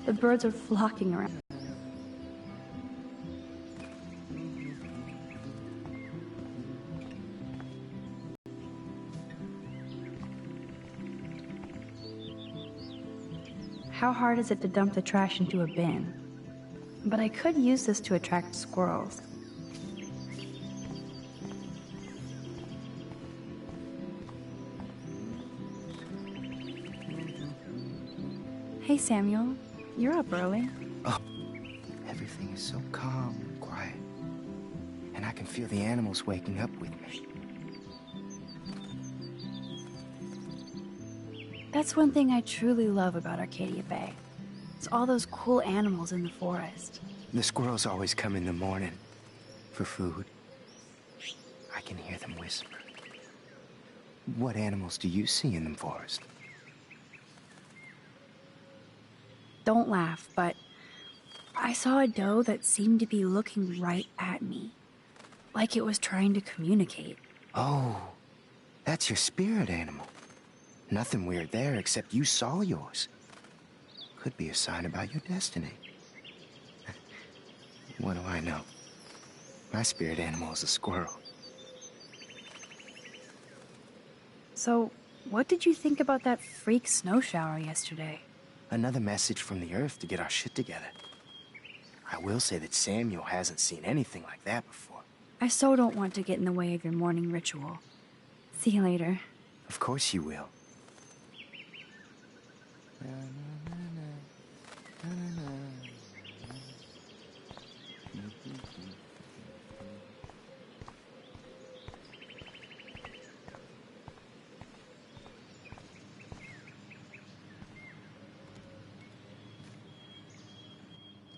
The birds are flocking around. How hard is it to dump the trash into a bin? But I could use this to attract squirrels. Hey Samuel, you're up early. Oh, everything is so calm and quiet. And I can feel the animals waking up with me. That's one thing I truly love about Arcadia Bay. It's all those cool animals in the forest. The squirrels always come in the morning for food. I can hear them whisper. What animals do you see in the forest? Don't laugh, but I saw a doe that seemed to be looking right at me, like it was trying to communicate. Oh, that's your spirit animal. Nothing weird there except you saw yours. Could be a sign about your destiny. What do I know? My spirit animal is a squirrel. So, what did you think about that freak snow shower yesterday? Another message from the Earth to get our shit together. I will say that Samuel hasn't seen anything like that before. I so don't want to get in the way of your morning ritual. See you later. Of course you will.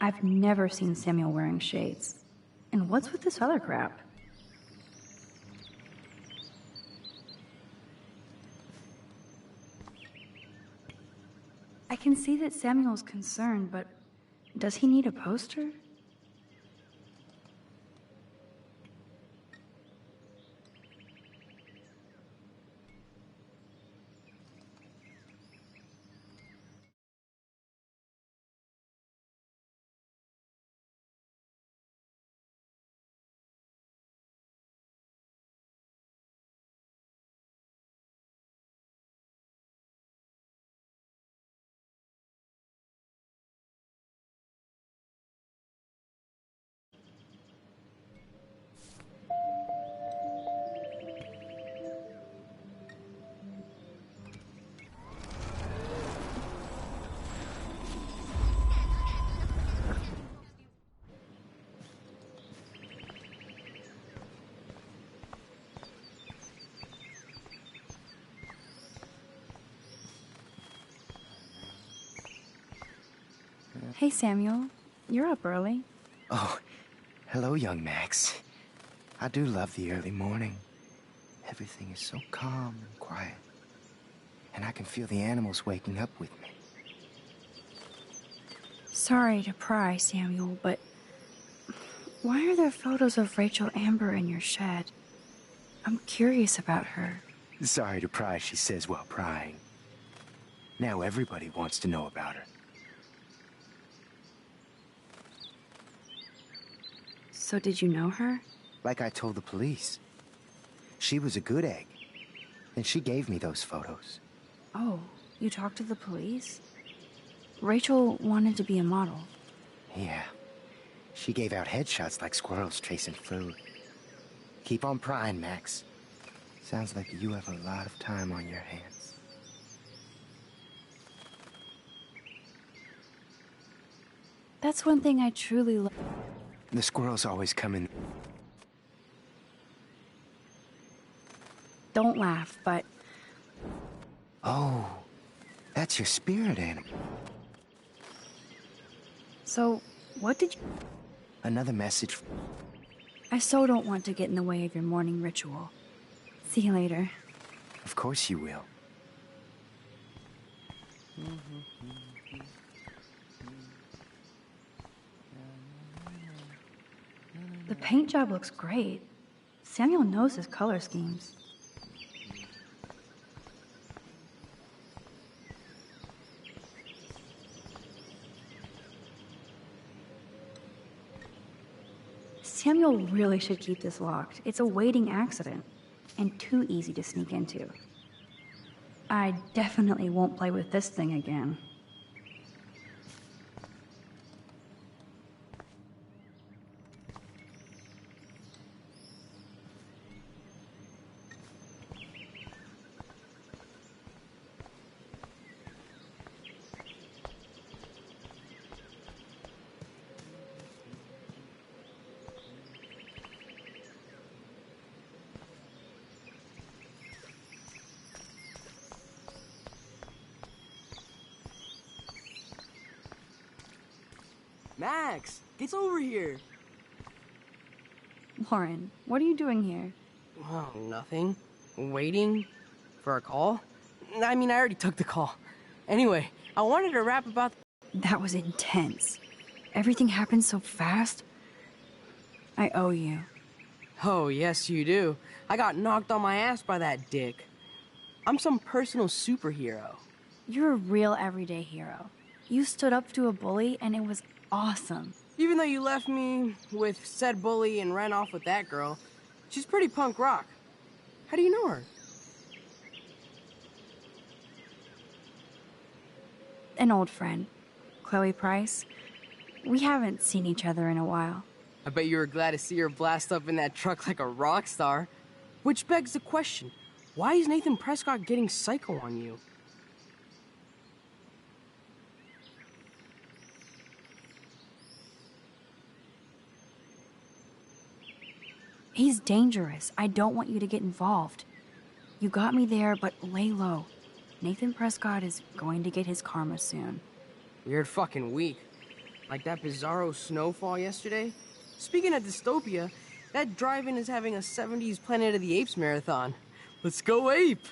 I've never seen Samuel wearing shades. And what's with this other crap? I can see that Samuel's concerned, but does he need a poster? Hey Samuel, you're up early. Oh, hello, young Max. I do love the early morning. Everything is so calm and quiet. And I can feel the animals waking up with me. Sorry to pry, Samuel, but why are there photos of Rachel Amber in your shed? I'm curious about her. Sorry to pry, she says while prying. Now everybody wants to know about her. So did you know her? Like I told the police. She was a good egg. And she gave me those photos. Oh, you talked to the police? Rachel wanted to be a model. Yeah. She gave out headshots like squirrels chasing food. Keep on prying, Max. Sounds like you have a lot of time on your hands. That's one thing I truly love. The squirrels always come in. Don't laugh, but Oh, that's your spirit animal. so what did you... Another message. I so don't want to get in the way of your morning ritual. See you later. Of course you will. The paint job looks great. Samuel knows his color schemes. Samuel really should keep this locked. It's a waiting accident, and too easy to sneak into. I definitely won't play with this thing again. Max, get over here. Lauren, what are you doing here? Oh, nothing. Waiting for a call? I mean, I already took the call. Anyway, I wanted to rap about... That was intense. Everything happened so fast. I owe you. Oh, yes, you do. I got knocked on my ass by that dick. I'm some personal superhero. You're a real everyday hero. You stood up to a bully, and it was awesome. Even though you left me with said bully and ran off with that girl, she's pretty punk rock. How do you know her? An old friend, Chloe Price. We haven't seen each other in a while. I bet you were glad to see her blast up in that truck like a rock star. Which begs the question, why is Nathan Prescott getting psycho on you? He's dangerous. I don't want you to get involved. You got me there, but lay low. Nathan Prescott is going to get his karma soon. Weird fucking week. Like that bizarro snowfall yesterday. Speaking of dystopia, that drive-in is having a 70s Planet of the Apes marathon. Let's go ape!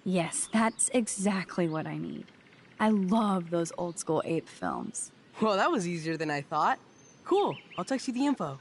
Yes, that's exactly what I need. I love those old school ape films. Well, that was easier than I thought. Cool, I'll text you the info.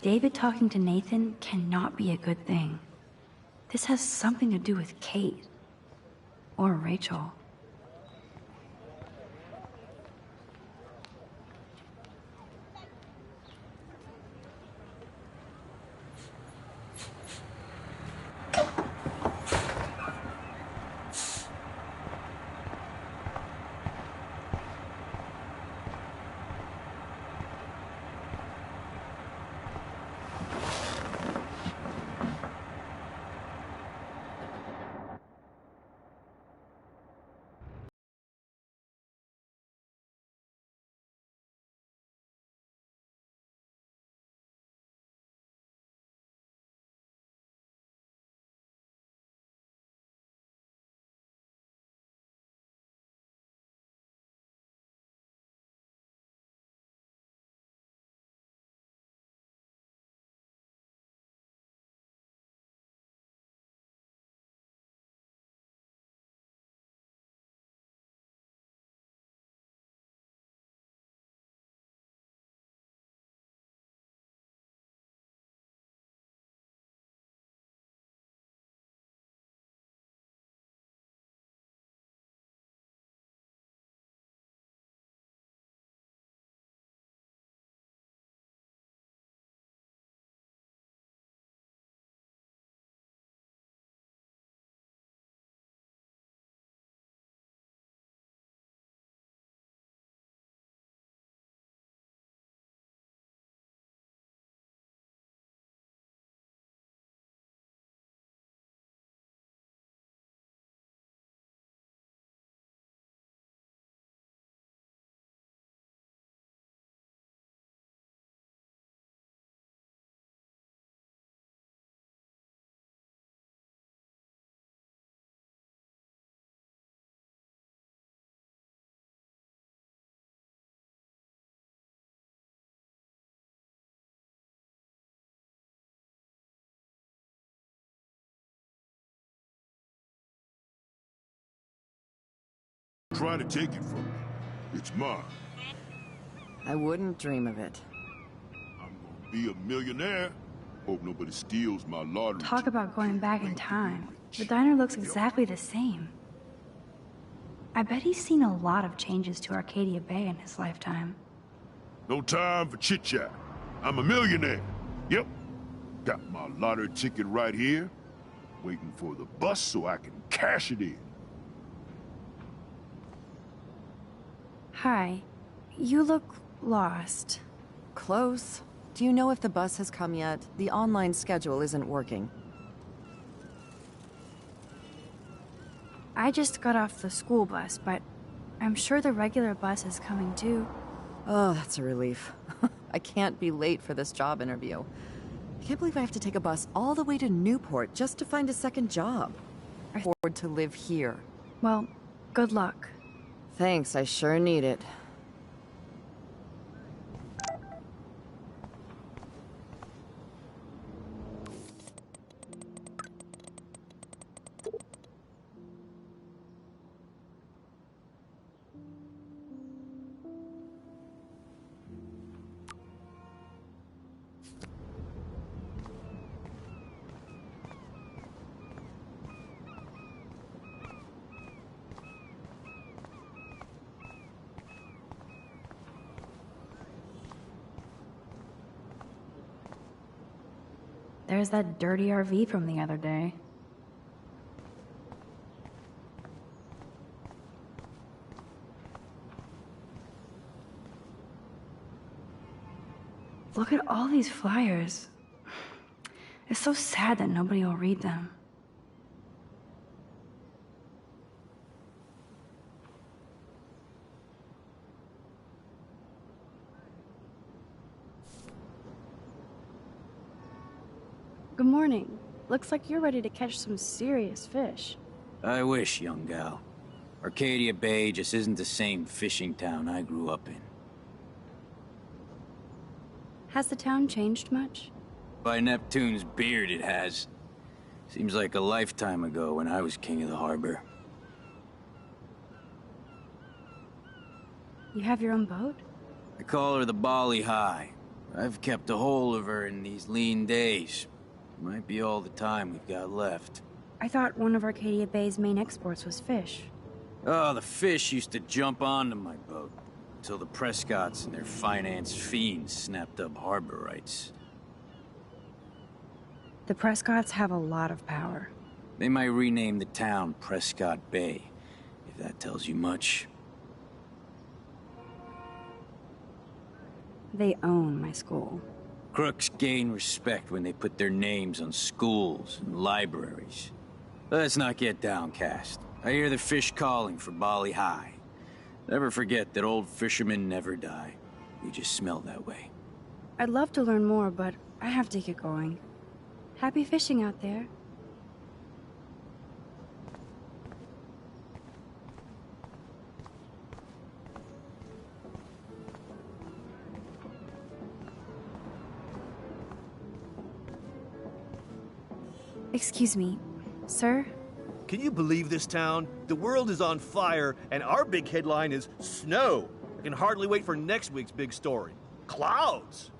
David talking to Nathan cannot be a good thing. This has something to do with Kate. Or Rachel. Try to take it from me. It's mine. I wouldn't dream of it. I'm gonna be a millionaire. Hope nobody steals my lottery. Talk about going back in time. The diner looks exactly the same. I bet he's seen a lot of changes to Arcadia Bay in his lifetime. No time for chit-chat. I'm a millionaire. Yep. Got my lottery ticket right here. Waiting for the bus so I can cash it in. Hi. You look lost. Close. Do you know if the bus has come yet? The online schedule isn't working. I just got off the school bus, but I'm sure the regular bus is coming too. Oh, that's a relief. I can't be late for this job interview. I can't believe I have to take a bus all the way to Newport just to find a second job. I can afford to live here. Well, good luck. Thanks, I sure need it. There's that dirty RV from the other day. Look at all these flyers. It's so sad that nobody will read them. Good morning. Looks like you're ready to catch some serious fish. I wish, young gal. Arcadia Bay just isn't the same fishing town I grew up in. Has the town changed much? By Neptune's beard, it has. Seems like a lifetime ago when I was king of the harbor. You have your own boat? I call her the Bali High. I've kept a hold of her in these lean days. Might be all the time we've got left. I thought one of Arcadia Bay's main exports was fish. Oh, the fish used to jump onto my boat. Until the Prescotts and their finance fiends snapped up harbor rights. The Prescotts have a lot of power. They might rename the town Prescott Bay, if that tells you much. They own my school. Crooks gain respect when they put their names on schools and libraries. Let's not get downcast. I hear the fish calling for Bali High. Never forget that old fishermen never die. We just smell that way. I'd love to learn more, but I have to get going. Happy fishing out there. Excuse me, sir? Can you believe this town? The world is on fire, and our big headline is snow. I can hardly wait for next week's big story. Clouds!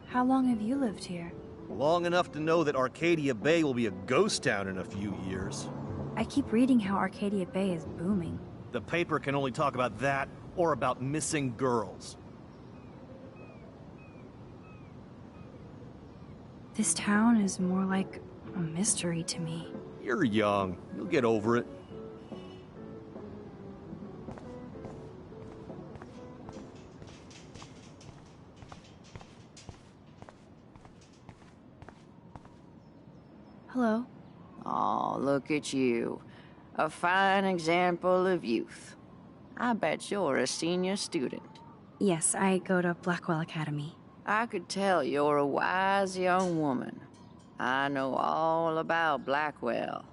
How long have you lived here? Long enough to know that Arcadia Bay will be a ghost town in a few years. I keep reading how Arcadia Bay is booming. The paper can only talk about that or about missing girls. This town is more like a mystery to me. You're young. You'll get over it. Hello? Oh, look at you. A fine example of youth. I bet you're a senior student. Yes, I go to Blackwell Academy. I could tell you're a wise young woman. I know all about Blackwell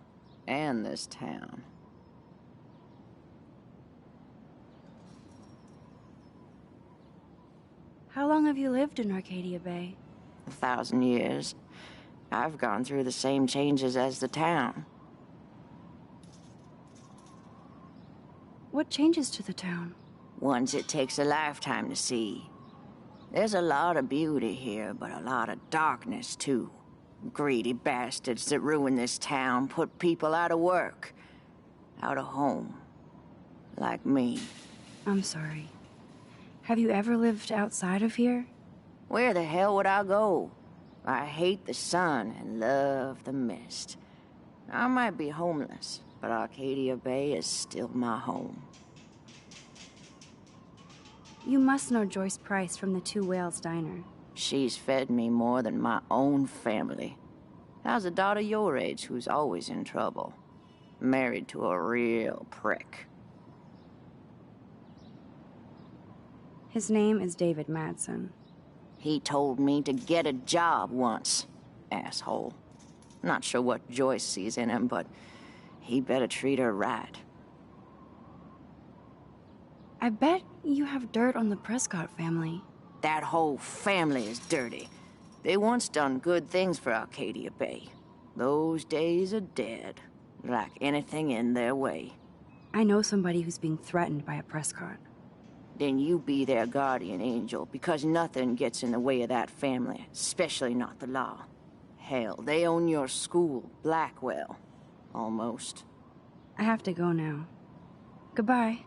and this town. How long have you lived in Arcadia Bay? 1,000 years. I've gone through the same changes as the town. What changes to the town? Ones it takes a lifetime to see. There's a lot of beauty here, but a lot of darkness, too. Greedy bastards that ruin this town put people out of work, out of home. Like me. I'm sorry. Have you ever lived outside of here? Where the hell would I go? I hate the sun and love the mist. I might be homeless, but Arcadia Bay is still my home. You must know Joyce Price from the Two Whales Diner. She's fed me more than my own family. How's a daughter your age who's always in trouble? Married to a real prick. His name is David Madsen. He told me to get a job once, asshole. Not sure what Joyce sees in him, but he better treat her right. I bet you have dirt on the Prescott family. That whole family is dirty. They once done good things for Arcadia Bay. Those days are dead, like anything in their way. I know somebody who's being threatened by a Prescott. Then you be their guardian angel, because nothing gets in the way of that family, especially not the law. Hell, they own your school, Blackwell. Almost. I have to go now. Goodbye.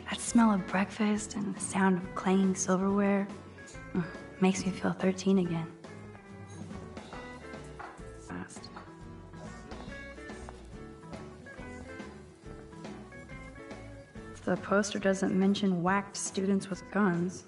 That smell of breakfast and the sound of clanging silverware makes me feel 13 again. Fast. The poster doesn't mention whacked students with guns.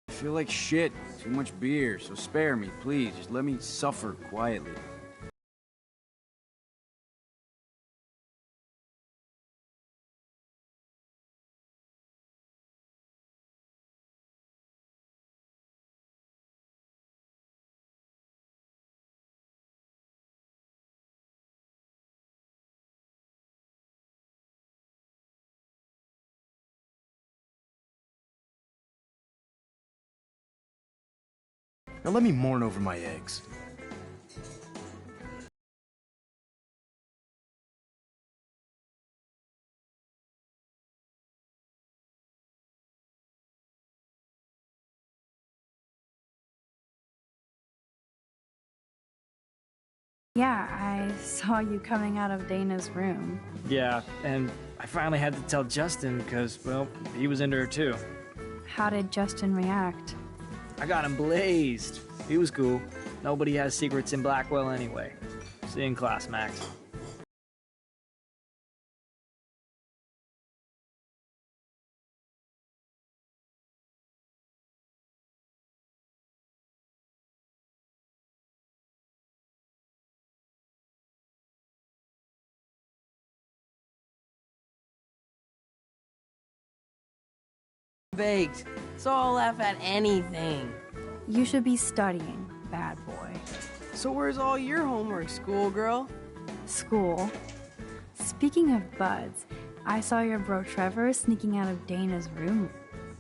I feel like shit. Too much beer, so spare me, please. Just let me suffer quietly. Now let me mourn over my eggs. Yeah, I saw you coming out of Dana's room. Yeah, and I finally had to tell Justin because, well, he was into her too. How did Justin react? I got him blazed. He was cool. Nobody has secrets in Blackwell anyway. See you in class, Max. Baked, so I'll laugh at anything. You should be studying, bad boy. So where's all your homework, schoolgirl? School. Speaking of buds, I saw your bro Trevor sneaking out of Dana's room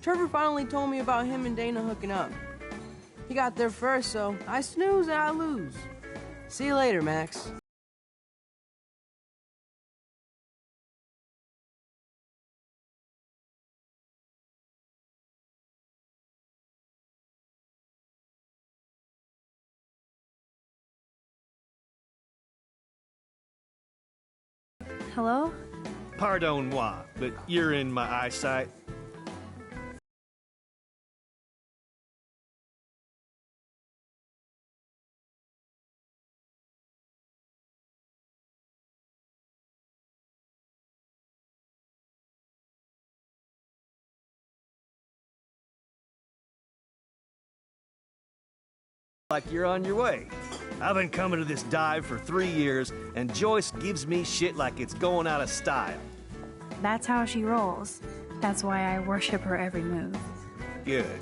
Trevor finally told me about him and Dana hooking up. He got there first, so I snooze and I lose. See you later, Max. Hello? Pardon moi, but you're in my eyesight. Like you're on your way. I've been coming to this dive for 3 years, and Joyce gives me shit like it's going out of style. That's how she rolls. That's why I worship her every move. Good.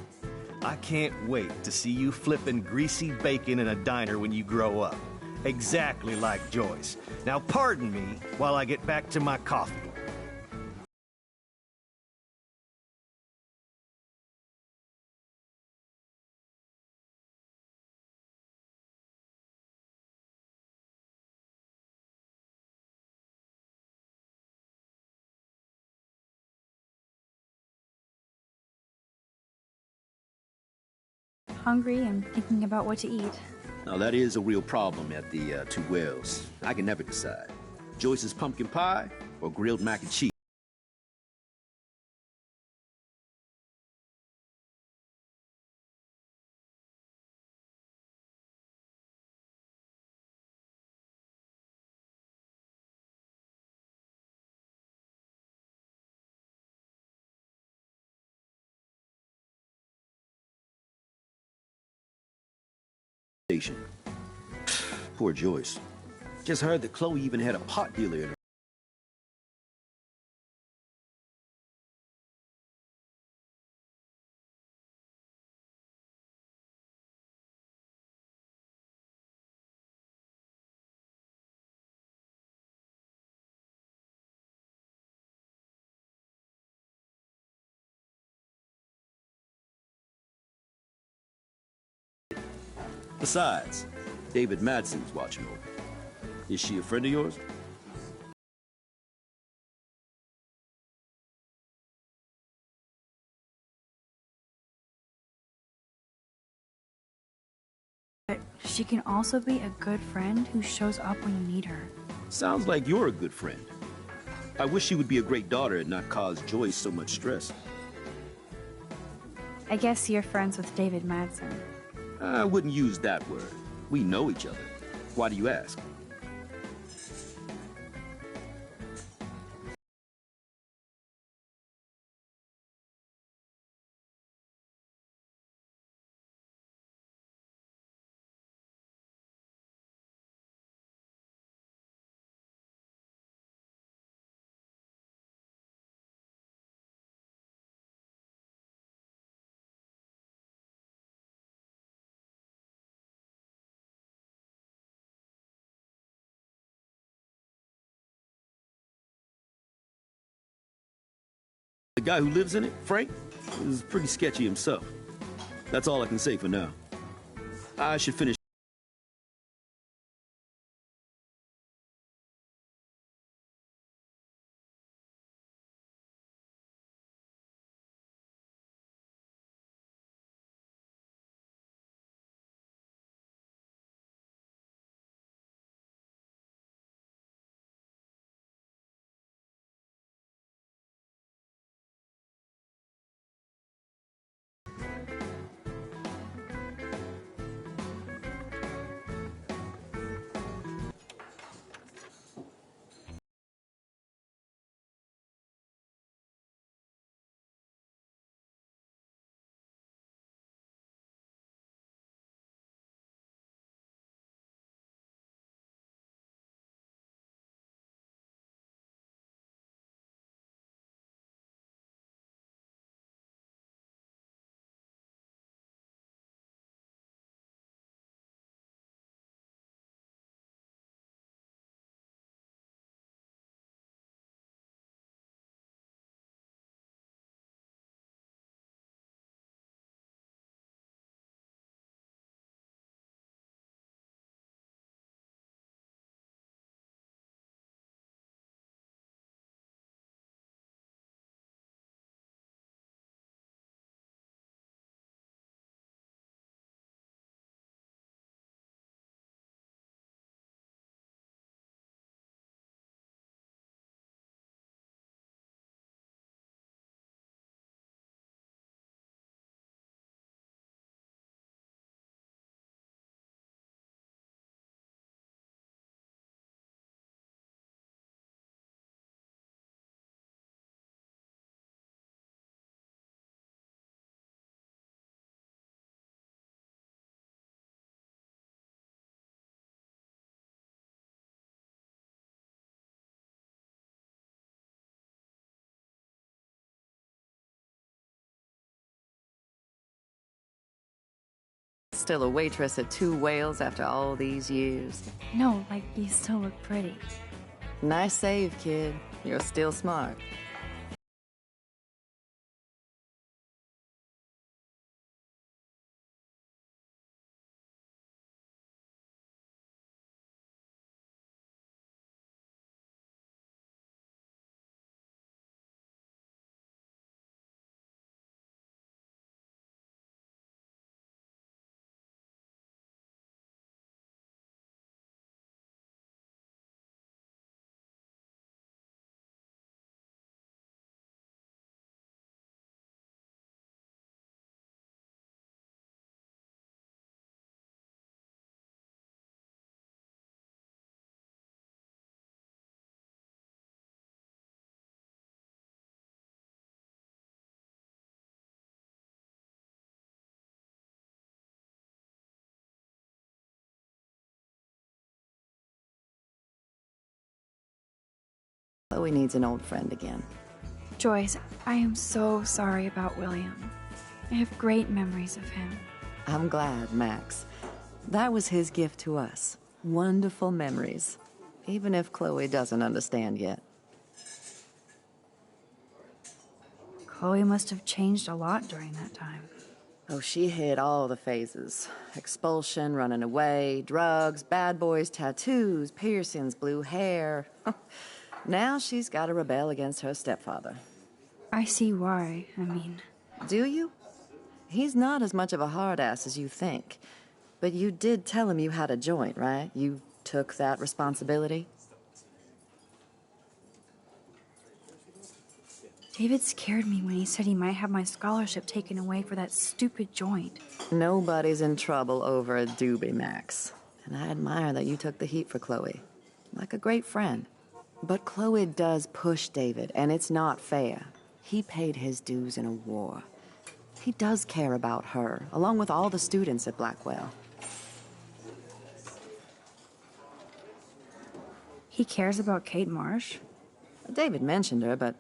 I can't wait to see you flipping greasy bacon in a diner when you grow up. Exactly like Joyce. Now pardon me while I get back to my coffee. Hungry and thinking about what to eat. Now, that is a real problem at the Two Wells. I can never decide. Joyce's pumpkin pie or grilled mac and cheese. Poor Joyce. Just heard that Chloe even had a pot dealer in her. Besides, David Madsen's watching over. Is she a friend of yours? But she can also be a good friend who shows up when you need her. Sounds like you're a good friend. I wish she would be a great daughter and not cause Joyce so much stress. I guess you're friends with David Madsen. I wouldn't use that word. We know each other. Why do you ask? The guy who lives in it, Frank, is pretty sketchy himself. That's all I can say for now. I should finish. Still a waitress at Two Whales after all these years. No, like, you still look pretty. Nice save, kid. You're still smart. Chloe needs an old friend again. Joyce, I am so sorry about William. I have great memories of him. I'm glad, Max. That was his gift to us. Wonderful memories. Even if Chloe doesn't understand yet. Chloe must have changed a lot during that time. Oh, she hit all the phases. Expulsion, running away, drugs, bad boys, tattoos, piercings, blue hair. Now she's got to rebel against her stepfather. I see why. I mean... Do you? He's not as much of a hard ass as you think. But you did tell him you had a joint, right? You took that responsibility? David scared me when he said he might have my scholarship taken away for that stupid joint. Nobody's in trouble over a doobie, Max. And I admire that you took the heat for Chloe. Like a great friend. But Chloe does push David, and it's not fair. He paid his dues in a war. He does care about her, along with all the students at Blackwell. He cares about Kate Marsh? David mentioned her, but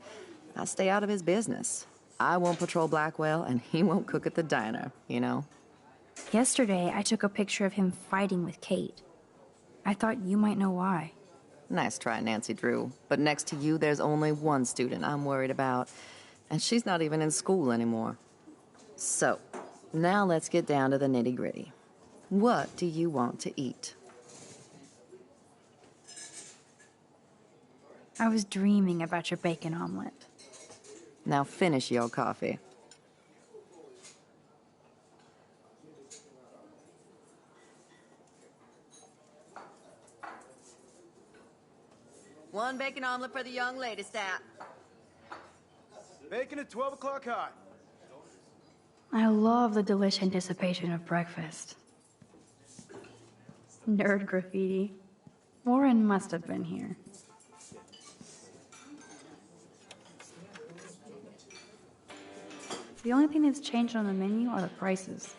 I'll stay out of his business. I won't patrol Blackwell, and he won't cook at the diner, you know? Yesterday, I took a picture of him fighting with Kate. I thought you might know why. Nice try, Nancy Drew. But next to you, there's only one student I'm worried about. And she's not even in school anymore. So, now let's get down to the nitty-gritty. What do you want to eat? I was dreaming about your bacon omelet. Now finish your coffee. One bacon omelet for the young lady, Stat. Bacon at 12 o'clock hot. I love the delish anticipation of breakfast. Nerd graffiti. Warren must have been here. The only thing that's changed on the menu are the prices.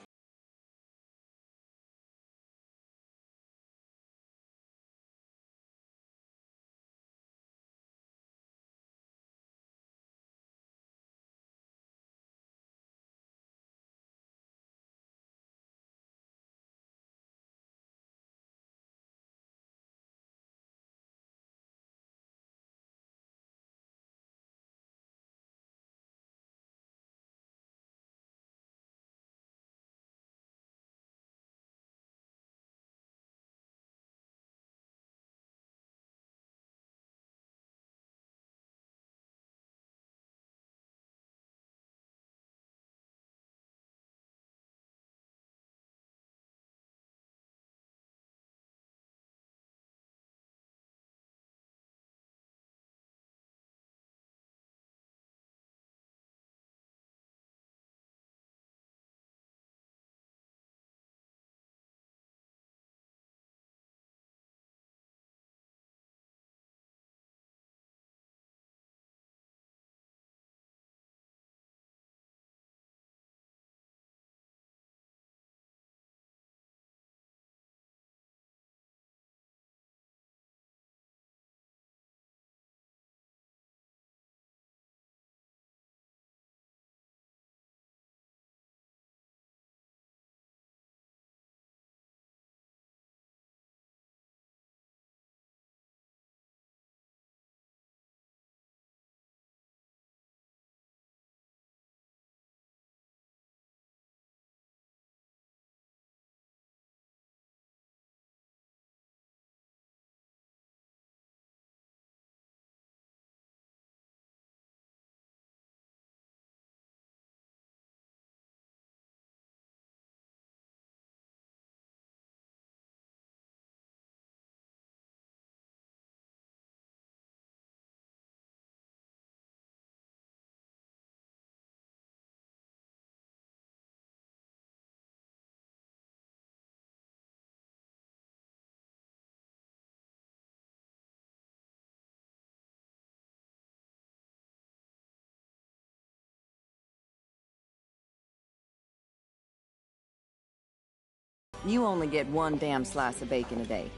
You only get one damn slice of bacon a day.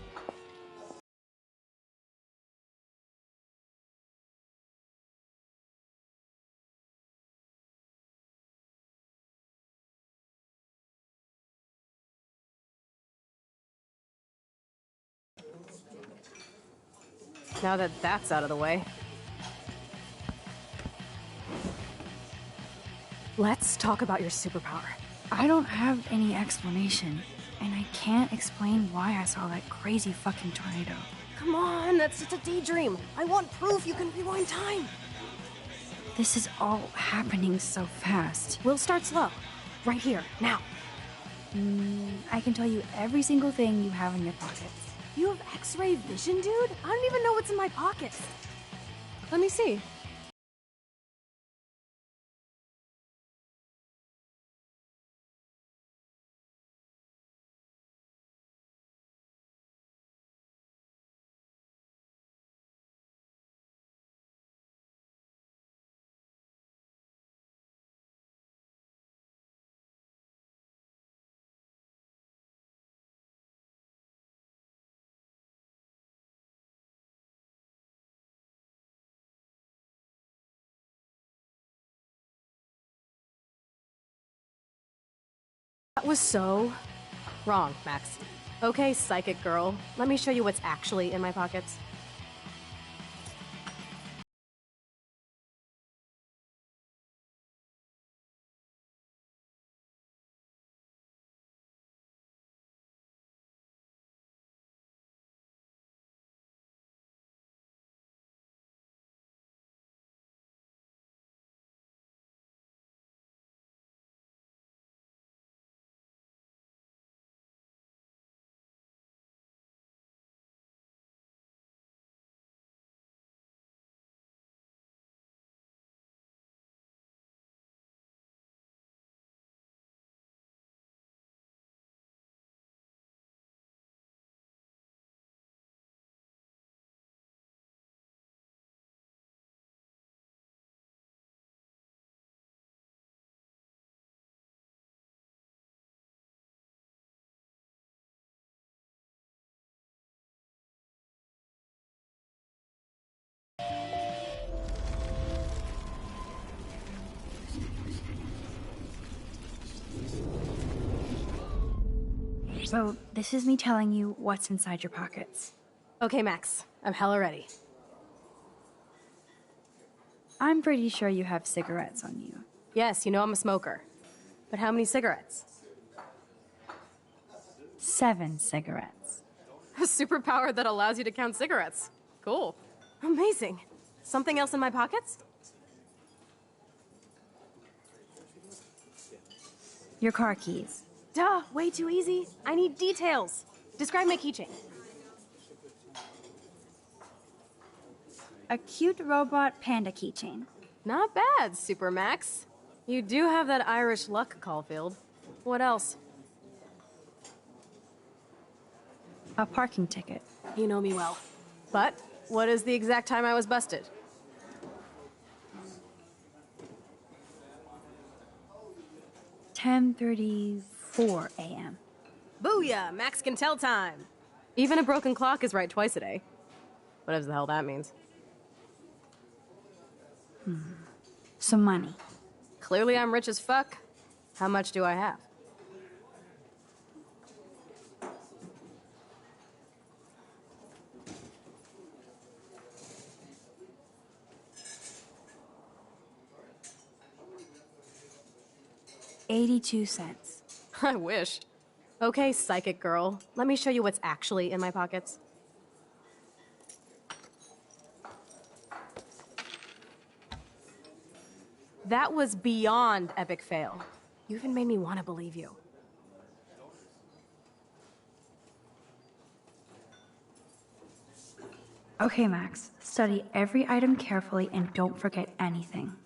Now that that's out of the way, let's talk about your superpower. I don't have any explanation, and I can't explain why I saw that crazy fucking tornado. Come on, that's just a daydream. I want proof you can rewind time. This is all happening so fast. We'll start slow. Right here, now. I can tell you every single thing you have in your pockets. You have X-ray vision, dude? I don't even know what's in my pockets. Let me see. That was so wrong, Max. Okay, psychic girl, let me show you what's actually in my pockets. So, this is me telling you what's inside your pockets. Okay, Max, I'm hella ready. I'm pretty sure you have cigarettes on you. Yes, you know I'm a smoker. But how many cigarettes? 7 cigarettes. A superpower that allows you to count cigarettes. Cool. Amazing. Something else in my pockets? Your car keys. Duh, way too easy. I need details. Describe my keychain. A cute robot panda keychain. Not bad, Super Max. You do have that Irish luck, Caulfield. What else? A parking ticket. You know me well. But what is the exact time I was busted? (10:34 a.m.) Booyah! Max can tell time. Even a broken clock is right twice a day. Whatever the hell that means. Some money. Clearly I'm rich as fuck. How much do I have? $0.82. I wish. Okay, psychic girl. Let me show you what's actually in my pockets. That was beyond epic fail. You even made me want to believe you. Okay, Max. Study every item carefully and don't forget anything.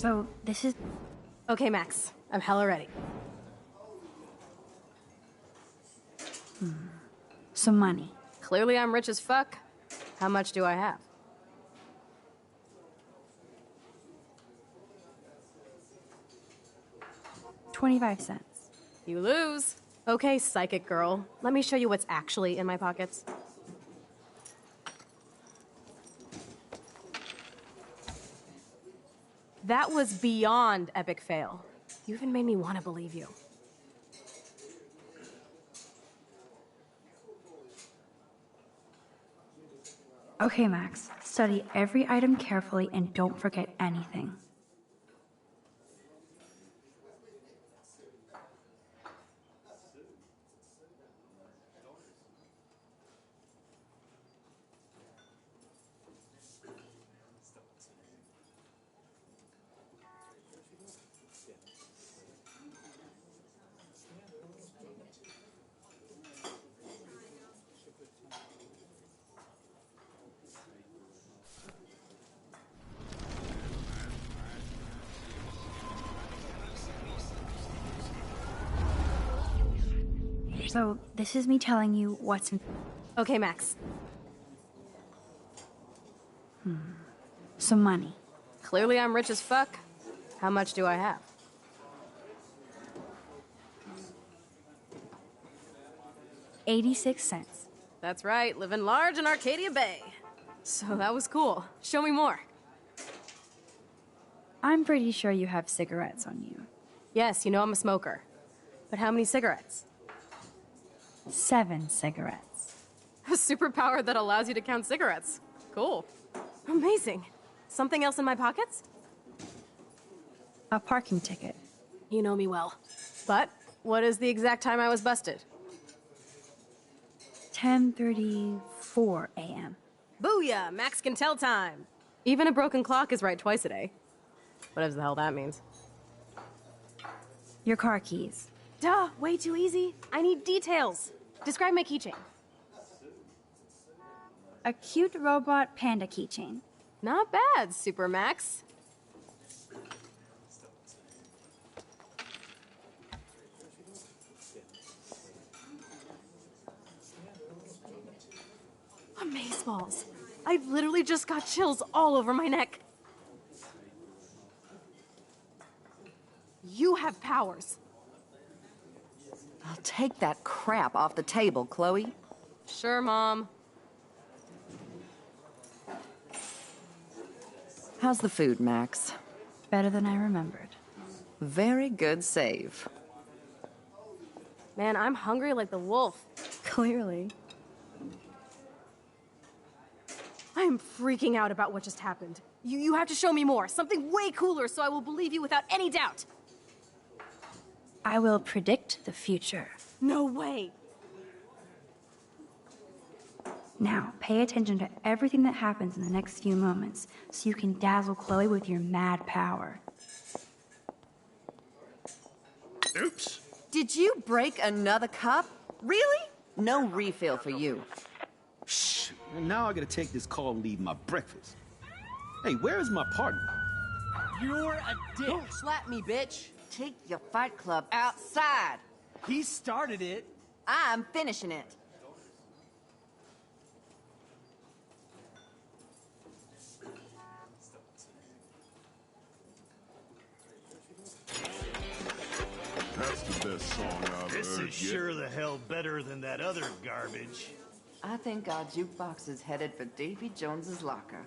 So, this is... Okay, Max. I'm hella ready. Some money. Clearly I'm rich as fuck. How much do I have? $0.25. You lose. Okay, psychic girl. Let me show you what's actually in my pockets. That was beyond epic fail. You even made me want to believe you. Okay, Max. Study every item carefully and don't forget anything. So, this is me telling you what's in... Okay, Max. Some money. Clearly I'm rich as fuck. How much do I have? $0.86. That's right, living large in Arcadia Bay. So that was cool. Show me more. I'm pretty sure you have cigarettes on you. Yes, you know I'm a smoker. But how many cigarettes? 7 cigarettes. A superpower that allows you to count cigarettes. Cool. Amazing. Something else in my pockets? A parking ticket. You know me well. But what is the exact time I was busted? 10:34 a.m. Booyah! Max can tell time. Even a broken clock is right twice a day. Whatever the hell that means. Your car keys. Duh, way too easy. I need details. Describe my keychain. A cute robot panda keychain. Not bad, Super Max. Amazeballs. I've literally just got chills all over my neck. You have powers. I'll take that crap off the table, Chloe. Sure, Mom. How's the food, Max? Better than I remembered. Very good save. Man, I'm hungry like the wolf. Clearly. I'm freaking out about what just happened. You have to show me more. Something way cooler so I will believe you without any doubt. I will predict the future. No way. Now, pay attention to everything that happens in the next few moments so you can dazzle Chloe with your mad power. Oops. Did you break another cup? Really? No refill for you. Shh. And now I gotta take this call and leave my breakfast. Hey, where is my partner? You're a dick. Don't slap me, bitch. Take your fight club outside. He started it. I'm finishing it. That's the best song I've This heard is yet. sure the hell better than that other garbage. I think our jukebox is headed for Davy Jones's locker.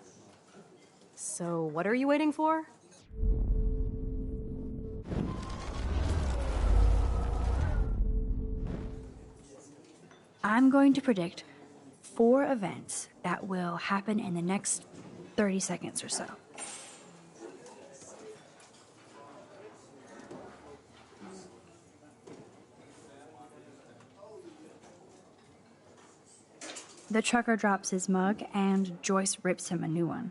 So, what are you waiting for? I'm going to predict 4 events that will happen in the next 30 seconds or so. The trucker drops his mug, and Joyce rips him a new one.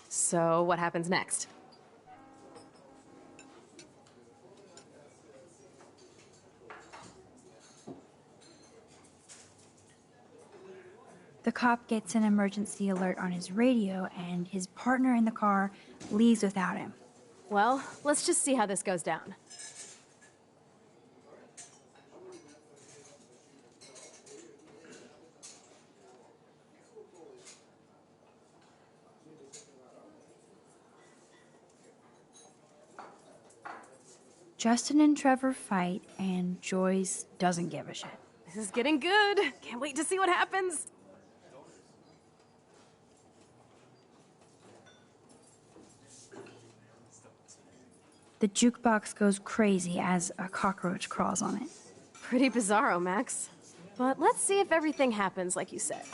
So, what happens next? The cop gets an emergency alert on his radio, and his partner in the car leaves without him. Well, let's just see how this goes down. Justin and Trevor fight, and Joyce doesn't give a shit. This is getting good. Can't wait to see what happens. The jukebox goes crazy as a cockroach crawls on it. Pretty bizarro, Max. But let's see if everything happens like you said.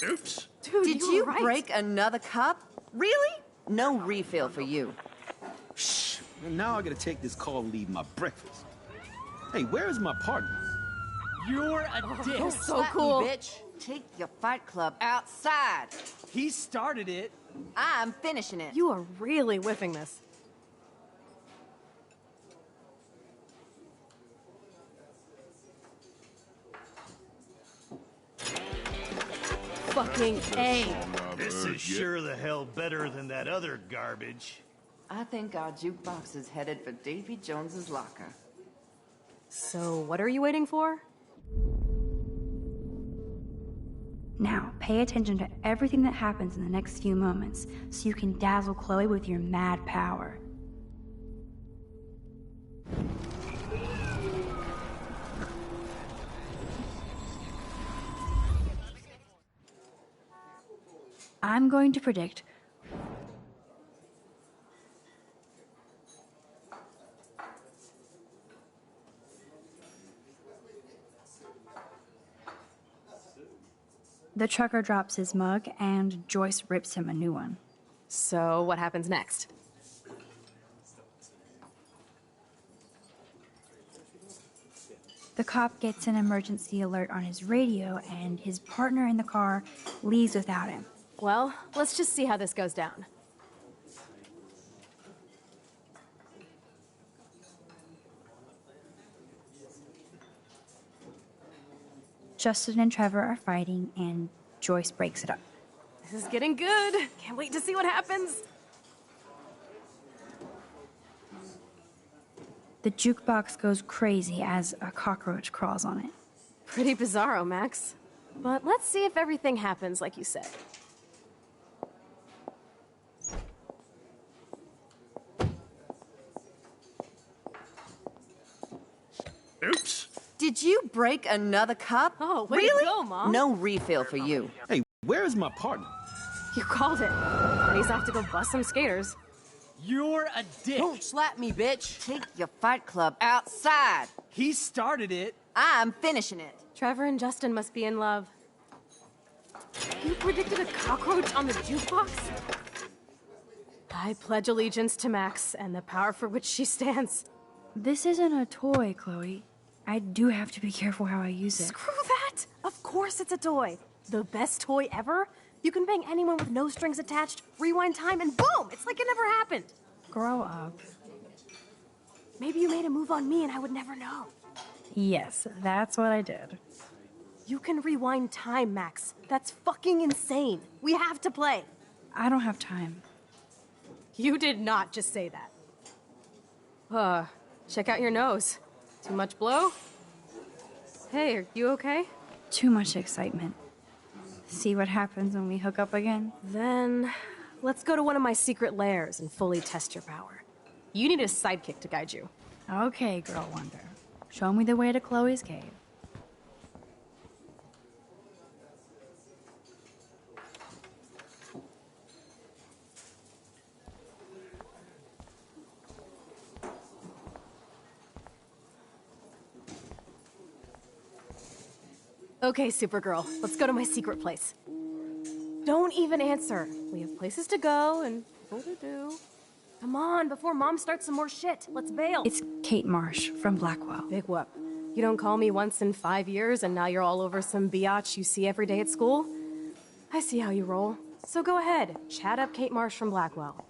Oops. Dude, Did you you were right. break another cup? Really? No refill for you. Shh. And now I gotta take this call and leave my breakfast. Hey, where is my partner? You're a dick. You're so Slap me, cool. bitch. Take your fight club outside. He started it. I'm finishing it. You are really whiffing this. Fucking A. This is sure the hell better than that other garbage. I think our jukebox is headed for Davy Jones's locker. So, what are you waiting for? Now, pay attention to everything that happens in the next few moments so you can dazzle Chloe with your mad power. I'm going to predict the trucker drops his mug and Joyce rips him a new one. So, what happens next? The cop gets an emergency alert on his radio and his partner in the car leaves without him. Well, let's just see how this goes down. Justin and Trevor are fighting and Joyce breaks it up. This is getting good. Can't wait to see what happens. The jukebox goes crazy as a cockroach crawls on it. Pretty bizarro, Max. But let's see if everything happens like you said. Oops. Did you break another cup? Oh, way to really? go, Mom. No refill for you. Hey, where is my partner? You called it. And he's off to go bust some skaters. You're a dick. Don't slap me, bitch. Take your fight club outside. He started it. I'm finishing it. Trevor and Justin must be in love. You predicted a cockroach on the jukebox? I pledge allegiance to Max and the power for which she stands. This isn't a toy, Chloe. I do have to be careful how I use it. Screw that! Of course it's a toy. The best toy ever? You can bang anyone with no strings attached, rewind time, and boom! It's like it never happened. Grow up. Maybe you made a move on me and I would never know. Yes, that's what I did. You can rewind time, Max. That's fucking insane. We have to play. I don't have time. You did not just say that. Check out your nose. Too much blow? Hey, are you okay? Too much excitement. See what happens when we hook up again? Then, let's go to one of my secret lairs and fully test your power. You need a sidekick to guide you. Okay, Girl Wonder. Show me the way to Chloe's cave. Okay, Supergirl, let's go to my secret place. Don't even answer. We have places to go and people to do. Come on, before Mom starts some more shit. Let's bail. It's Kate Marsh from Blackwell. Big whoop. You don't call me once in 5 years and now you're all over some biatch you see every day at school? I see how you roll. So go ahead, chat up Kate Marsh from Blackwell.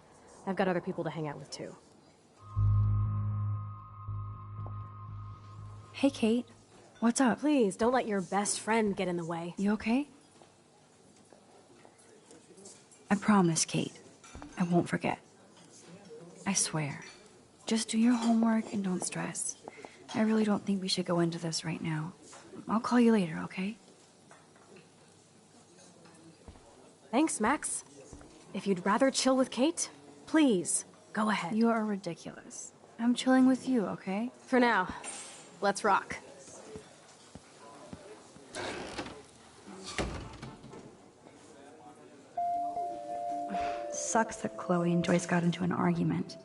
I've got other people to hang out with too. Hey, Kate. What's up? Please, don't let your best friend get in the way. You okay? I promise, Kate. I won't forget. I swear. Just do your homework and don't stress. I really don't think we should go into this right now. I'll call you later, okay? Thanks, Max. If you'd rather chill with Kate, please, go ahead. You are ridiculous. I'm chilling with you, okay? For now, let's rock. Sucks that Chloe and Joyce got into an argument.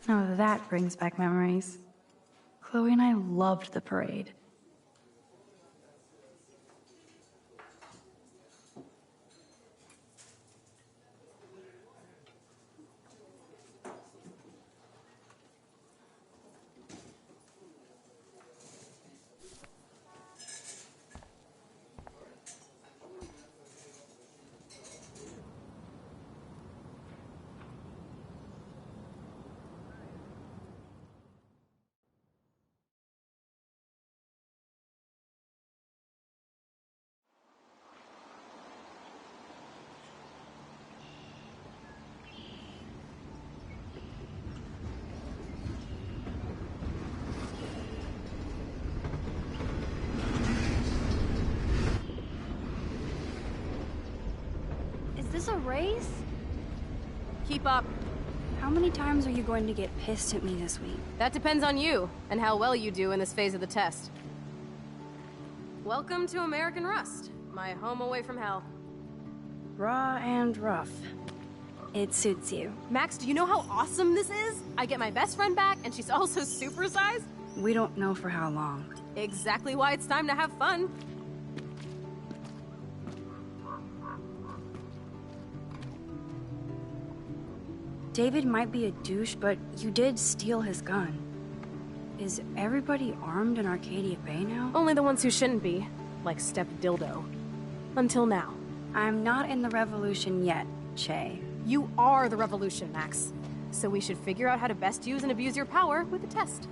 Oh, that brings back memories. Chloe and I loved the parade. Is this a race? Keep up. How many times are you going to get pissed at me this week? That depends on you and how well you do in this phase of the test. Welcome to American Rust, my home away from hell. Raw and rough. It suits you. Max, do you know how awesome this is? I get my best friend back, and she's also supersized. We don't know for how long. Exactly why it's time to have fun. David might be a douche, but you did steal his gun. Is everybody armed in Arcadia Bay now? Only the ones who shouldn't be, like Step Dildo. Until now. I'm not in the revolution yet, Che. You are the revolution, Max. So we should figure out how to best use and abuse your power with the test.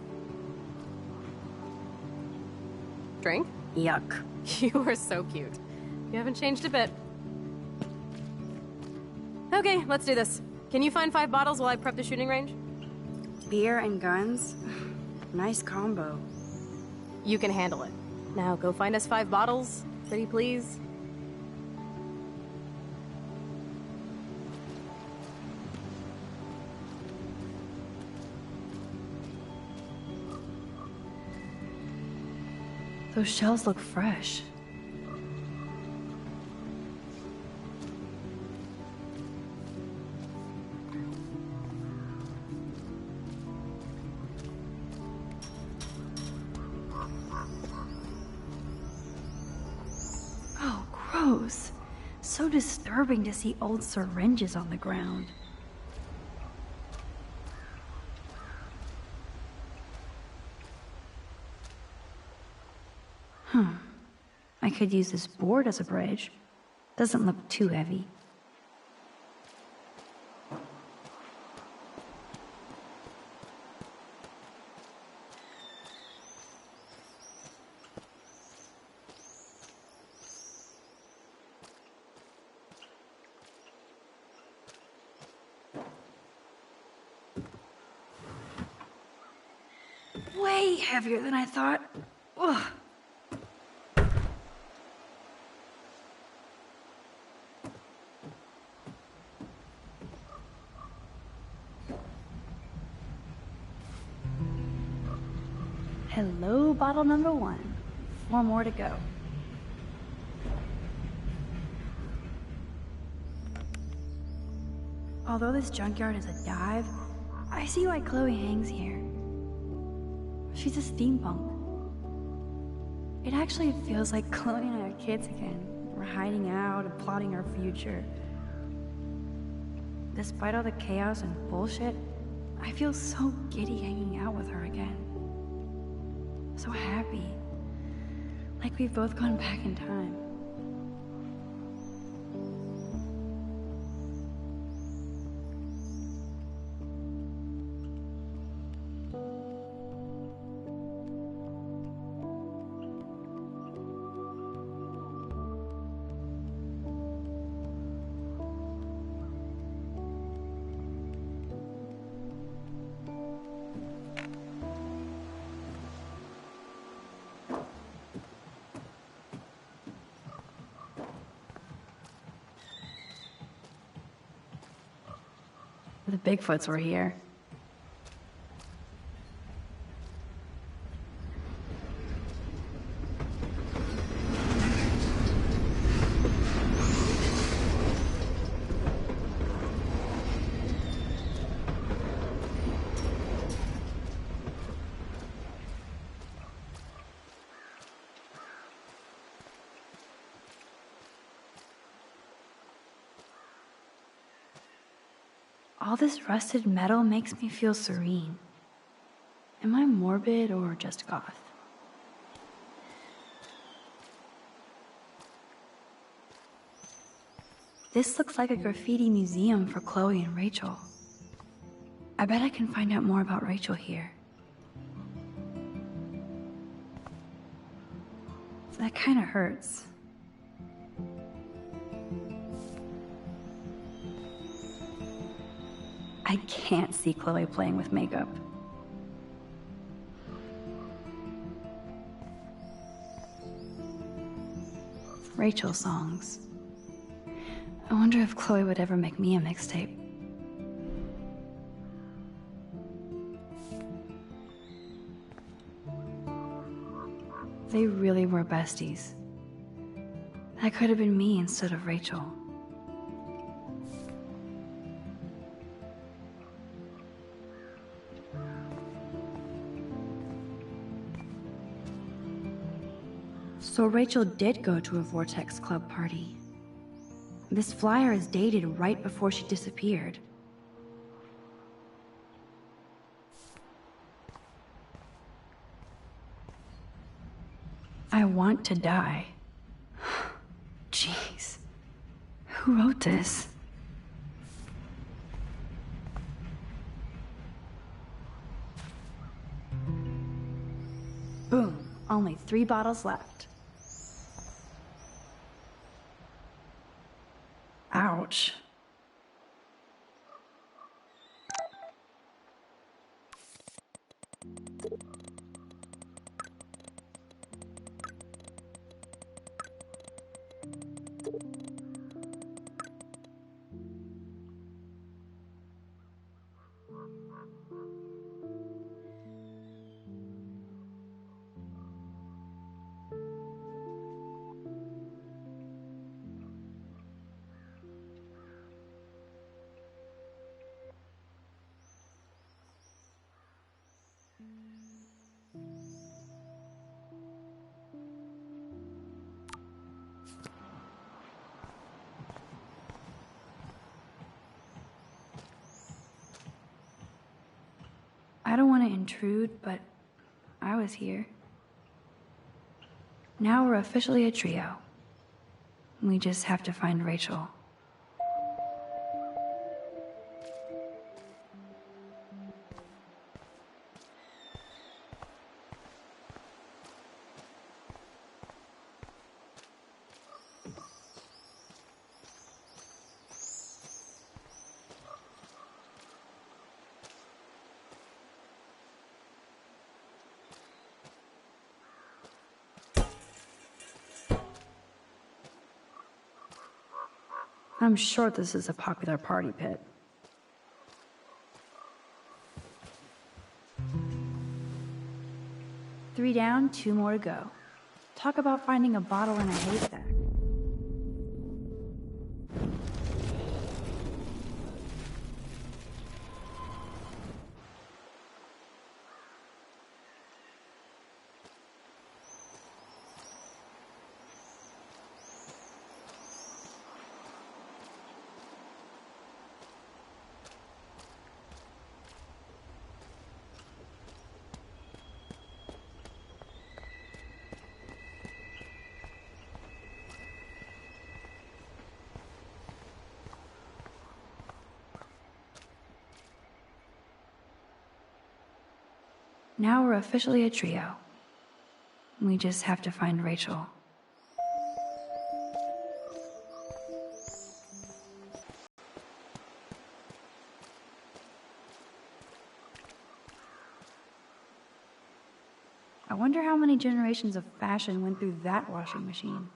Drink? Yuck. You are so cute. You haven't changed a bit. Okay, let's do this. Can you find 5 bottles while I prep the shooting range? Beer and guns? Nice combo. You can handle it. Now go find us 5 bottles, pretty please. Those shells look fresh. Oh, gross. So disturbing to see old syringes on the ground. I could use this board as a bridge. Doesn't look too heavy. Way heavier than I thought. Ugh. Hello, bottle number 1. 4 more to go. Although this junkyard is a dive, I see why Chloe hangs here. She's a steampunk. It actually feels like Chloe and I are kids again. We're hiding out and plotting our future. Despite all the chaos and bullshit, I feel so giddy hanging out with her again. So happy. Like we've both gone back in time. The Bigfoots were here. All this rusted metal makes me feel serene. Am I morbid or just goth? This looks like a graffiti museum for Chloe and Rachel. I bet I can find out more about Rachel here. That kind of hurts. I can't see Chloe playing with makeup. Rachel songs. I wonder if Chloe would ever make me a mixtape. They really were besties. That could have been me instead of Rachel. So Rachel did go to a Vortex Club party. This flyer is dated right before she disappeared. I want to die. Jeez. Who wrote this? Boom. Only 3 bottles left. Ouch. I don't want to intrude, but I was here. Now we're officially a trio. We just have to find Rachel. I'm sure this is a popular party pit. Three down, 2 more to go. Talk about finding a bottle in a haystack. Now we're officially a trio. We just have to find Rachel. I wonder how many generations of fashion went through that washing machine.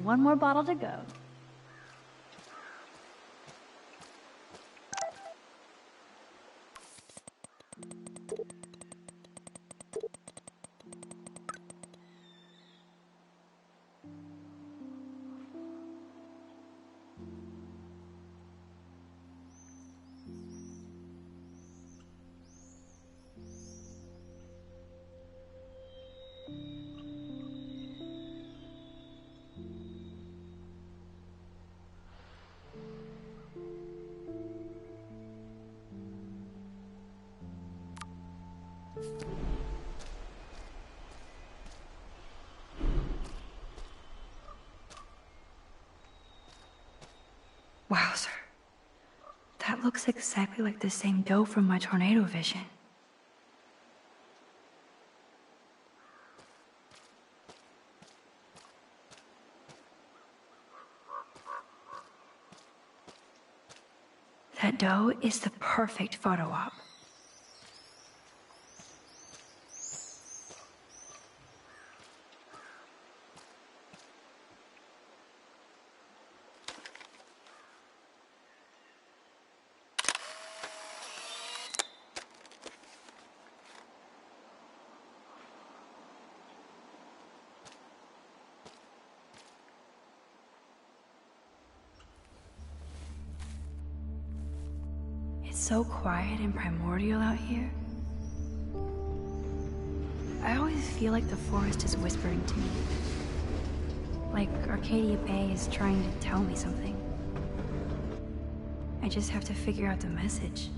one more bottle to go. Wowzer. That looks exactly like the same doe from my tornado vision. That doe is the perfect photo op. It's so quiet and primordial out here. I always feel like the forest is whispering to me. Like Arcadia Bay is trying to tell me something. I just have to figure out the message.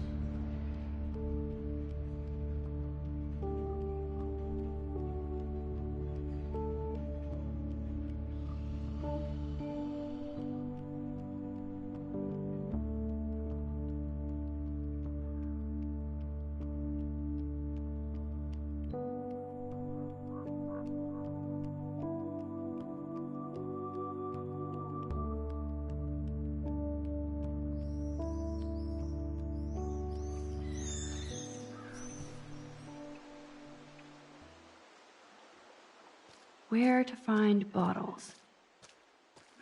Where to find bottles?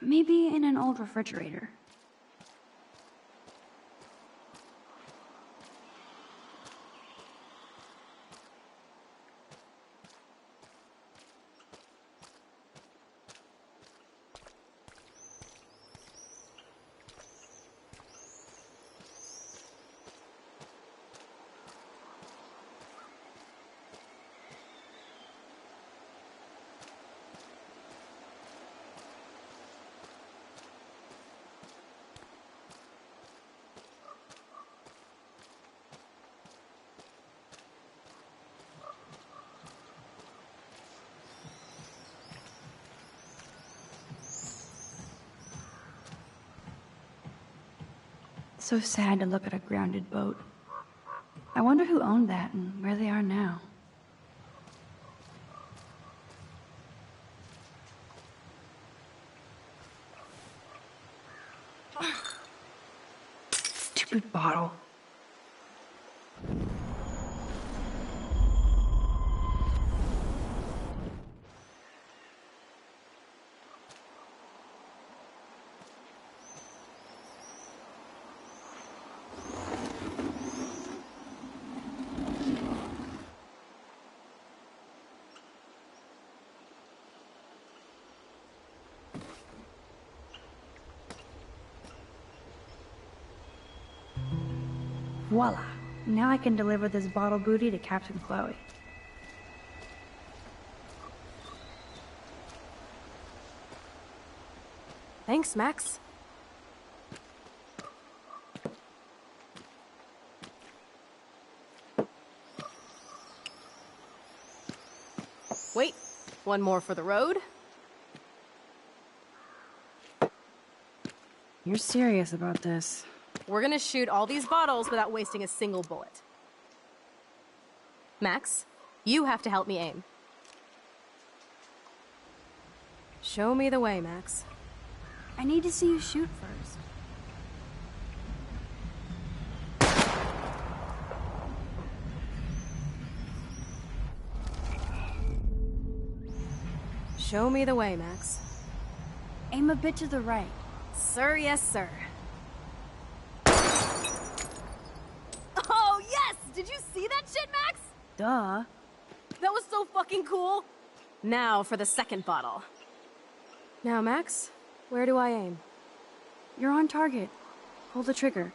Maybe in an old refrigerator. So sad to look at a grounded boat. I wonder who owned that and where they are now. Stupid bottle. Voila! Now I can deliver this bottle booty to Captain Chloe. Thanks, Max. Wait, one more for the road. You're serious about this? We're gonna shoot all these bottles without wasting a single bullet. Max, you have to help me aim. Show me the way, Max. I need to see you shoot first. Show me the way, Max. Aim a bit to the right. Sir, yes, sir. Oh, yes! Did you see that shit, Max? Duh. That was so fucking cool. Now for the second bottle. Now, Max, where do I aim? You're on target. Pull the trigger.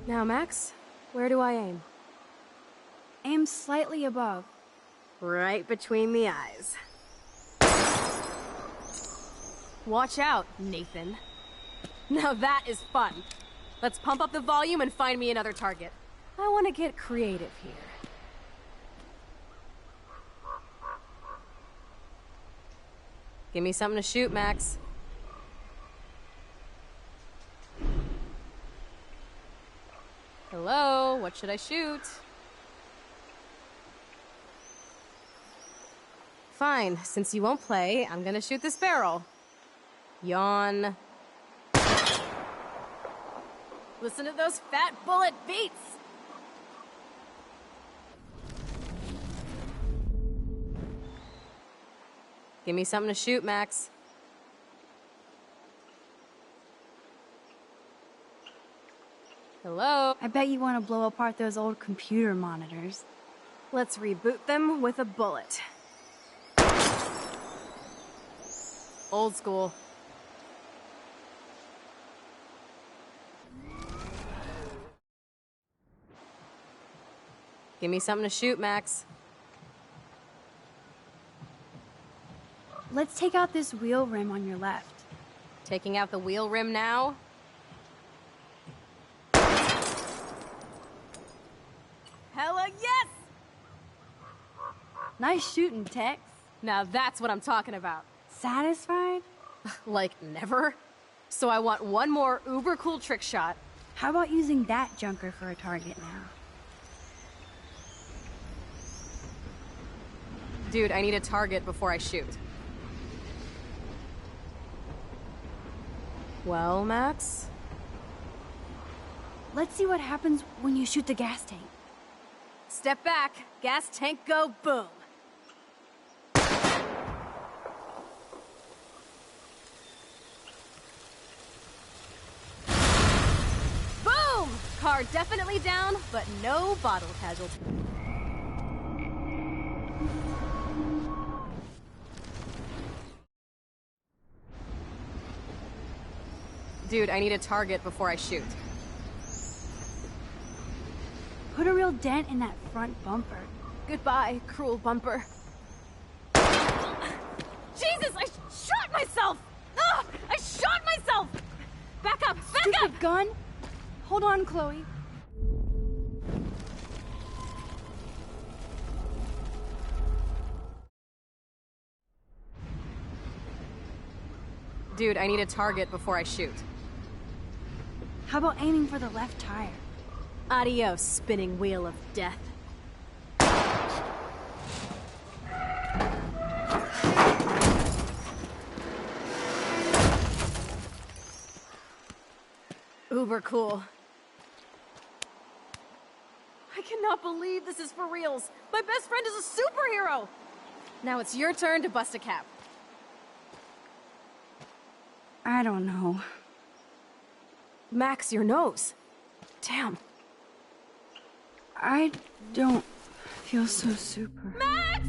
Now, Max, where do I aim? Aim slightly above. Right between the eyes. Watch out, Nathan. Now that is fun. Let's pump up the volume and find me another target. I want to get creative here. Give me something to shoot, Max. Hello, what should I shoot? Fine, since you won't play, I'm gonna shoot this barrel. Yawn. Listen to those fat bullet beats! Give me something to shoot, Max. Hello? I bet you want to blow apart those old computer monitors. Let's reboot them with a bullet. Old school. Give me something to shoot, Max. Let's take out this wheel rim on your left. Taking out the wheel rim now? Hella yes! Nice shooting, Tex. Now that's what I'm talking about. Satisfied? Like, never? So I want one more uber cool trick shot. How about using that junker for a target now? Dude, I need a target before I shoot. Well, Max? Let's see what happens when you shoot the gas tank. Step back, gas tank go, boom. Boom! Car definitely down, but no bottle casualty. Dude, I need a target before I shoot. Put a real dent in that front bumper. Goodbye, cruel bumper. Jesus, I shot myself! Ugh, I shot myself! Back up, back Stupid up! gun! Hold on, Chloe. Dude, I need a target before I shoot. How about aiming for the left tire? Adios, spinning wheel of death. Uber cool. I cannot believe this is for reals. My best friend is a superhero. Now it's your turn to bust a cap. I don't know. Max, your nose. Damn. I don't feel so super. Max!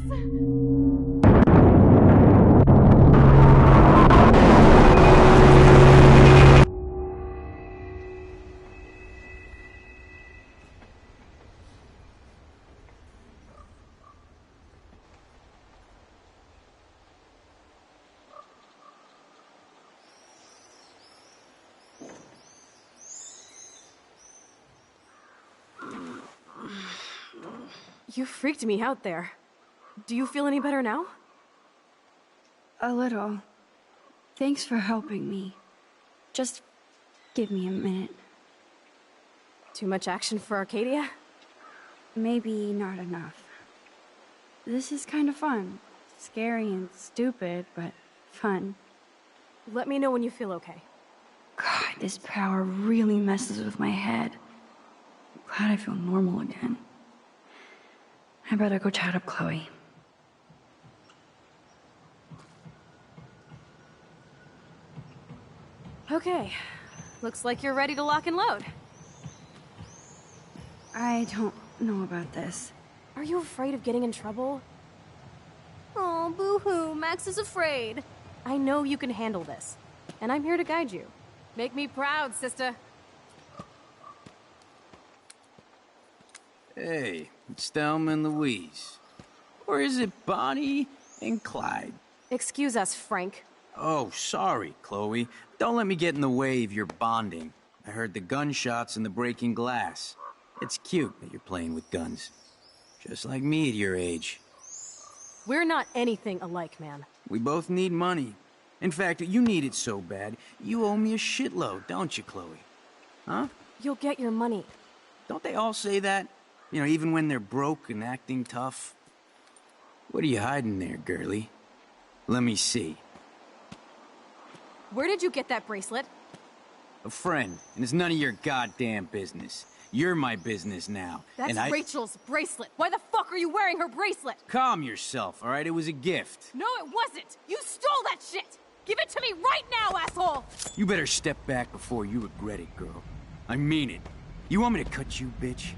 You freaked me out there. Do you feel any better now? A little. Thanks for helping me. Just give me a minute. Too much action for Arcadia? Maybe not enough. This is kind of fun. Scary and stupid, but fun. Let me know when you feel okay. God, this power really messes with my head. I'm glad I feel normal again. I better go chat up Chloe. Okay. Looks like you're ready to lock and load. I don't know about this. Are you afraid of getting in trouble? Oh, boo-hoo, Max is afraid. I know you can handle this, and I'm here to guide you. Make me proud, sister. Hey, it's Thelma and Louise. Or is it Bonnie and Clyde? Excuse us, Frank. Oh, sorry, Chloe. Don't let me get in the way of your bonding. I heard the gunshots and the breaking glass. It's cute that you're playing with guns. Just like me at your age. We're not anything alike, man. We both need money. In fact, you need it so bad, you owe me a shitload, don't you, Chloe? Huh? You'll get your money. Don't they all say that? You know, even when they're broke and acting tough? What are you hiding there, girlie? Let me see. Where did you get that bracelet? A friend, and it's none of your goddamn business. You're my business now. That's and Rachel's bracelet. Why the fuck are you wearing her bracelet? Calm yourself, all right? It was a gift. No, it wasn't. You stole that shit. Give it to me right now, asshole. You better step back before you regret it, girl. I mean it. You want me to cut you, bitch?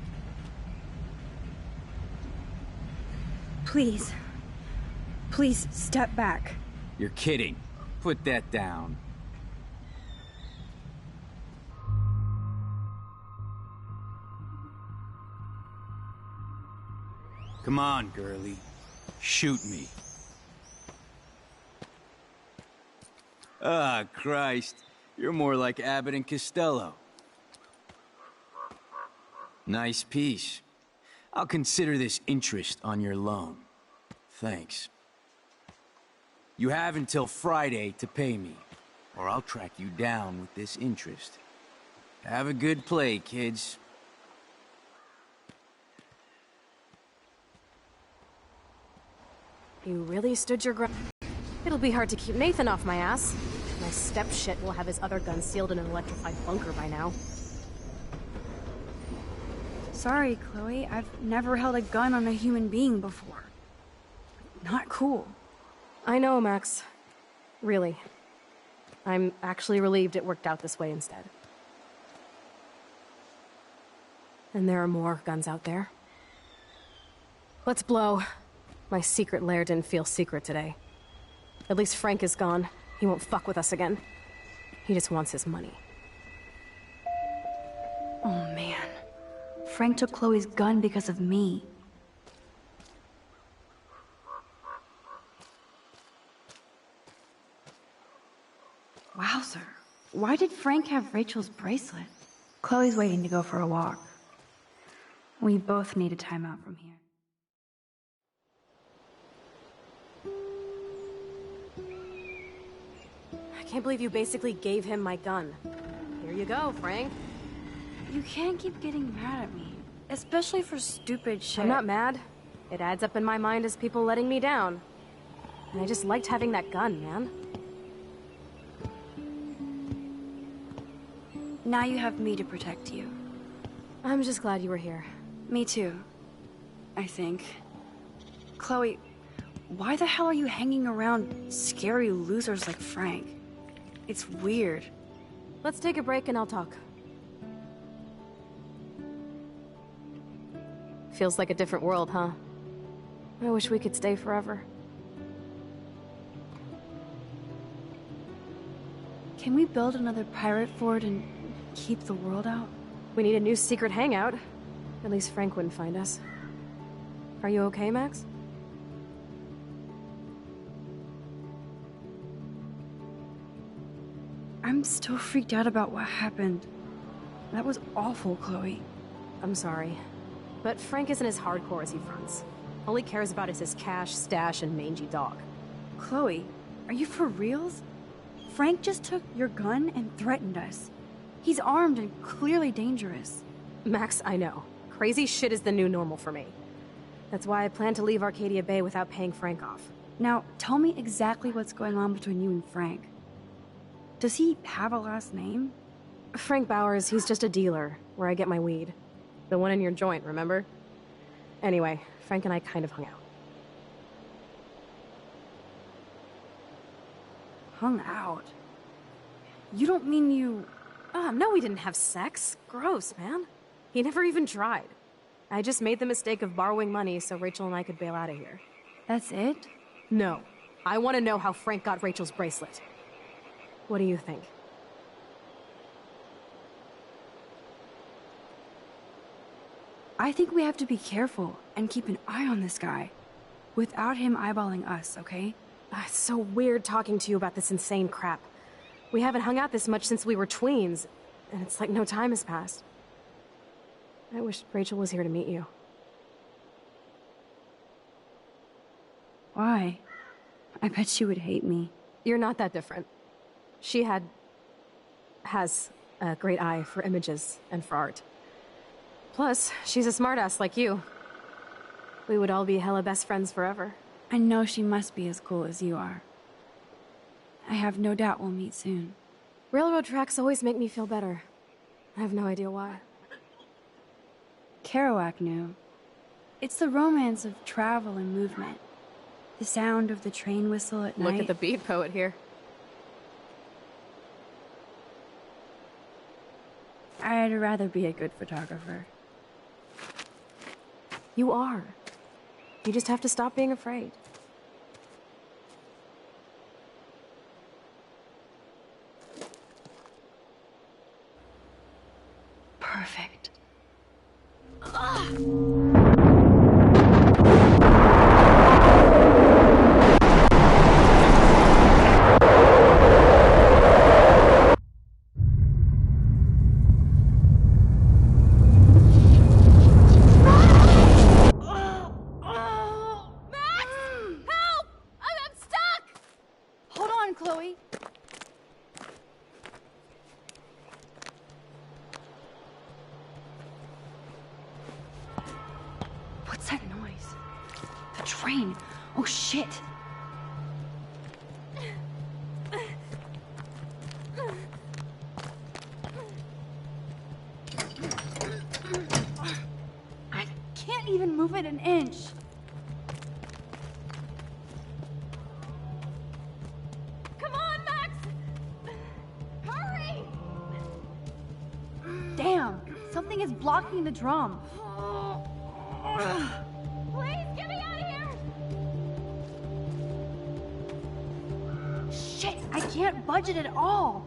Please. Please, step back. You're kidding. Put that down. Come on, girlie. Shoot me. Ah, Christ. You're more like Abbott and Costello. Nice piece. I'll consider this interest on your loan. Thanks. You have until Friday to pay me, or I'll track you down with this interest. Have a good play, kids. You really stood your ground. It'll be hard to keep Nathan off my ass. My step-shit will have his other gun sealed in an electrified bunker by now. Sorry, Chloe. I've never held a gun on a human being before. Not cool. I know, Max. Really. I'm actually relieved it worked out this way instead. And there are more guns out there. Let's blow. My secret lair didn't feel secret today. At least Frank is gone. He won't fuck with us again. He just wants his money. Oh, man. Frank took Chloe's gun because of me. Wowzer. Why did Frank have Rachel's bracelet? Chloe's waiting to go for a walk. We both need a timeout from here. I can't believe you basically gave him my gun. Here you go, Frank. You can't keep getting mad at me. Especially for stupid shit. I'm not mad. It adds up in my mind as people letting me down. And I just liked having that gun, man. Now you have me to protect you. I'm just glad you were here. Me too. I think. Chloe, why the hell are you hanging around scary losers like Frank? It's weird. Let's take a break and I'll talk. Feels like a different world, huh? I wish we could stay forever. Can we build another pirate fort and keep the world out? We need a new secret hangout. At least Frank wouldn't find us. Are you okay, Max? I'm still freaked out about what happened. That was awful, Chloe. I'm sorry. But Frank isn't as hardcore as he fronts. All he cares about is his cash, stash, and mangy dog. Chloe, are you for reals? Frank just took your gun and threatened us. He's armed and clearly dangerous. Max, I know. Crazy shit is the new normal for me. That's why I plan to leave Arcadia Bay without paying Frank off. Now, tell me exactly what's going on between you and Frank. Does he have a last name? Frank Bowers, he's just a dealer, where I get my weed. The one in your joint, remember? Anyway, Frank and I kind of hung out. Hung out? You don't mean you... Oh, no, we didn't have sex. Gross, man. He never even tried. I just made the mistake of borrowing money so Rachel and I could bail out of here. That's it? No. I want to know how Frank got Rachel's bracelet. What do you think? I think we have to be careful and keep an eye on this guy. Without him eyeballing us, okay? It's so weird talking to you about this insane crap. We haven't hung out this much since we were tweens, and it's like no time has passed. I wish Rachel was here to meet you. Why? I bet she would hate me. You're not that different. She has a great eye for images and for art. Plus, she's a smartass like you. We would all be hella best friends forever. I know she must be as cool as you are. I have no doubt we'll meet soon. Railroad tracks always make me feel better. I have no idea why. Kerouac knew. It's the romance of travel and movement. The sound of the train whistle at night. Look at the beat poet here. I'd rather be a good photographer. You are. You just have to stop being afraid. Perfect. Chloe. What's that noise? The train. Oh, shit. I can't even move it an inch. Something is blocking the drum. Please, get me out of here! Shit, I can't budge it at all.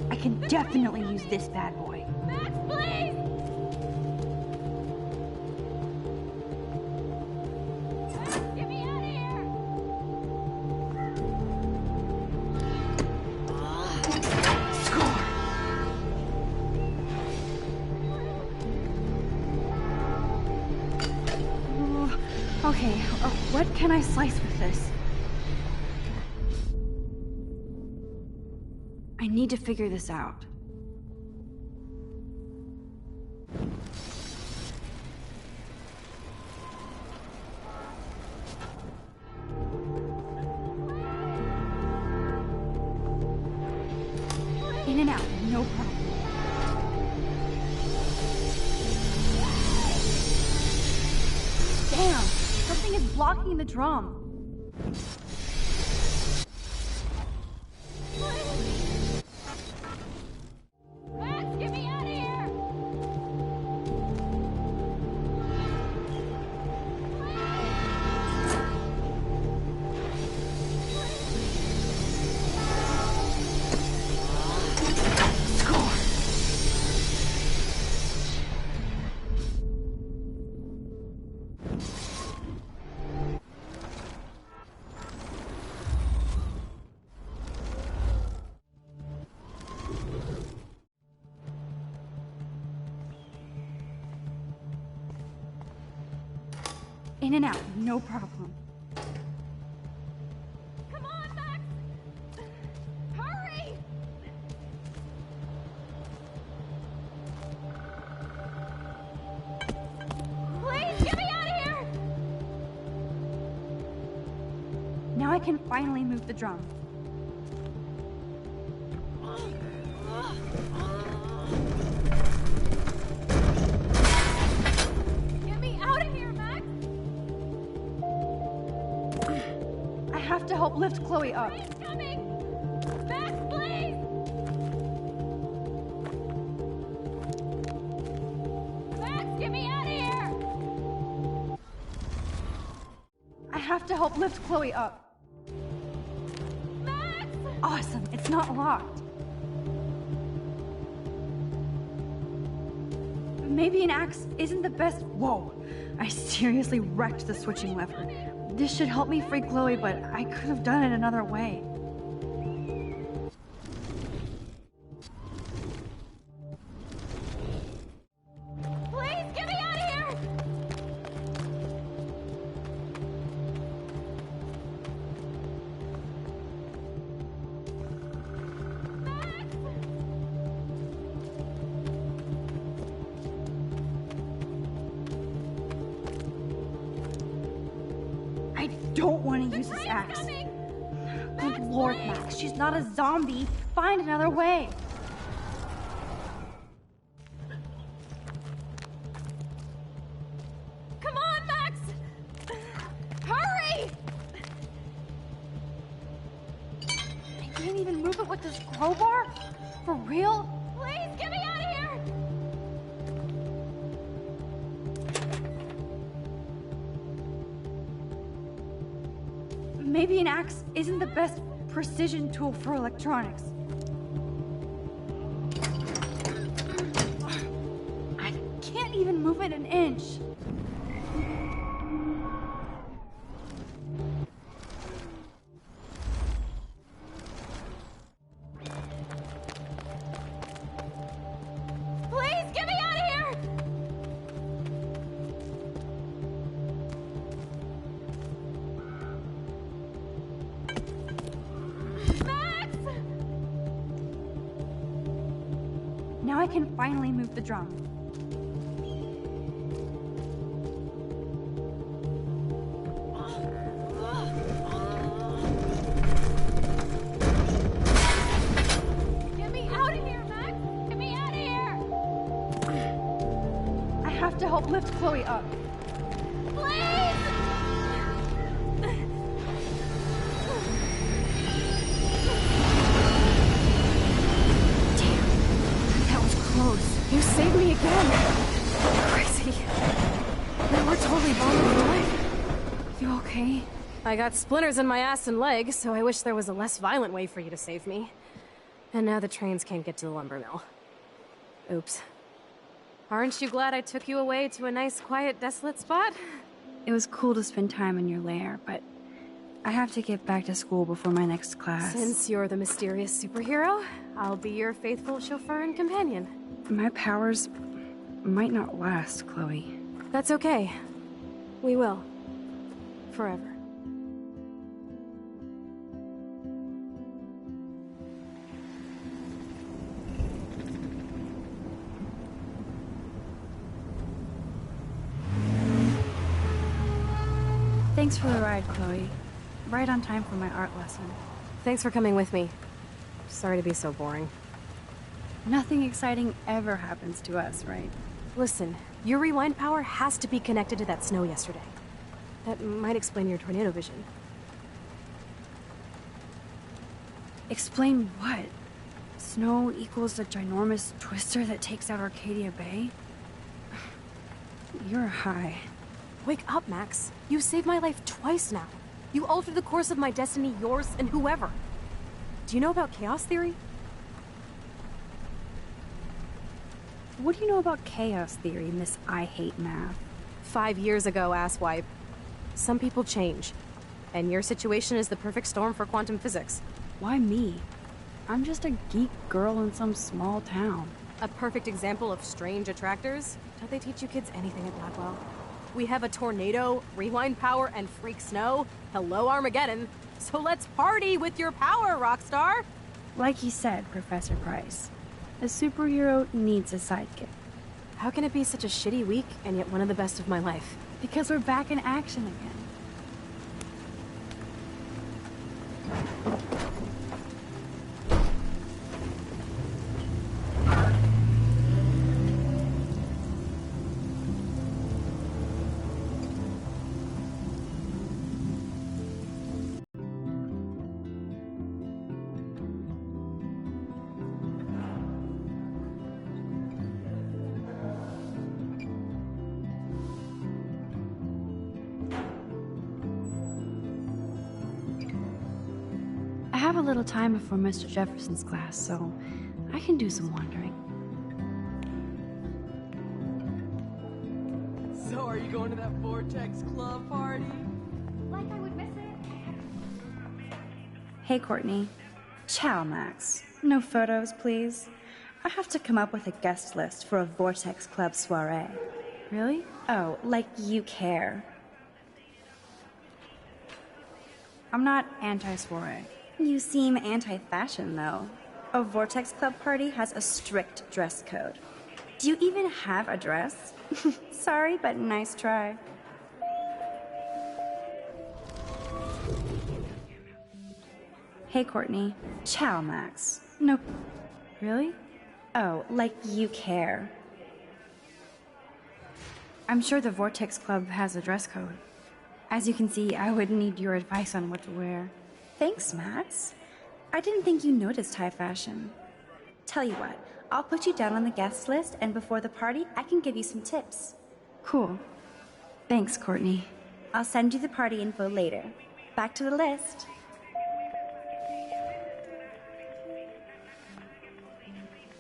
I can definitely use this bad boy. Max, please! Okay, what can I slice with this? I need to figure this out. In and out, no problem. Damn! Something is blocking the drum. Max, get me out of here! In and out, no problem. Come on, Max! Hurry! Please, get me out of here! can finally move the drum. Get me out of here, Max! I have to help lift Chloe up. It's coming! Max, please! Max, get me out of here! I have to help lift Chloe up. Max! Awesome, it's not locked. Maybe an axe isn't the best. Whoa, I seriously wrecked the switching lever. This should help me free Chloe, but I could have done it another way. Please, get me out of here! I don't want to use this axe. Good lord, Max, she's not a zombie. Find another way. Come on, Max! Hurry! I can't even move it with this crowbar? For real? Please, get me out of here! Maybe an axe isn't the best precision tool for electronics. I can't even move it an inch. Please, get me out of here! Max! Now I can finally move the drum. Get me out of here, Max! Get me out of here! I have to help lift Chloe up. Please! That was close. You saved me again. Crazy. We're totally bombing alive. You okay? I got splinters in my ass and leg, so I wish there was a less violent way for you to save me. And now the trains can't get to the lumber mill. Oops. Aren't you glad I took you away to a nice, quiet, desolate spot? It was cool to spend time in your lair, but I have to get back to school before my next class. Since you're the mysterious superhero, I'll be your faithful chauffeur and companion. My powers might not last, Chloe. That's okay. We will. Forever. Thanks for the ride, Chloe. Right on time for my art lesson. Thanks for coming with me. Sorry to be so boring. Nothing exciting ever happens to us, right? Listen, your rewind power has to be connected to that snow yesterday. That might explain your tornado vision. Explain what? Snow equals the ginormous twister that takes out Arcadia Bay? You're high. Wake up, Max. You saved my life twice now. You altered the course of my destiny, yours, and whoever. Do you know about chaos theory? What do you know about chaos theory, Miss I Hate Math? 5 years ago, asswipe. Some people change. And your situation is the perfect storm for quantum physics. Why me? I'm just a geek girl in some small town. A perfect example of strange attractors? Don't they teach you kids anything at Blackwell? We have a tornado, rewind power, and freak snow. Hello, Armageddon. So let's party with your power, Rockstar! Like you said, Professor Price, a superhero needs a sidekick. How can it be such a shitty week and yet one of the best of my life? Because we're back in action again. little time before Mr. Jefferson's class, so I can do some wandering. So, are you going to that Vortex Club party? Like I would miss it. Hey, Courtney. Ciao, Max. No photos, please. I have to come up with a guest list for a Vortex Club soiree. Really? Oh, like you care. I'm not anti-soiree. You seem anti-fashion, though. A Vortex Club party has a strict dress code. Do you even have a dress? Sorry, but nice try. Hey, Courtney. Ciao, Max. No. Really? Oh, like you care. I'm sure the Vortex Club has a dress code. As you can see, I would need your advice on what to wear. Thanks, Max. I didn't think you noticed high fashion. Tell you what, I'll put you down on the guest list, and before the party, I can give you some tips. Cool. Thanks, Courtney. I'll send you the party info later. Back to the list.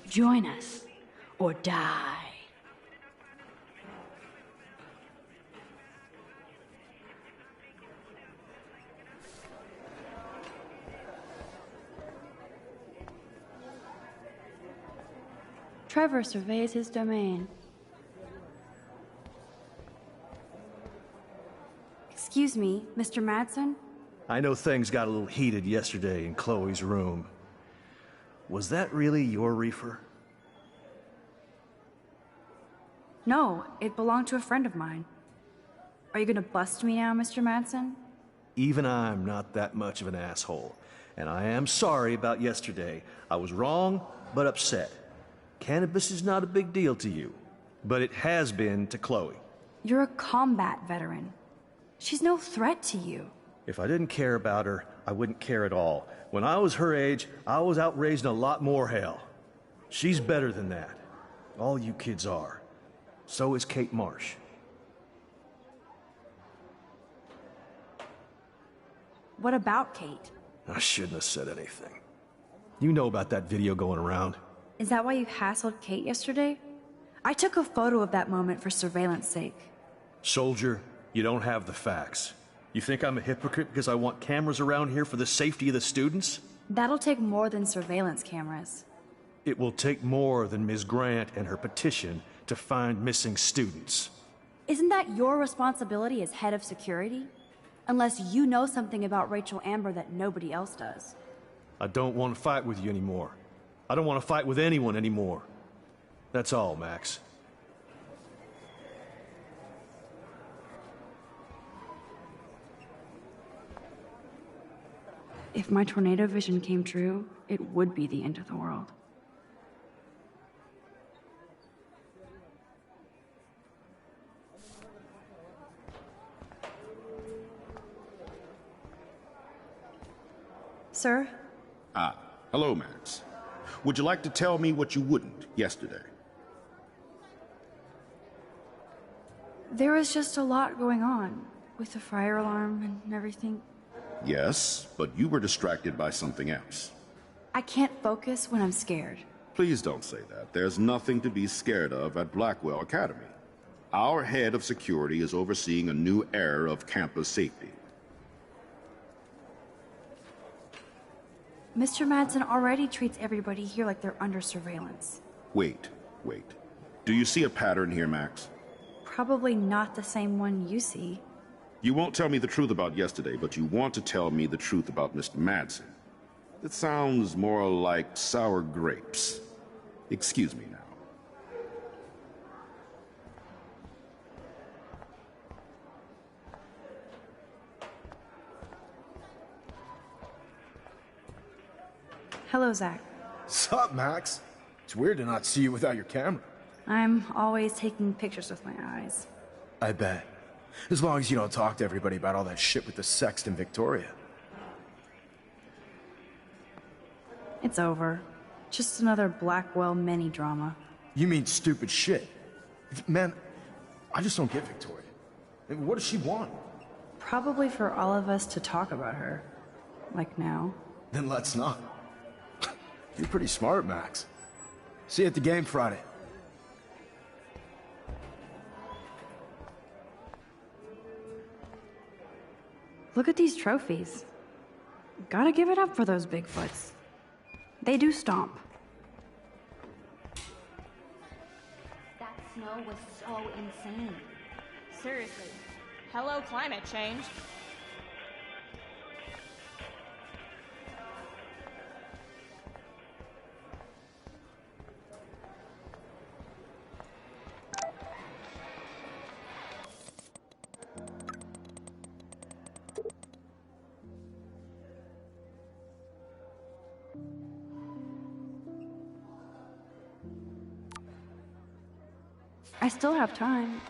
Join us, or die. Trevor surveys his domain. Excuse me, Mr. Madsen? I know things got a little heated yesterday in Chloe's room. Was that really your reefer? No, it belonged to a friend of mine. Are you gonna bust me now, Mr. Madsen? Even I'm not that much of an asshole. And I am sorry about yesterday. I was wrong, but upset. Cannabis is not a big deal to you, but it has been to Chloe. You're a combat veteran. She's no threat to you. If I didn't care about her, I wouldn't care at all. When I was her age, I was out raising a lot more hell. She's better than that. All you kids are. So is Kate Marsh. What about Kate? I shouldn't have said anything. You know about that video going around. Is that why you hassled Kate yesterday? I took a photo of that moment for surveillance sake. Soldier, you don't have the facts. You think I'm a hypocrite because I want cameras around here for the safety of the students? That'll take more than surveillance cameras. It will take more than Ms. Grant and her petition to find missing students. Isn't that your responsibility as head of security? Unless you know something about Rachel Amber that nobody else does. I don't want to fight with you anymore. I don't want to fight with anyone anymore. That's all, Max. If my tornado vision came true, it would be the end of the world. Sir? Ah, hello, Max. Would you like to tell me what you wouldn't yesterday? There was just a lot going on, with the fire alarm and everything. Yes, but you were distracted by something else. I can't focus when I'm scared. Please don't say that. There's nothing to be scared of at Blackwell Academy. Our head of security is overseeing a new era of campus safety. Mr. Madsen already treats everybody here like they're under surveillance. Wait. Do you see a pattern here, Max? Probably not the same one you see. You won't tell me the truth about yesterday, but you want to tell me the truth about Mr. Madsen. It sounds more like sour grapes. Excuse me now. Hello, Zach. Sup, Max? It's weird to not see you without your camera. I'm always taking pictures with my eyes. I bet. As long as you don't talk to everybody about all that shit with the sext and Victoria. It's over. Just another Blackwell mini-drama. You mean stupid shit. Man, I just don't get Victoria. What does she want? Probably for all of us to talk about her. Like now. Then let's not. You're pretty smart, Max. See you at the game Friday. Look at these trophies. Gotta give it up for those Bigfoots. They do stomp. That snow was so insane. Seriously. Hello, climate change. I still have time.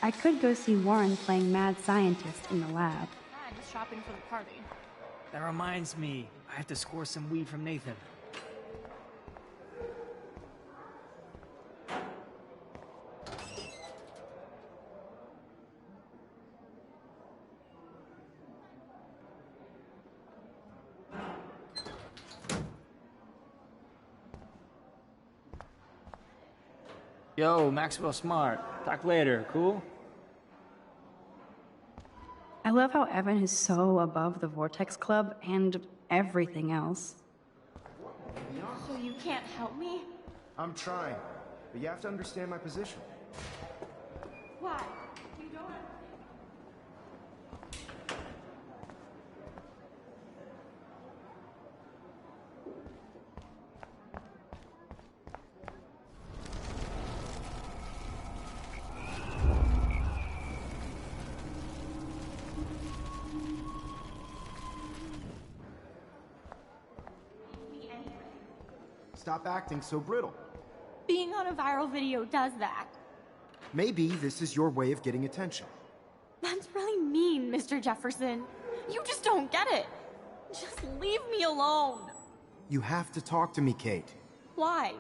I could go see Warren playing mad scientist in the lab. I'm just shopping for the party. That reminds me, I have to score some weed from Nathan. Yo, Maxwell Smart. Talk later, cool? I love how Evan is so above the Vortex Club and everything else. So you can't help me? I'm trying, but you have to understand my position. Why? You don't understand. Stop acting so brittle. Being on a viral video does that. Maybe this is your way of getting attention. That's really mean, Mr. Jefferson. You just don't get it. Just leave me alone. You have to talk to me, Kate. Why?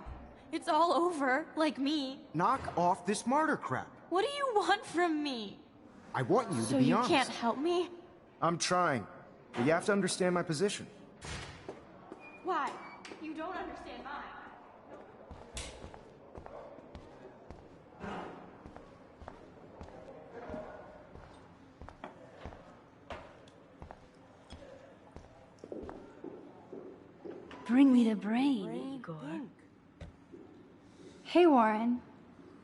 It's all over, like me. Knock off this martyr crap. What do you want from me? I want you to So be you honest. can't help me? I'm trying, but you have to understand my position. Why? You don't understand mine. Bring me the brain, Igor. Hey, Warren.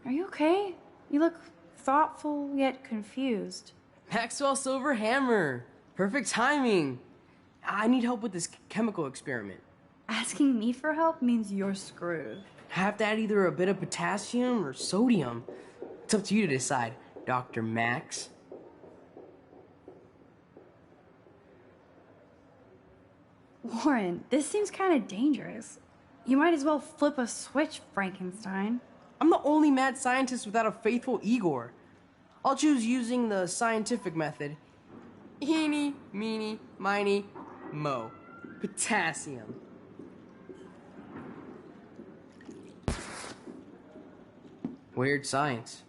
Are you okay? You look thoughtful yet confused. Maxwell Silver Hammer. Perfect timing. I need help with this chemical experiment. Asking me for help means you're screwed. I have to add either a bit of potassium or sodium. It's up to you to decide, Dr. Max. Warren, this seems kind of dangerous. You might as well flip a switch, Frankenstein. I'm the only mad scientist without a faithful Igor. I'll choose using the scientific method. Eeny, meeny, miny, mo. Potassium. Weird science.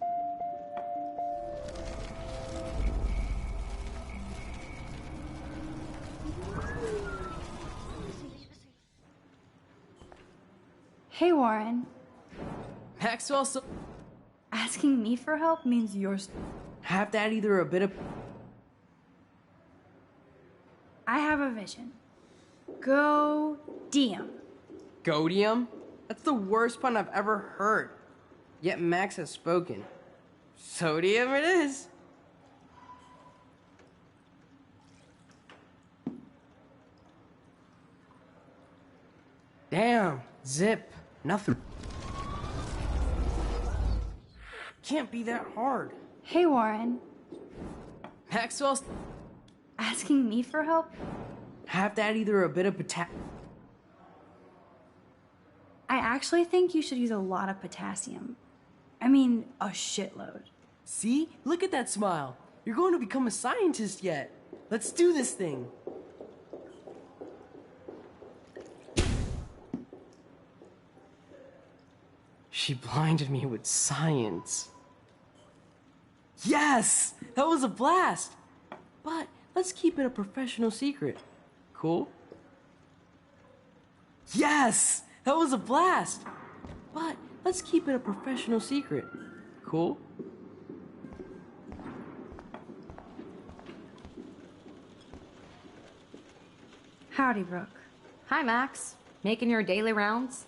Hey, Warren. Maxwell, asking me for help means you're. Have to add either a bit of. I have a vision. Go-dium. Godium? That's the worst pun I've ever heard. Yet Max has spoken. Sodium it is. Damn, zip, nothing. Can't be that hard. Hey, Warren. Maxwell's asking me for help? Have to add either a bit of potassium. I actually think you should use a lot of potassium. I mean, a shitload. See? Look at that smile. You're going to become a scientist yet. Let's do this thing. She blinded me with science. Yes! That was a blast! But let's keep it a professional secret. Cool? Yes! That was a blast! But let's keep it a professional secret. Cool? Howdy, Brooke. Hi, Max. Making your daily rounds?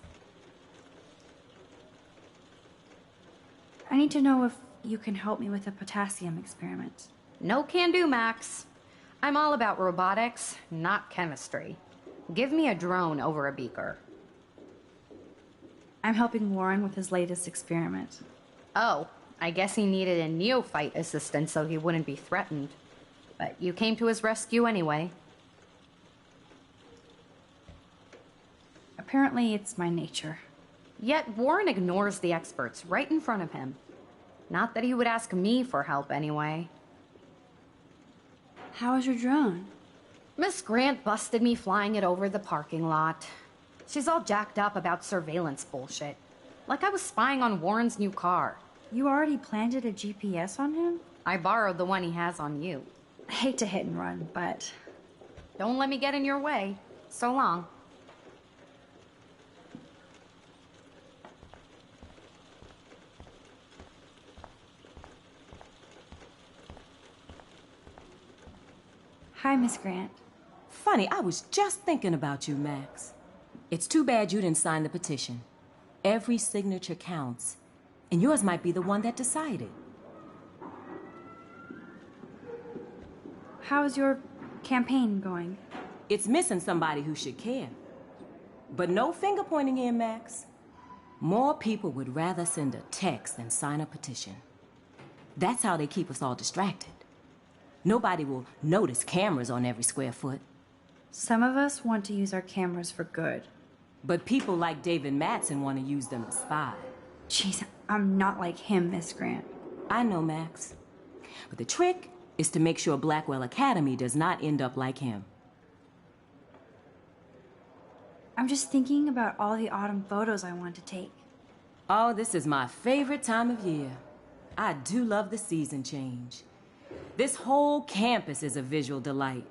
I need to know if you can help me with the potassium experiment. No can do, Max. I'm all about robotics, not chemistry. Give me a drone over a beaker. I'm helping Warren with his latest experiment. Oh, I guess he needed a neophyte assistant so he wouldn't be threatened. But you came to his rescue anyway. Apparently, it's my nature. Yet Warren ignores the experts right in front of him. Not that he would ask me for help anyway. How is your drone? Miss Grant busted me flying it over the parking lot. She's all jacked up about surveillance bullshit. Like I was spying on Warren's new car. You already planted a GPS on him? I borrowed the one he has on you. I hate to hit and run, but... Don't let me get in your way. So long. Hi, Miss Grant. Funny, I was just thinking about you, Max. It's too bad you didn't sign the petition. Every signature counts, and yours might be the one that decided. How's your campaign going? It's missing somebody who should care. But no finger pointing here, Max. More people would rather send a text than sign a petition. That's how they keep us all distracted. Nobody will notice cameras on every square foot. Some of us want to use our cameras for good. But people like David Mattson want to use them to spy. Jeez, I'm not like him, Miss Grant. I know, Max. But the trick is to make sure Blackwell Academy does not end up like him. I'm just thinking about all the autumn photos I want to take. Oh, this is my favorite time of year. I do love the season change. This whole campus is a visual delight.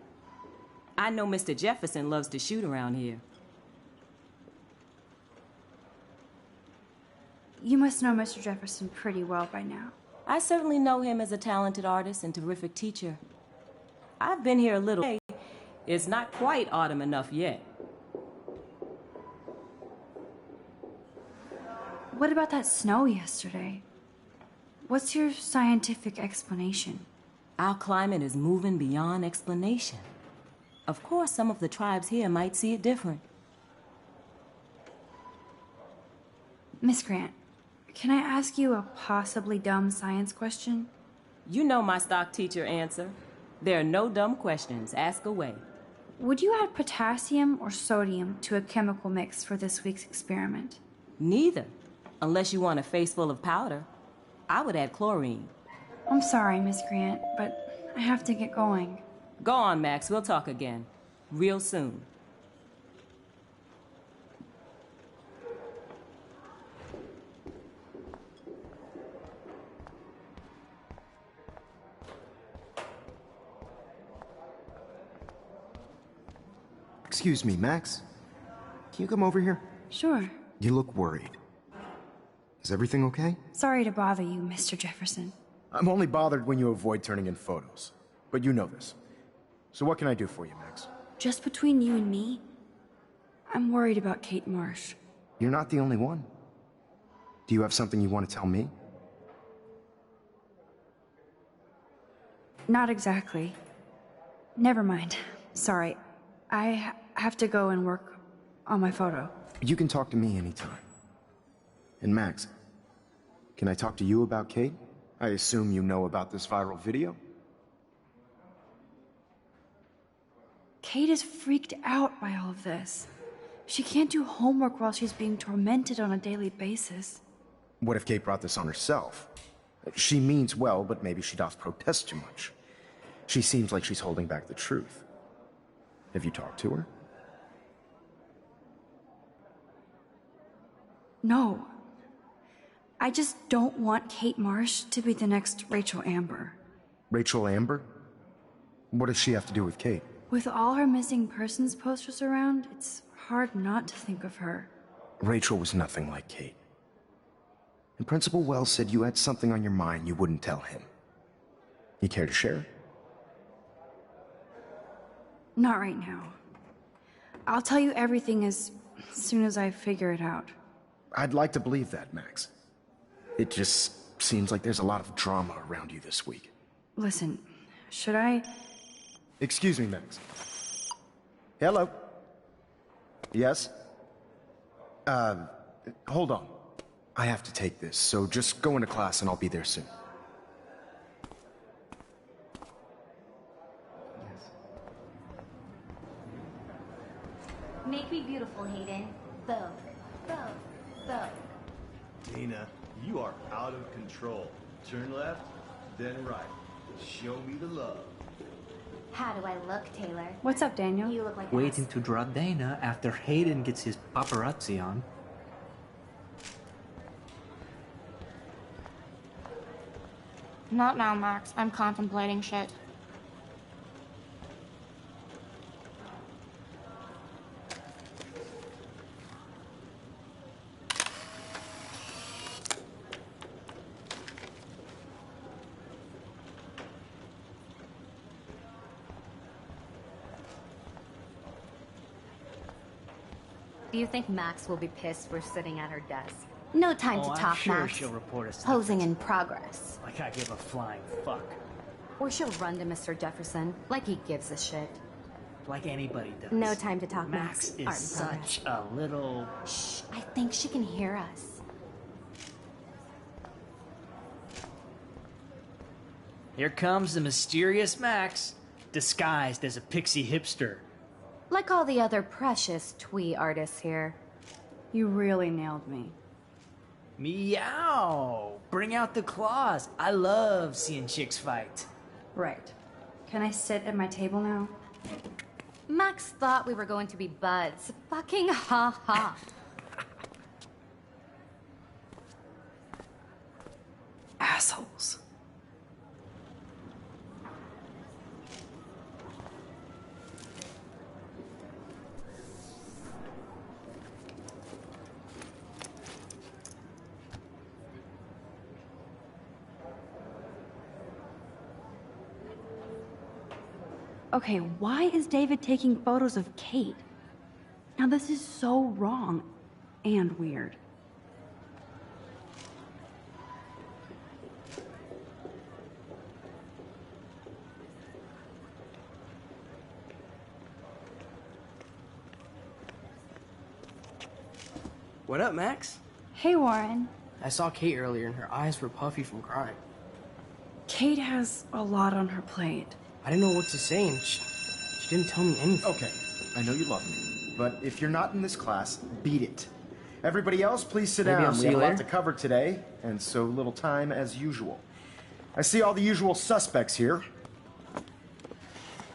I know Mr. Jefferson loves to shoot around here. You must know Mr. Jefferson pretty well by now. I certainly know him as a talented artist and terrific teacher. I've been here a little. It's not quite autumn enough yet. What about that snow yesterday? What's your scientific explanation? Our climate is moving beyond explanation. Of course, some of the tribes here might see it different. Miss Grant, can I ask you a possibly dumb science question? You know my stock teacher answer. There are no dumb questions. Ask away. Would you add potassium or sodium to a chemical mix for this week's experiment? Neither, unless you want a face full of powder. I would add chlorine. I'm sorry, Miss Grant, but I have to get going. Go on, Max. We'll talk again. Real soon. Excuse me, Max. Can you come over here? Sure. You look worried. Is everything okay? Sorry to bother you, Mr. Jefferson. I'm only bothered when you avoid turning in photos. But you know this. So what can I do for you, Max? Just between you and me, I'm worried about Kate Marsh. You're not the only one. Do you have something you want to tell me? Not exactly. Never mind. Sorry. I have to go and work on my photo. You can talk to me anytime. And Max, can I talk to you about Kate? I assume you know about this viral video? Kate is freaked out by all of this. She can't do homework while she's being tormented on a daily basis. What if Kate brought this on herself? She means well, but maybe she doth protest too much. She seems like she's holding back the truth. Have you talked to her? No. I just don't want Kate Marsh to be the next Rachel Amber. Rachel Amber? What does she have to do with Kate? With all her missing persons posters around, it's hard not to think of her. Rachel was nothing like Kate. And Principal Wells said you had something on your mind you wouldn't tell him. You care to share? Not right now. I'll tell you everything as soon as I figure it out. I'd like to believe that, Max. It just seems like there's a lot of drama around you this week. Listen, should I... Excuse me, Max. Hello? Yes? Hold on. I have to take this, so just go into class and I'll be there soon. Make me beautiful, Hayden. Boom. Boom. Boom. Dana, you are out of control. Turn left, then right. Show me the love. How do I look, Taylor? What's up, Daniel? You look like Waiting to draw Dana after Hayden gets his paparazzi on. Not now, Max. I'm contemplating shit. Do you think Max will be pissed we're sitting at her desk? No time to I'm talk, sure Max. she'll report us to Posing in progress. like I give a flying fuck. Or she'll run to Mr. Jefferson like he gives a shit. Like anybody does. No time to talk, Max Max. is Art in progress. such a little... Shh, I think she can hear us. Here comes the mysterious Max, disguised as a pixie hipster. Like all the other precious twee artists here. You really nailed me. Meow! Bring out the claws. I love seeing chicks fight. Right. Can I sit at my table now? Max thought we were going to be buds. Fucking ha ha. Assholes. Okay, why is David taking photos of Kate? Now this is so wrong and weird. What up, Max? Hey, Warren. I saw Kate earlier and her eyes were puffy from crying. Kate has a lot on her plate. I didn't know what to say and she didn't tell me anything. Okay, I know you love me, but if you're not in this class, beat it. Everybody else, please sit Maybe down. I'll We see have a you lot later. to cover today, and so little time as usual. I see all the usual suspects here.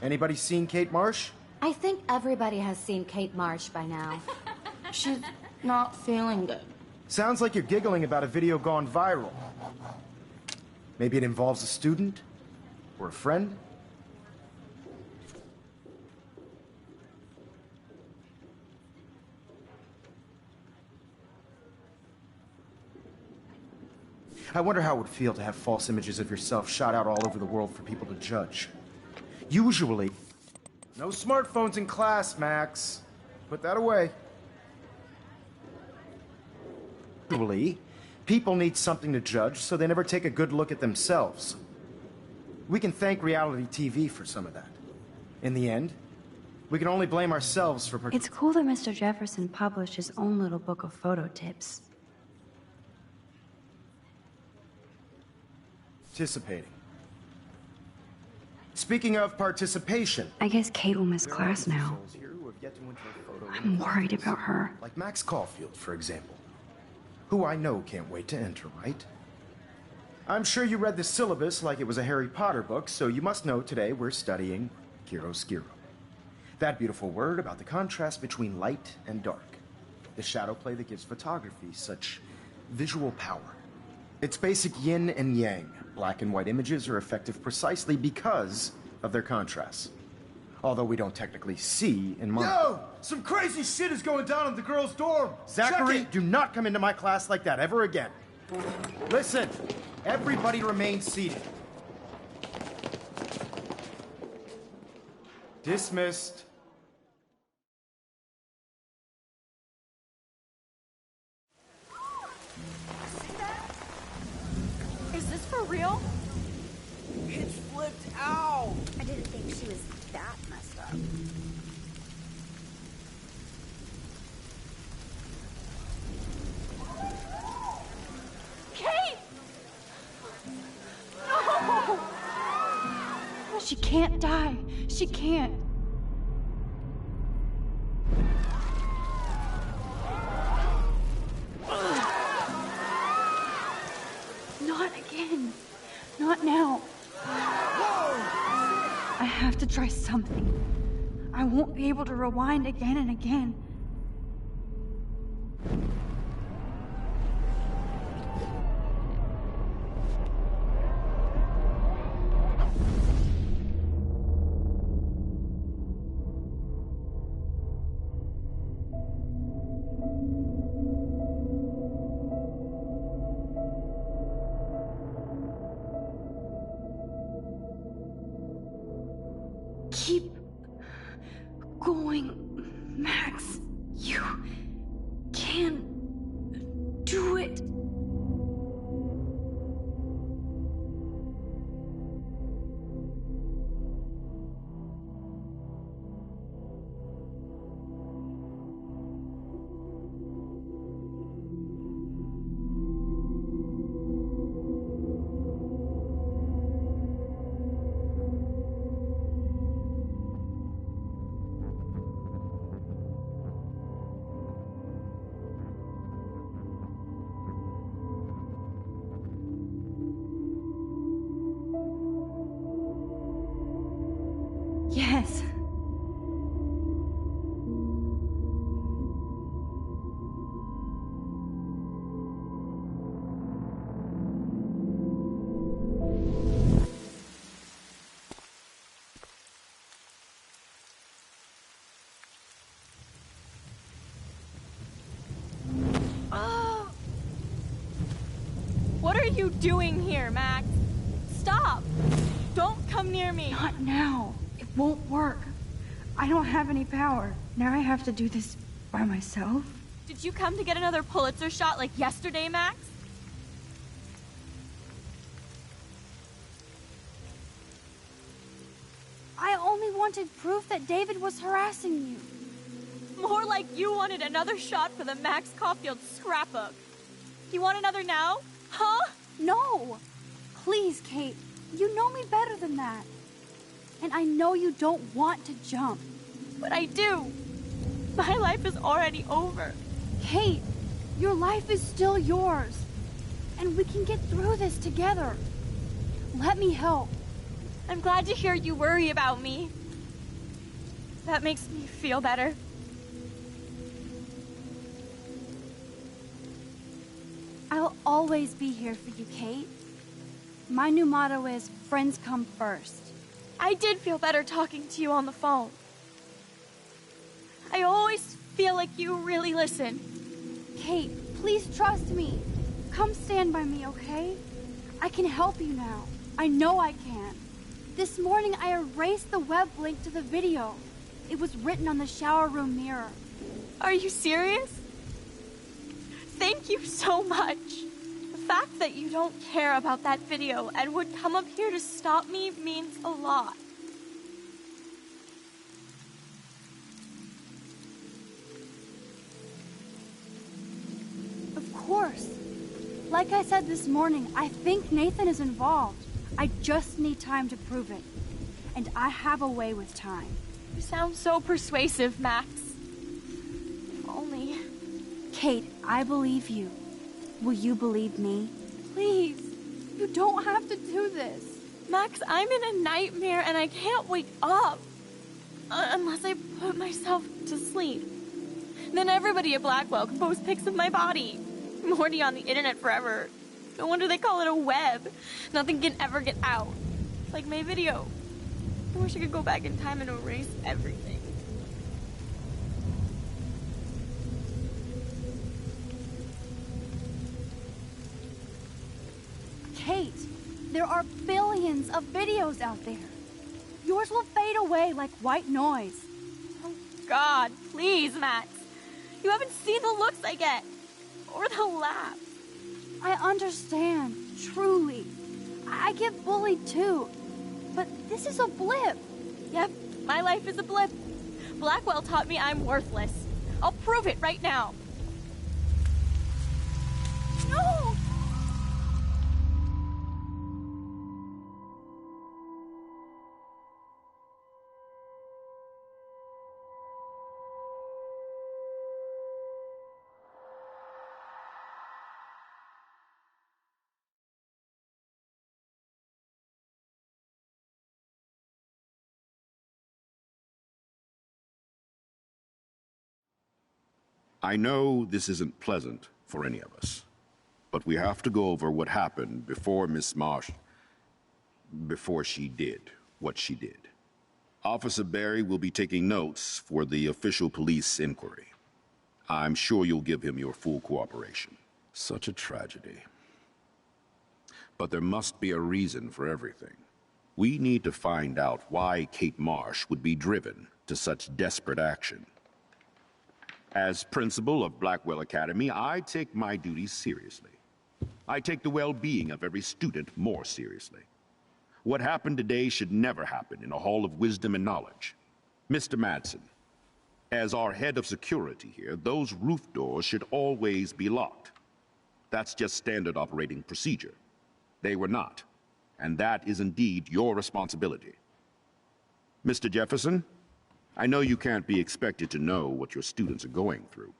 Anybody seen Kate Marsh? I think everybody has seen Kate Marsh by now. She's not feeling good. Sounds like you're giggling about a video gone viral. Maybe it involves a student? Or a friend? I wonder how it would feel to have false images of yourself shot out all over the world for people to judge. Usually... No smartphones in class, Max. Put that away. Usually, people need something to judge, so they never take a good look at themselves. We can thank reality TV for some of that. In the end, we can only blame ourselves for... It's cool that Mr. Jefferson published his own little book of photo tips. Participating. Speaking of participation... I guess Kate will miss class now. I'm worried about her. Like Max Caulfield, for example. Who I know can't wait to enter, right? I'm sure you read the syllabus like it was a Harry Potter book, so you must know today we're studying chiaroscuro. That beautiful word about the contrast between light and dark. The shadow play that gives photography such visual power. It's basic yin and yang. Black and white images are effective precisely because of their contrasts. Although we don't technically see in months. Yo! Some crazy shit is going down in the girls' dorm! Zachary, Check it. do not come into my class like that ever again. Listen, everybody remain seated. Dismissed. Is this for real? It's flipped out. I didn't think she was that messed up. Kate! No! She can't die. She can't. Not again. Not now. I have to try something. I won't be able to rewind again and again. Keep going, Max. You can do it. Yes. What are you doing here, Max? Stop! Don't come near me! Not now. It won't work. I don't have any power. Now I have to do this by myself. Did you come to get another Pulitzer shot like yesterday, Max? I only wanted proof that David was harassing you. More like you wanted another shot for the Max Caulfield scrapbook. You want another now? Huh? No! Please, Kate. You know me better than that. And I know you don't want to jump. But I do. My life is already over. Kate, your life is still yours. And we can get through this together. Let me help. I'm glad to hear you worry about me. That makes me feel better. I'll always be here for you, Kate. My new motto is, friends come first. I did feel better talking to you on the phone. I always feel like you really listen. Kate, please trust me. Come stand by me, okay? I can help you now. I know I can. This morning I erased the web link to the video. It was written on the shower room mirror. Are you serious? Thank you so much. The fact that you don't care about that video and would come up here to stop me means a lot. Of course. Like I said this morning, I think Nathan is involved. I just need time to prove it. And I have a way with time. You sound so persuasive, Max. If only... Kate, I believe you. Will you believe me? Please, you don't have to do this. Max, I'm in a nightmare and I can't wake up. Unless I put myself to sleep. Then everybody at Blackwell can post pics of my body. I'm already on the internet forever. No wonder they call it a web. Nothing can ever get out. Like my video. I wish I could go back in time and erase everything. Kate, there are billions of videos out there. Yours will fade away like white noise. Oh, God, please, Max. You haven't seen the looks I get. Or the laughs. I understand, truly. I get bullied too. But this is a blip. Yep, my life is a blip. Blackwell taught me I'm worthless. I'll prove it right now. No! I know this isn't pleasant for any of us, but we have to go over what happened before Miss Marsh... before she did what she did. Officer Barry will be taking notes for the official police inquiry. I'm sure you'll give him your full cooperation. Such a tragedy. But there must be a reason for everything. We need to find out why Kate Marsh would be driven to such desperate action. As principal of Blackwell Academy, I take my duties seriously. I take the well-being of every student more seriously. What happened today should never happen in a hall of wisdom and knowledge. Mr. Madsen, as our head of security here, those roof doors should always be locked. That's just standard operating procedure. They were not, and that is indeed your responsibility. Mr. Jefferson, I know you can't be expected to know what your students are going through,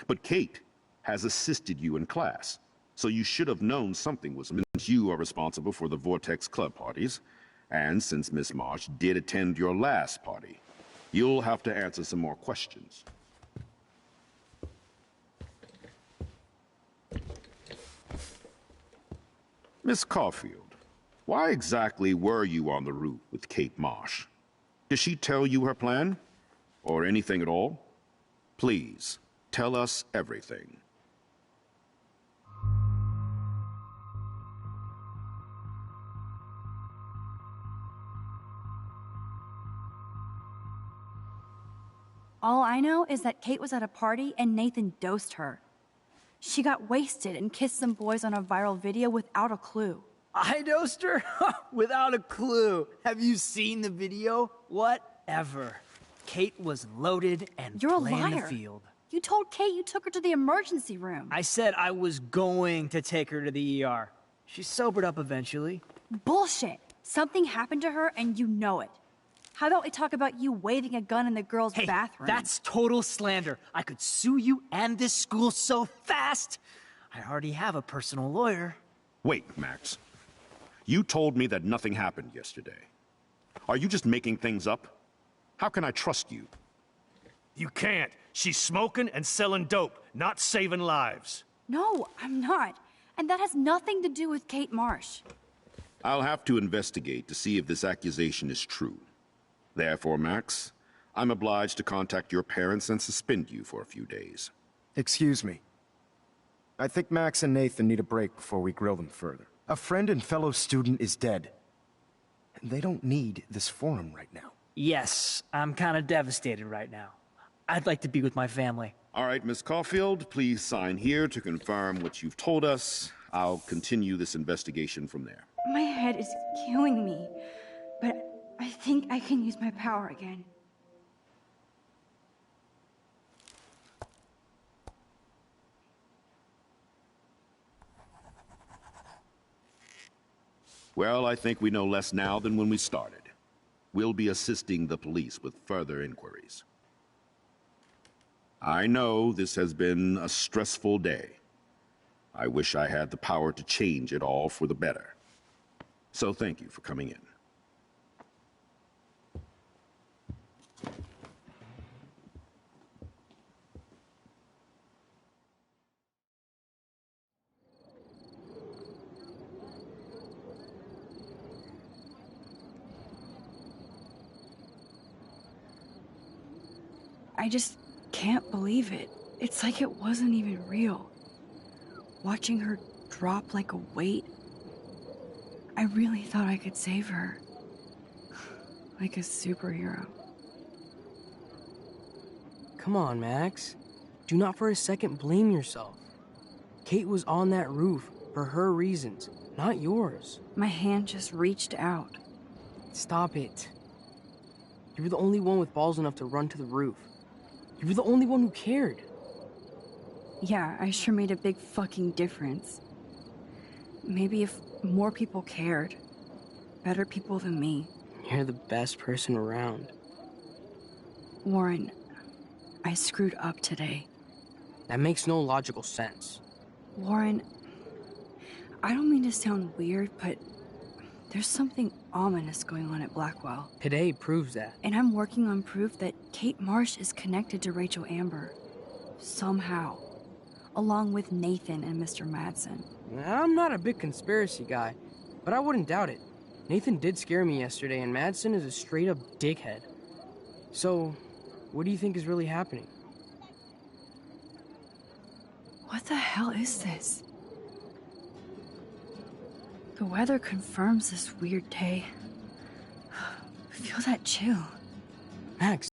but Kate has assisted you in class, so you should have known something was amiss since you are responsible for the Vortex Club parties, and since Miss Marsh did attend your last party, you'll have to answer some more questions. Miss Caulfield, why exactly were you on the roof with Kate Marsh? Did she tell you her plan? Or anything at all? Please, tell us everything. All I know is that Kate was at a party and Nathan dosed her. She got wasted and kissed some boys on a viral video without a clue. I dosed her? Without a clue. Have you seen the video? Whatever. Kate was loaded and You're a playing liar. the field. You told Kate you took her to the emergency room. I said I was going to take her to the ER. She sobered up eventually. Bullshit. Something happened to her and you know it. How about we talk about you waving a gun in the girls' bathroom? That's total slander. I could sue you and this school so fast. I already have a personal lawyer. Wait, Max. You told me that nothing happened yesterday. Are you just making things up? How can I trust you? You can't. She's smoking and selling dope, not saving lives. No, I'm not. And that has nothing to do with Kate Marsh. I'll have to investigate to see if this accusation is true. Therefore, Max, I'm obliged to contact your parents and suspend you for a few days. Excuse me. I think Max and Nathan need a break before we grill them further. A friend and fellow student is dead. And they don't need this forum right now. Yes, I'm kind of devastated right now. I'd like to be with my family. All right, Miss Caulfield, please sign here to confirm what you've told us. I'll continue this investigation from there. My head is killing me, but I think I can use my power again. Well, I think we know less now than when we started. We'll be assisting the police with further inquiries. I know this has been a stressful day. I wish I had the power to change it all for the better. So thank you for coming in. I just can't believe it. It's like it wasn't even real. Watching her drop like a weight, I really thought I could save her. Like a superhero. Come on, Max. Do not for a second blame yourself. Kate was on that roof for her reasons, not yours. My hand just reached out. Stop it. You were the only one with balls enough to run to the roof. You were the only one who cared. Yeah, I sure made a big fucking difference. Maybe if more people cared, better people than me. You're the best person around. Warren, I screwed up today. That makes no logical sense. Warren, I don't mean to sound weird, but there's something ominous going on at Blackwell. Today proves that. And I'm working on proof that Kate Marsh is connected to Rachel Amber. Somehow. Along with Nathan and Mr. Madsen. I'm not a big conspiracy guy, but I wouldn't doubt it. Nathan did scare me yesterday, and Madsen is a straight-up dickhead. So, what do you think is really happening? What the hell is this? The weather confirms this weird day. Feel that chill. Max,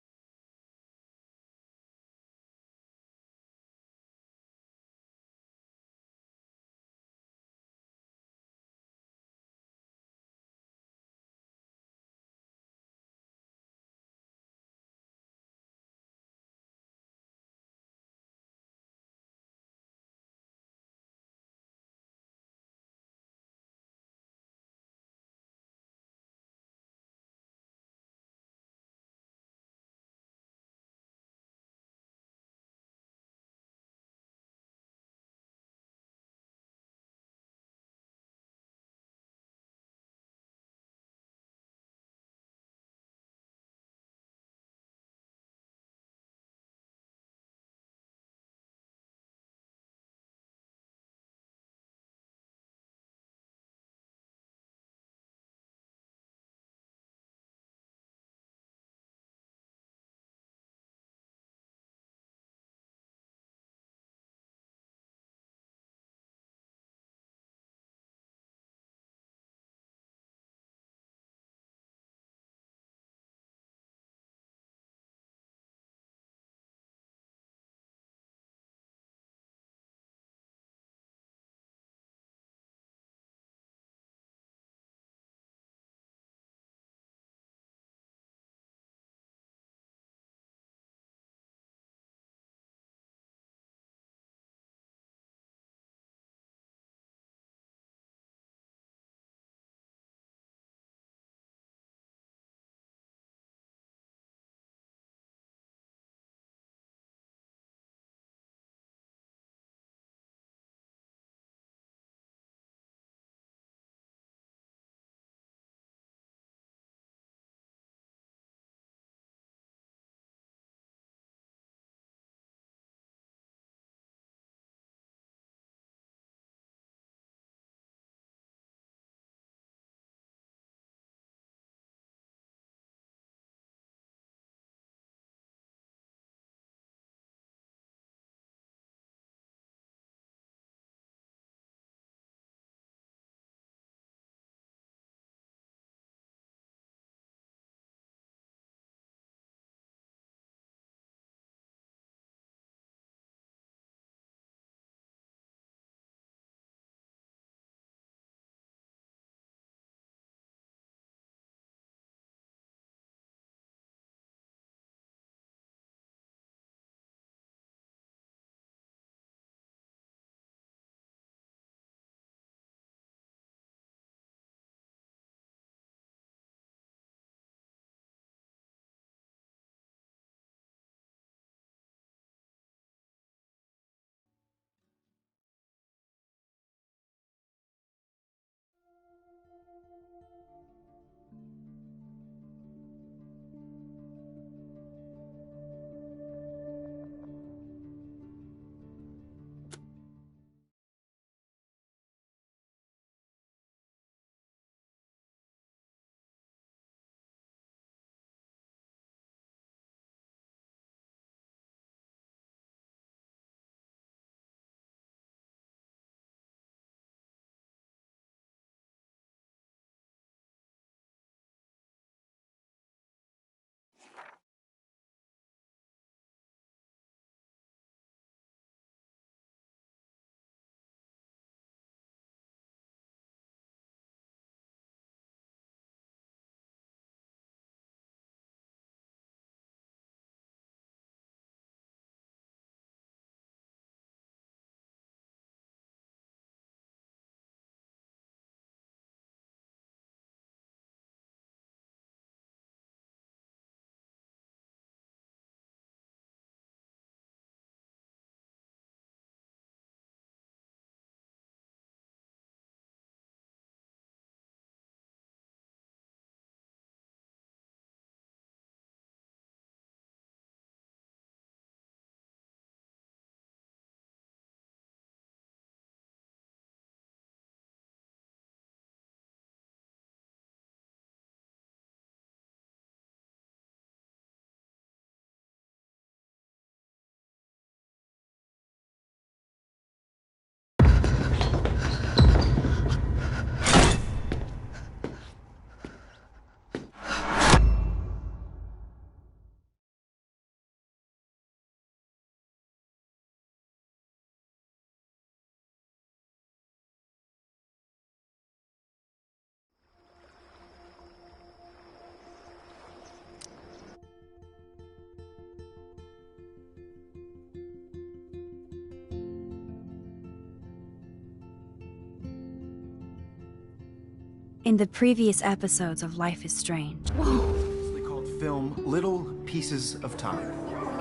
in the previous episodes of Life is Strange. It's called film Little Pieces of Time.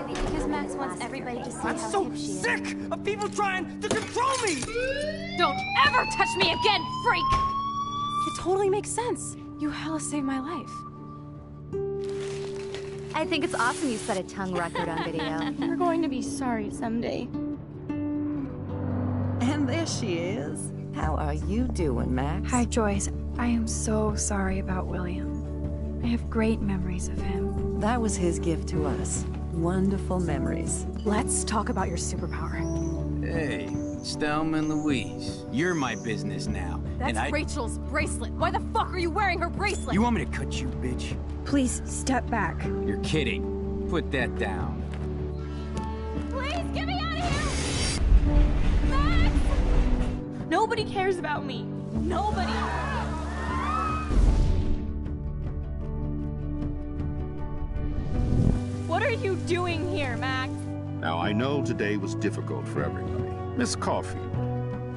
Because Max wants everybody to see I'm how so hip she is. sick of people trying to control me! Don't ever touch me again, freak! It totally makes sense. You hella saved my life. I think it's awesome you set a tongue record on video. You're going to be sorry someday. And there she is. How are you doing, Max? Hi, Joyce. I am so sorry about William. I have great memories of him. That was his gift to us. Wonderful memories. Let's talk about your superpower. Hey, it's Thelma and Louise. You're my business now. That's Rachel's bracelet. Why the fuck are you wearing her bracelet? You want me to cut you, bitch? Please, step back. You're kidding. Put that down. Please, get me out of here! Max! Nobody cares about me. Nobody. What are you doing here, Max? Now, I know today was difficult for everybody. Miss Caulfield,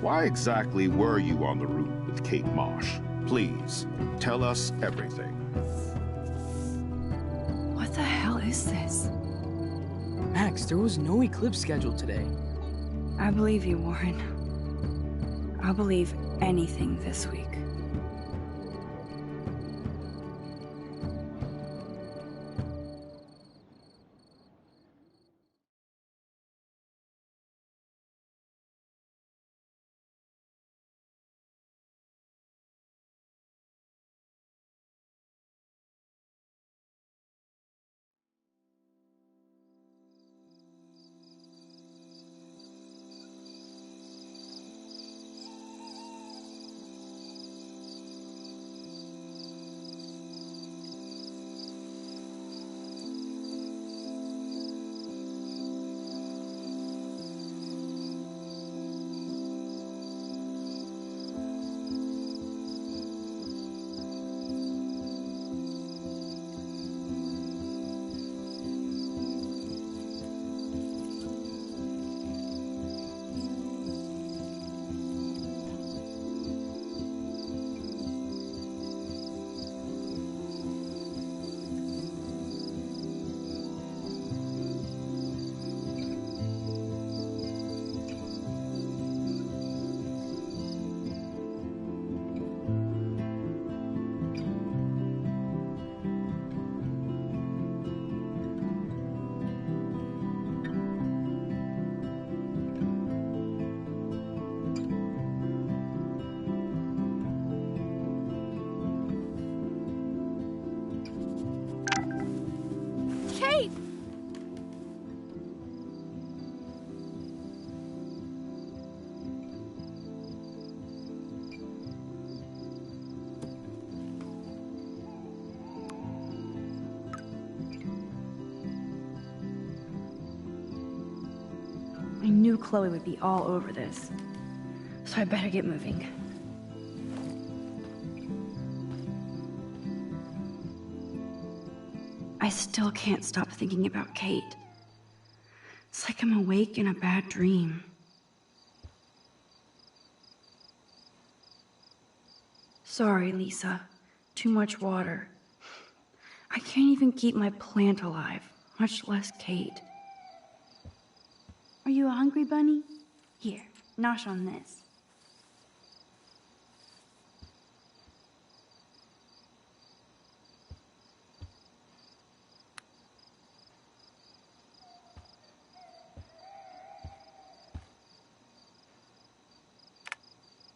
why exactly were you on the route with Kate Marsh? Please, tell us everything. What the hell is this? Max, there was no eclipse scheduled today. I believe you, Warren. I'll believe anything this week. Kate! I knew Chloe would be all over this, so I better get moving. I still can't stop thinking about Kate. It's like I'm awake in a bad dream. Sorry, Lisa. Too much water. I can't even keep my plant alive, much less Kate. Are you a hungry bunny? Here, nosh on this.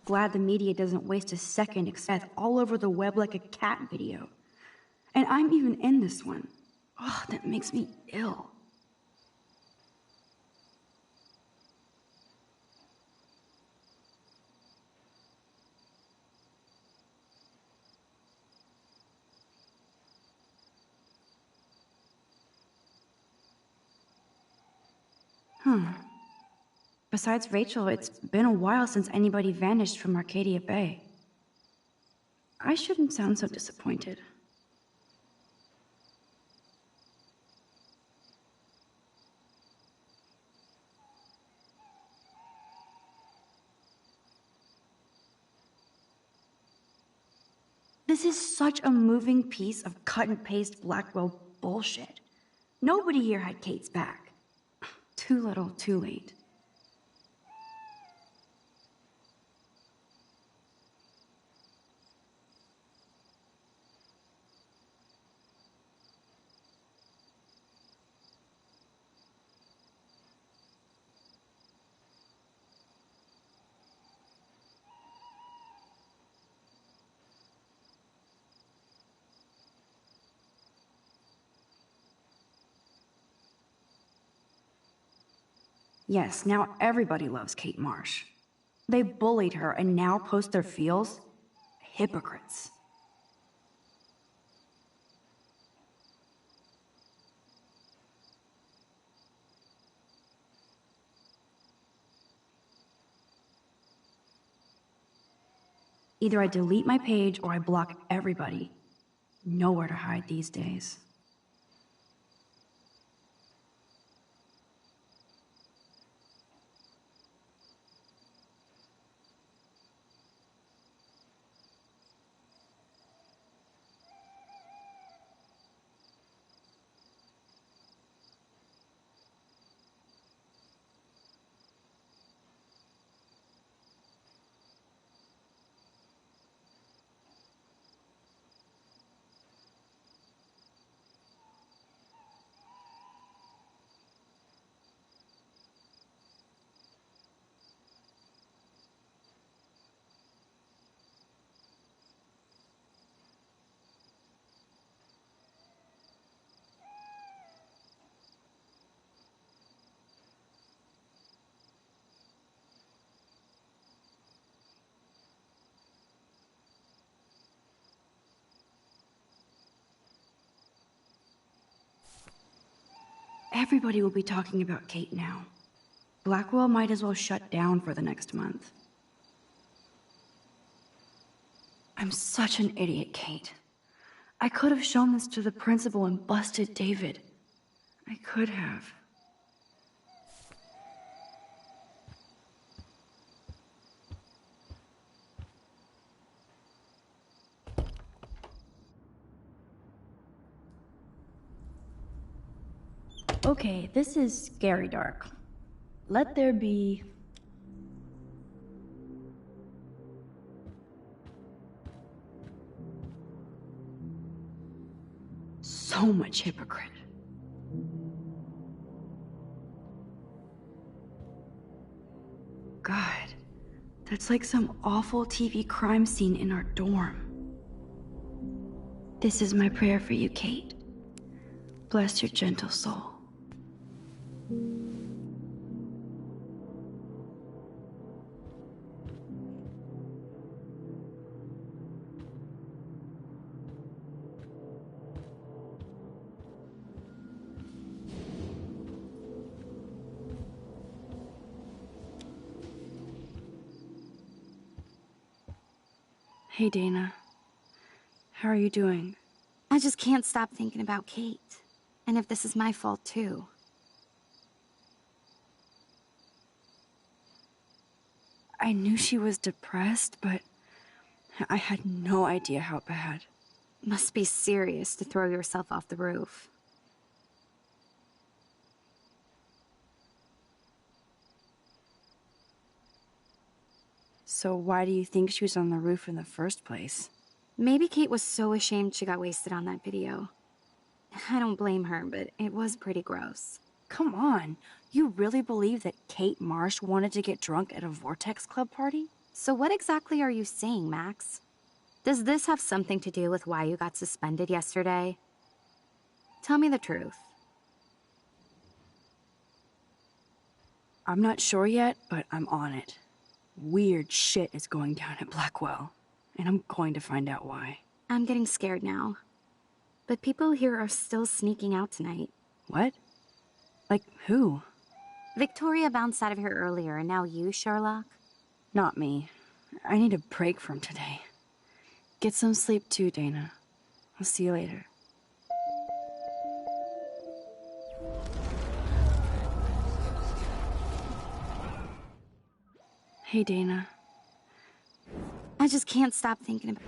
Glad the media doesn't waste a second except all over the web like a cat video. And I'm even in this one. Oh, that makes me ill. Besides Rachel, it's been a while since anybody vanished from Arcadia Bay. I shouldn't sound so disappointed. This is such a moving piece of cut and paste Blackwell bullshit. Nobody here had Kate's back. Too little, too late. Yes, now everybody loves Kate Marsh. They bullied her and now post their feels? Hypocrites. Either I delete my page or I block everybody. Nowhere to hide these days. Everybody will be talking about Kate now. Blackwell might as well shut down for the next month. I'm such an idiot, Kate. I could have shown this to the principal and busted David. I could have. Okay, this is scary dark. Let there be... so much hypocrite. God, that's like some awful TV crime scene in our dorm. This is my prayer for you, Kate. Bless your gentle soul. Hey, Dana. How are you doing? I just can't stop thinking about Kate. And if this is my fault, too. I knew she was depressed, but I had no idea how bad. Must be serious to throw yourself off the roof. So why do you think she was on the roof in the first place? Maybe Kate was so ashamed she got wasted on that video. I don't blame her, but it was pretty gross. Come on, you really believe that Kate Marsh wanted to get drunk at a Vortex Club party? So what exactly are you saying, Max? Does this have something to do with why you got suspended yesterday? Tell me the truth. I'm not sure yet, but I'm on it. Weird shit is going down at Blackwell, and I'm going to find out why. I'm getting scared now. But people here are still sneaking out tonight. What? Like who? Victoria bounced out of here earlier, and now you, Sherlock? Not me. I need a break from today. Get some sleep too, Dana. I'll see you later. Hey, Dana. I just can't stop thinking about...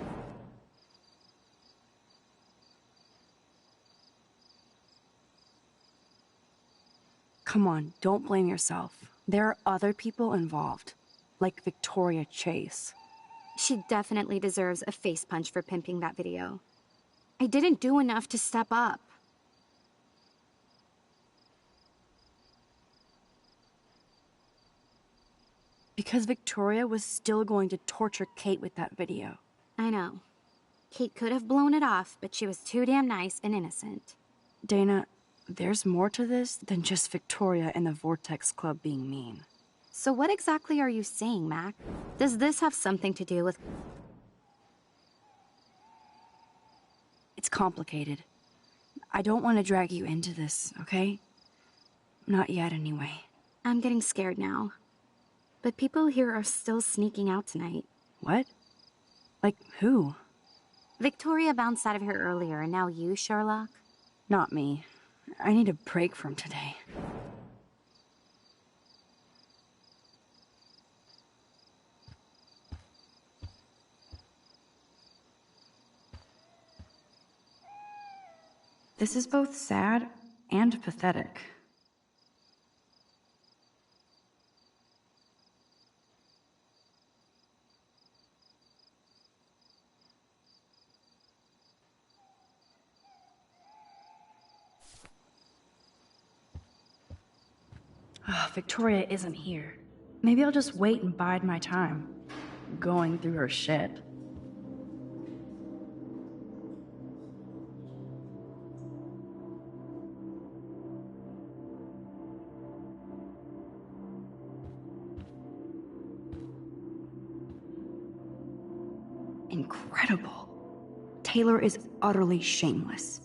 Come on, don't blame yourself. There are other people involved, like Victoria Chase. She definitely deserves a face punch for pimping that video. I didn't do enough to step up. Because Victoria was still going to torture Kate with that video. I know. Kate could have blown it off, but she was too damn nice and innocent. Dana, there's more to this than just Victoria and the Vortex Club being mean. So what exactly are you saying, Mac? Does this have something to do with... It's complicated. I don't want to drag you into this, okay? Not yet, anyway. I'm getting scared now. But people here are still sneaking out tonight. What? Like who? Victoria bounced out of here earlier, and now you, Sherlock? Not me. I need a break from today. This is both sad and pathetic. Victoria isn't here. Maybe I'll just wait and bide my time, going through her shit. Incredible. Taylor is utterly shameless.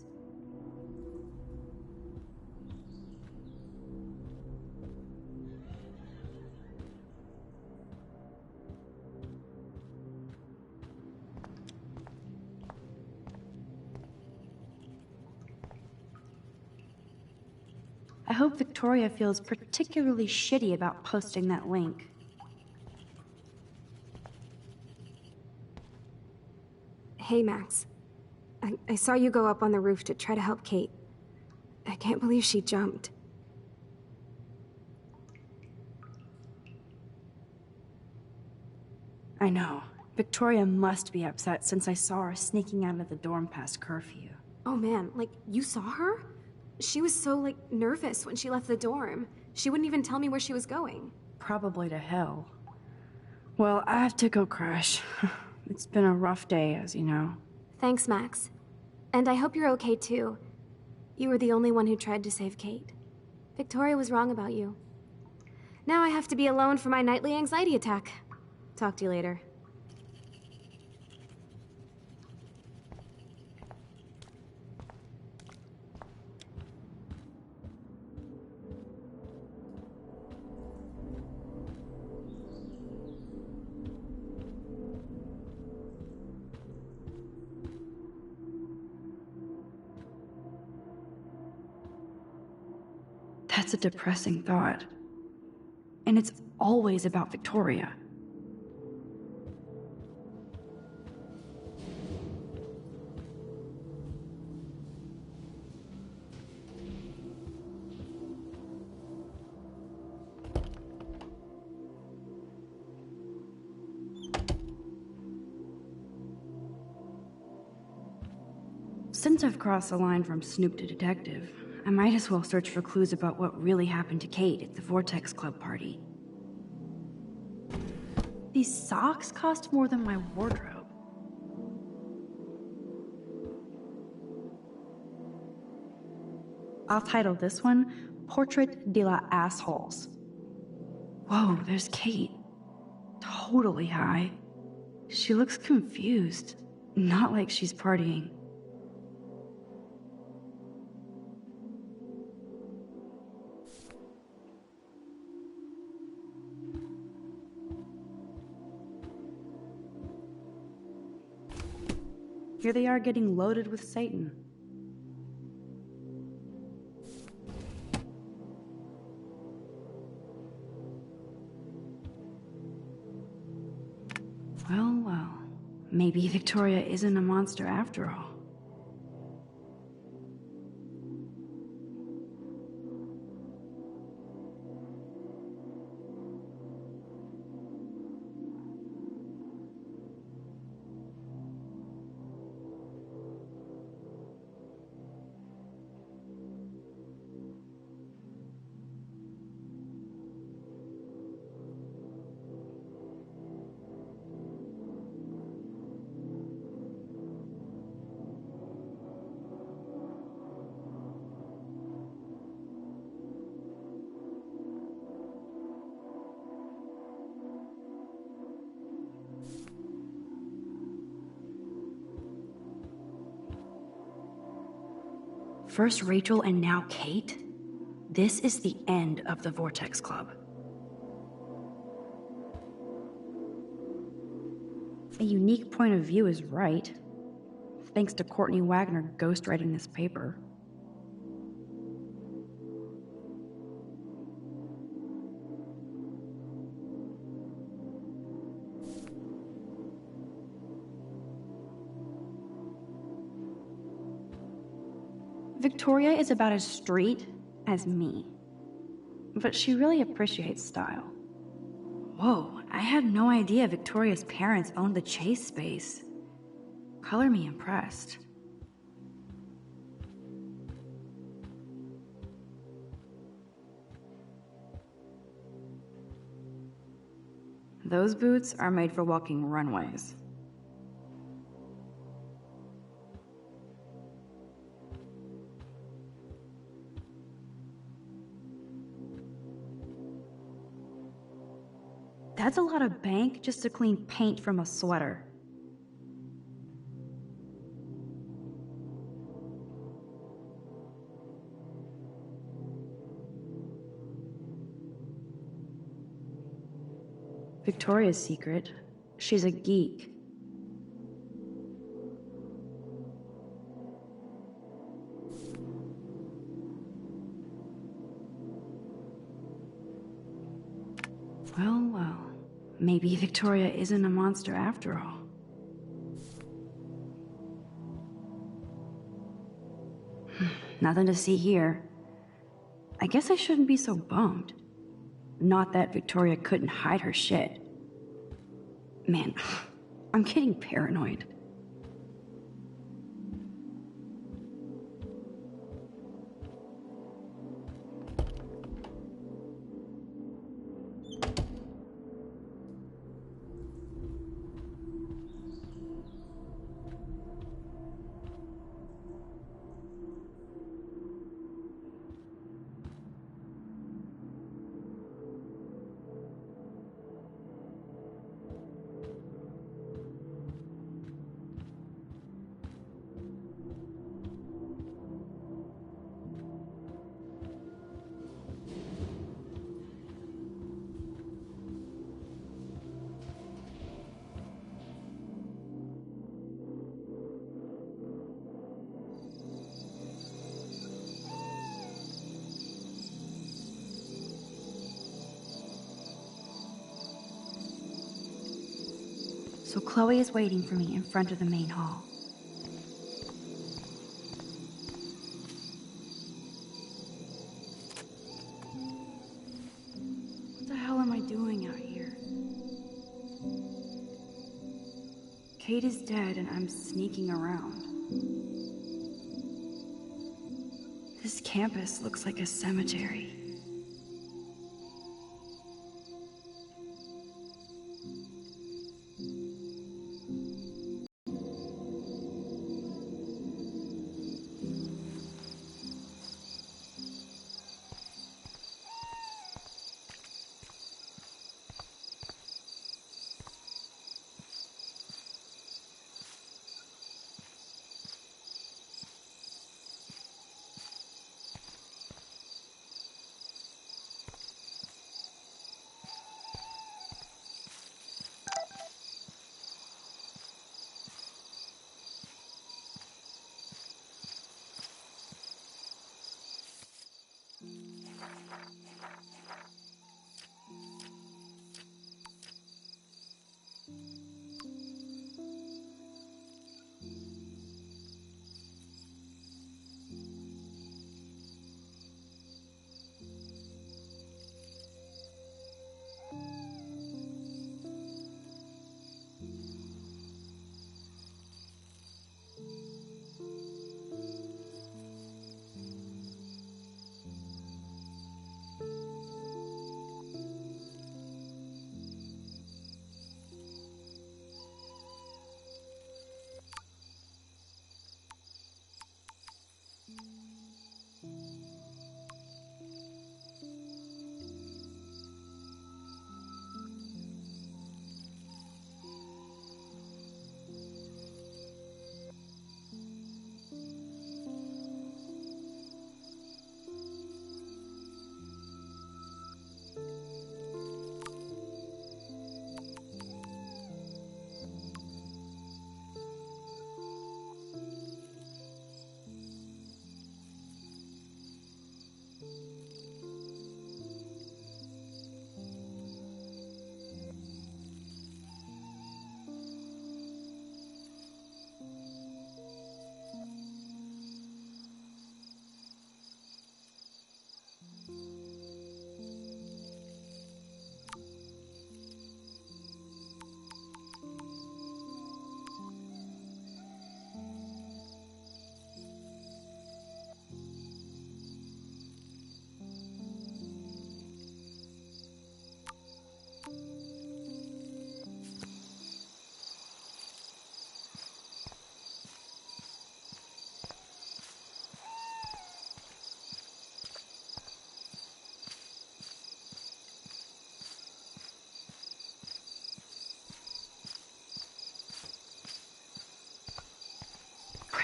I hope Victoria feels particularly shitty about posting that link. Hey, Max. I saw you go up on the roof to try to help Kate. I can't believe she jumped. I know. Victoria must be upset since I saw her sneaking out of the dorm past curfew. Oh man, like, you saw her? She was so, like, nervous when she left the dorm. She wouldn't even tell me where she was going. Probably to hell. Well, I have to go crash. It's been a rough day, as you know. Thanks, Max. And I hope you're okay, too. You were the only one who tried to save Kate. Victoria was wrong about you. Now I have to be alone for my nightly anxiety attack. Talk to you later. That's a depressing thought. And it's always about Victoria. Since I've crossed the line from Snoop to detective, I might as well search for clues about what really happened to Kate at the Vortex Club party. These socks cost more than my wardrobe. I'll title this one, Portrait de la Assholes. Whoa, there's Kate. Totally high. She looks confused. Not like she's partying. Here they are getting loaded with Satan. Well, well. Maybe Victoria isn't a monster after all. First Rachel and now Kate? This is the end of the Vortex Club. A unique point of view is right. Thanks to Courtney Wagner ghostwriting this paper. Victoria is about as street as me, but she really appreciates style. Whoa, I had no idea Victoria's parents owned the Chase space. Color me impressed. Those boots are made for walking runways. That's a lot of bank just to clean paint from a sweater. Victoria's secret. She's a geek. Well, well. Maybe Victoria isn't a monster after all. Nothing to see here. I guess I shouldn't be so bummed. Not that Victoria couldn't hide her shit. Man, I'm getting paranoid. So Chloe is waiting for me in front of the main hall. What the hell am I doing out here? Kate is dead and I'm sneaking around. This campus looks like a cemetery.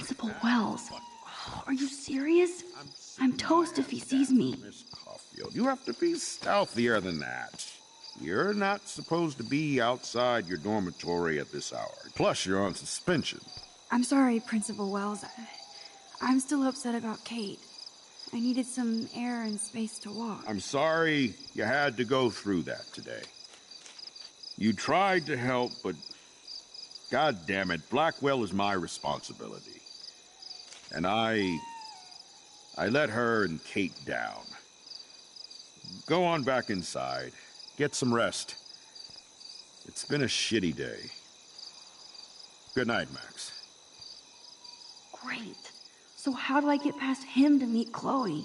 Principal Wells. Oh, are you serious? I'm toast if he sees me. Miss Caulfield, you have to be stealthier than that. You're not supposed to be outside your dormitory at this hour. Plus, you're on suspension. I'm sorry, Principal Wells. I'm still upset about Kate. I needed some air and space to walk. I'm sorry you had to go through that today. You tried to help, but God damn it, Blackwell is my responsibility. And I let her and Kate down. Go on back inside. Get some rest. It's been a shitty day. Good night, Max. Great. So how do I get past him to meet Chloe?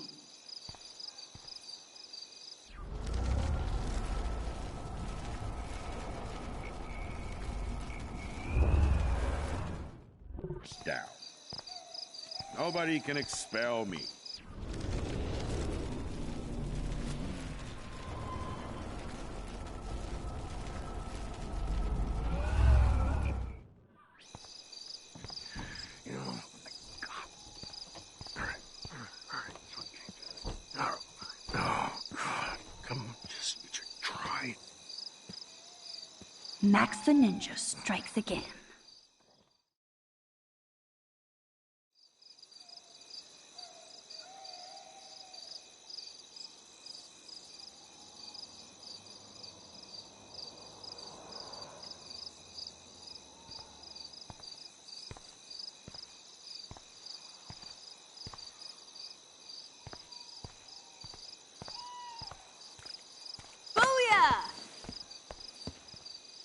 Down. Nobody can expel me. Max the Ninja strikes again.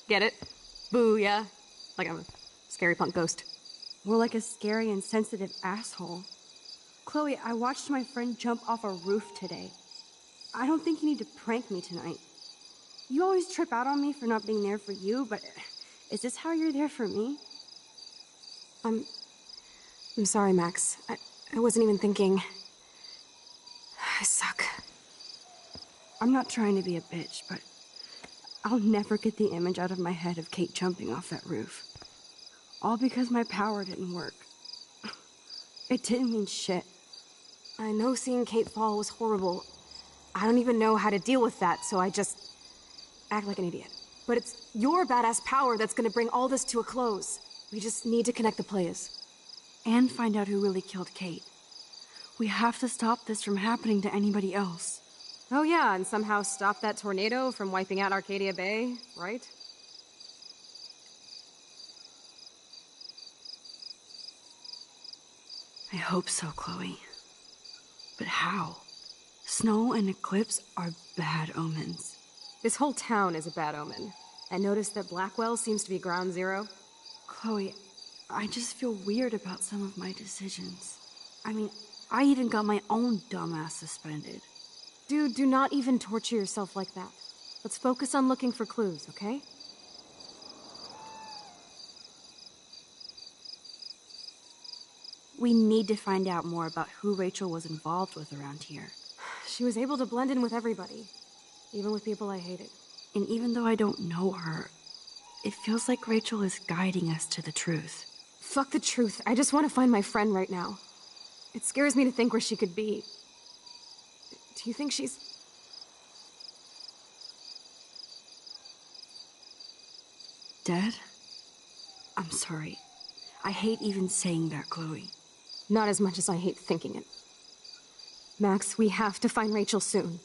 Get it? Booyah. Like I'm a scary punk ghost. More like a scary and sensitive asshole. Chloe, I watched my friend jump off a roof today. I don't think you need to prank me tonight. You always trip out on me for not being there for you, but is this how you're there for me? I'm sorry, Max. I wasn't even thinking. I suck. I'm not trying to be a bitch, but I'll never get the image out of my head of Kate jumping off that roof. All because my power didn't work. It didn't mean shit. I know seeing Kate fall was horrible. I don't even know how to deal with that, so I just act like an idiot. But it's your badass power that's gonna bring all this to a close. We just need to connect the players. And find out who really killed Kate. We have to stop this from happening to anybody else. Oh yeah, and somehow stop that tornado from wiping out Arcadia Bay, right? I hope so, Chloe. But how? Snow and eclipse are bad omens. This whole town is a bad omen. And notice that Blackwell seems to be ground zero? Chloe, I just feel weird about some of my decisions. I mean, I even got my own dumbass suspended. Dude, do not even torture yourself like that. Let's focus on looking for clues, okay? We need to find out more about who Rachel was involved with around here. She was able to blend in with everybody, even with people I hated. And even though I don't know her, it feels like Rachel is guiding us to the truth. Fuck the truth. I just want to find my friend right now. It scares me to think where she could be. Do you think she's... dead? I'm sorry. I hate even saying that, Chloe. Not as much as I hate thinking it. Max, we have to find Rachel soon.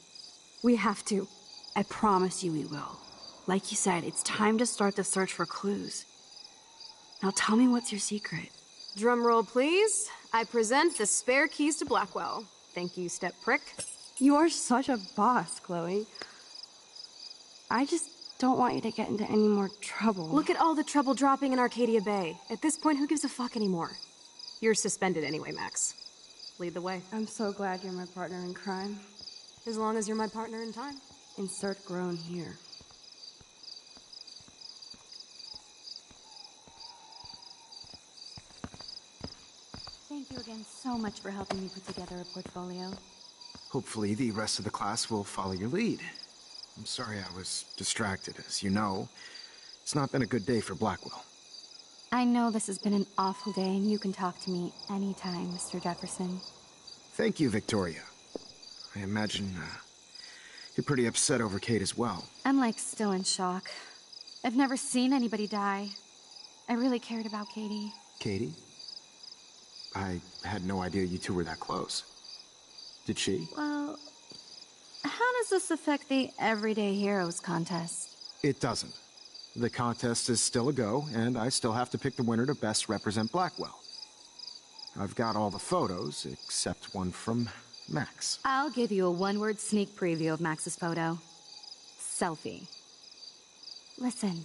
We have to. I promise you we will. Like you said, it's time to start the search for clues. Now tell me what's your secret. Drum roll, please. I present the spare keys to Blackwell. Thank you, step prick. You are such a boss, Chloe. I just don't want you to get into any more trouble. Look at all the trouble dropping in Arcadia Bay. At this point, who gives a fuck anymore? You're suspended anyway, Max. Lead the way. I'm so glad you're my partner in crime. As long as you're my partner in time. Insert groan here. Thank you again so much for helping me put together a portfolio. Hopefully the rest of the class will follow your lead. I'm sorry I was distracted. As you know, it's not been a good day for Blackwell. I know this has been an awful day, and you can talk to me anytime, Mr. Jefferson. Thank you, Victoria. I imagine, you're pretty upset over Kate as well. I'm, like, still in shock. I've never seen anybody die. I really cared about Katie. Katie? I had no idea you two were that close. Did she? Well, how does this affect the Everyday Heroes contest? It doesn't. The contest is still a go, and I still have to pick the winner to best represent Blackwell. I've got all the photos, except one from Max. I'll give you a one-word sneak preview of Max's photo. Selfie. Listen,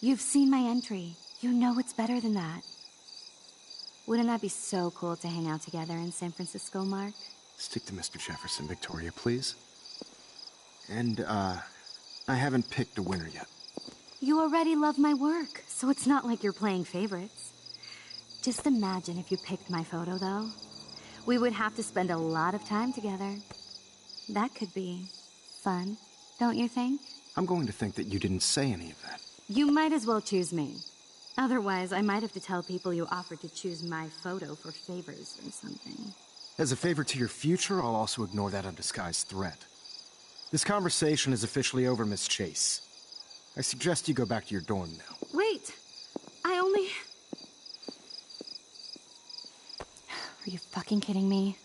you've seen my entry. You know it's better than that. Wouldn't that be so cool to hang out together in San Francisco, Mark? Stick to Mr. Jefferson, Victoria, please. And, I haven't picked a winner yet. You already love my work, so it's not like you're playing favorites. Just imagine if you picked my photo, though. We would have to spend a lot of time together. That could be fun, don't you think? I'm going to think that you didn't say any of that. You might as well choose me. Otherwise, I might have to tell people you offered to choose my photo for favors or something. As a favor to your future, I'll also ignore that undisguised threat. This conversation is officially over, Miss Chase. I suggest you go back to your dorm now. Wait! I only... Are you fucking kidding me?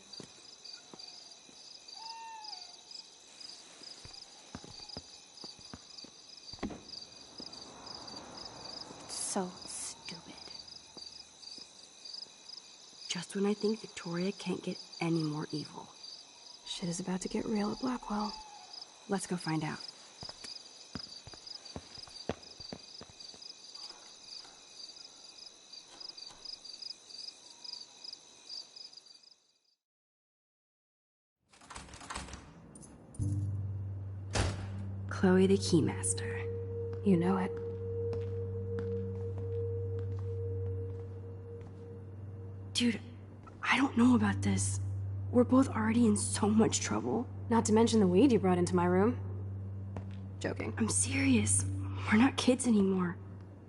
So stupid. Just when I think Victoria can't get any more evil. Shit is about to get real at Blackwell. Let's go find out. Chloe the Keymaster. You know it. Dude, I don't know about this. We're both already in so much trouble. Not to mention the weed you brought into my room. Joking. I'm serious. We're not kids anymore.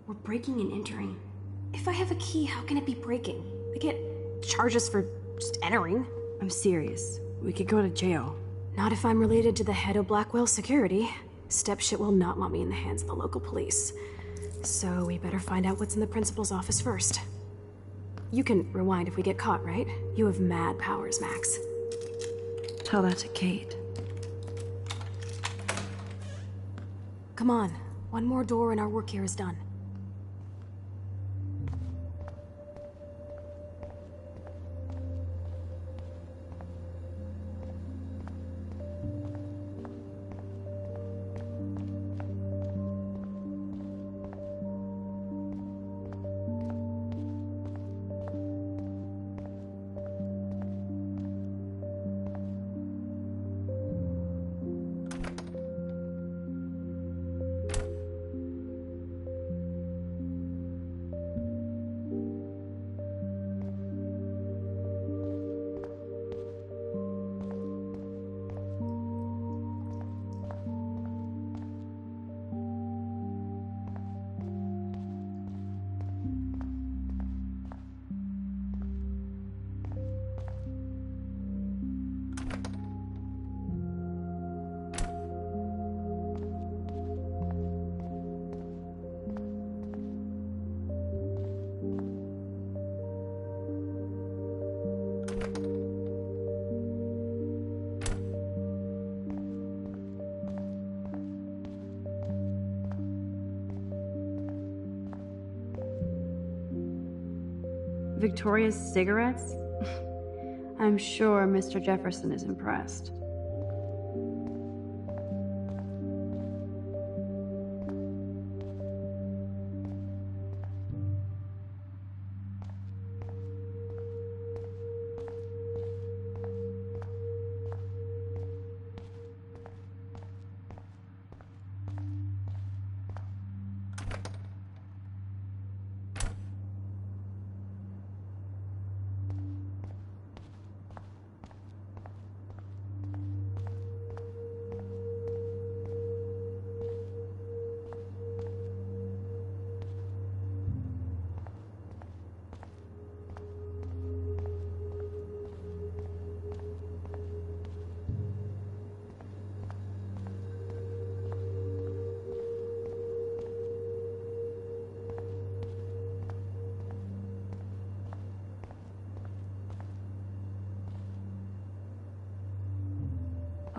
We're breaking and entering. If I have a key, how can it be breaking? I get charges for just entering. I'm serious. We could go to jail. Not if I'm related to the head of Blackwell Security. Stepshit will not want me in the hands of the local police. So we better find out what's in the principal's office first. You can rewind if we get caught, right? You have mad powers, Max. Tell that to Kate. Come on. One more door and our work here is done. Victoria's cigarettes? I'm sure Mr. Jefferson is impressed.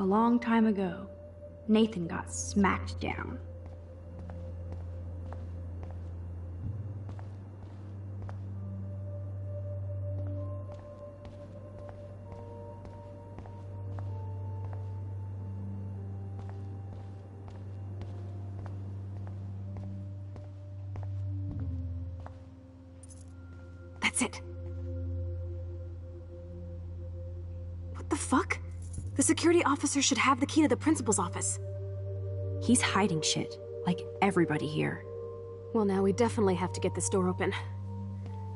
A long time ago, Nathan got smacked down. That's it. What the fuck? The security officer should have the key to the principal's office. He's hiding shit, like everybody here. Well, now we definitely have to get this door open.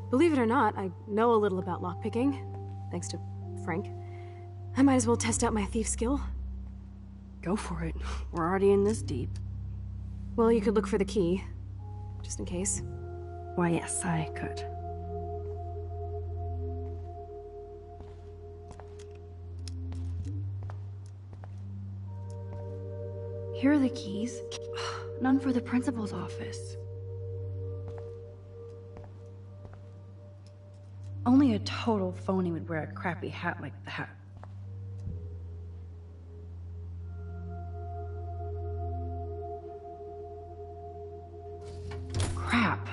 Believe it or not, I know a little about lockpicking, thanks to Frank. I might as well test out my thief skill. Go for it. We're already in this deep. Well, you could look for the key, just in case. Why, yes, I could. Here are the keys. None for the principal's office. Only a total phony would wear a crappy hat like that. Crap.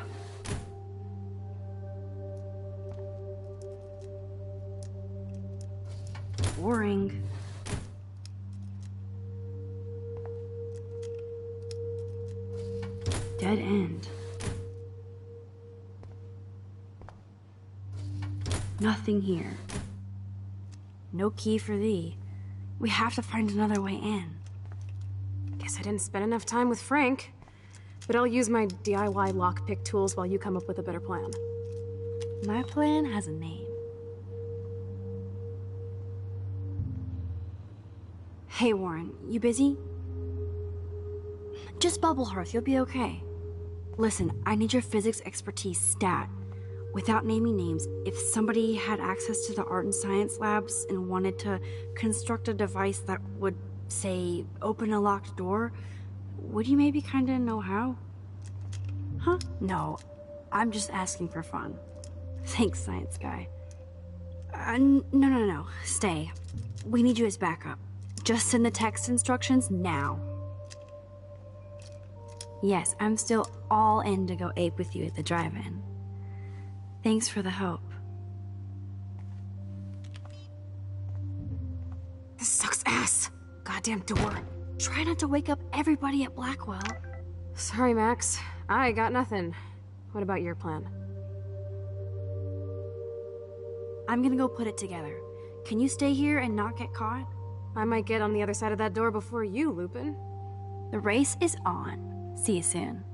Boring. Dead end. Nothing here. No key for thee. We have to find another way in. Guess I didn't spend enough time with Frank. But I'll use my DIY lockpick tools while you come up with a better plan. My plan has a name. Hey, Warren, you busy? Just bubble hearth, you'll be okay. Listen, I need your physics expertise stat. Without naming names, if somebody had access to the art and science labs and wanted to construct a device that would, say, open a locked door, would you maybe kinda know how? Huh? No, I'm just asking for fun. Thanks, science guy. No. Stay. We need you as backup. Just send the text instructions now. Yes, I'm still all in to go ape with you at the drive-in. Thanks for the help. This sucks ass. Goddamn door. Try not to wake up everybody at Blackwell. Sorry, Max. I got nothing. What about your plan? I'm gonna go put it together. Can you stay here and not get caught? I might get on the other side of that door before you, Lupin. The race is on. See you soon.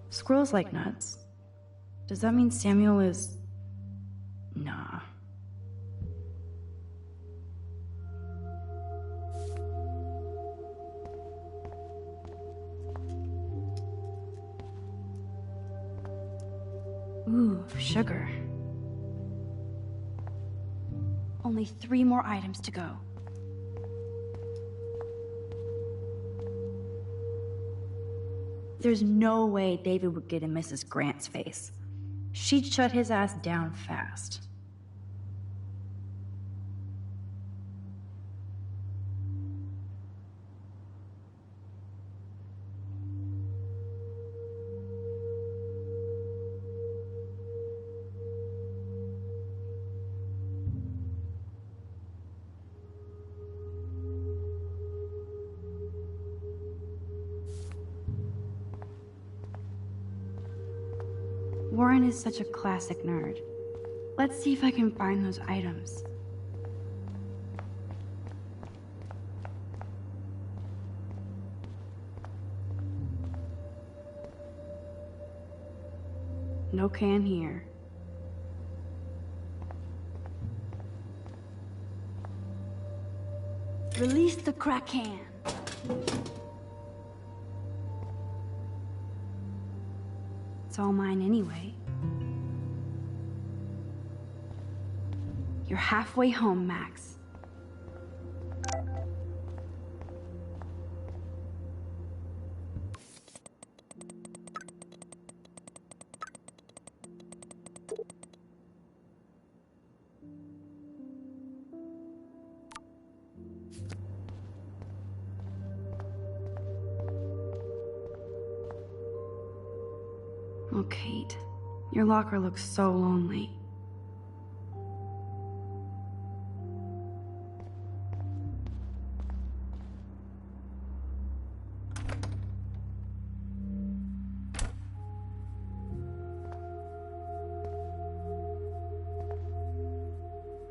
Squirrels like nuts. Does that mean Samuel is... Nah. Ooh, sugar. Only 3 more items to go. There's no way David would get in Mrs. Grant's face. She'd shut his ass down fast. Warren is such a classic nerd. Let's see if I can find those items. No can here. Release the crack can. It's all mine anyway. You're halfway home, Max. Oh, Kate, your locker looks so lonely.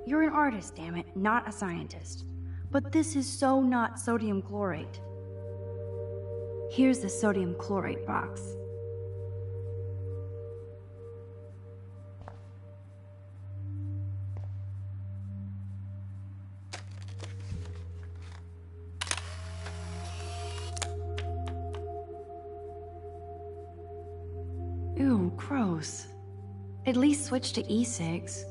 You're an artist, damn it, not a scientist. But this is so not sodium chlorate. Here's the sodium chlorate box. Ew, gross. At least switch to e-cigs.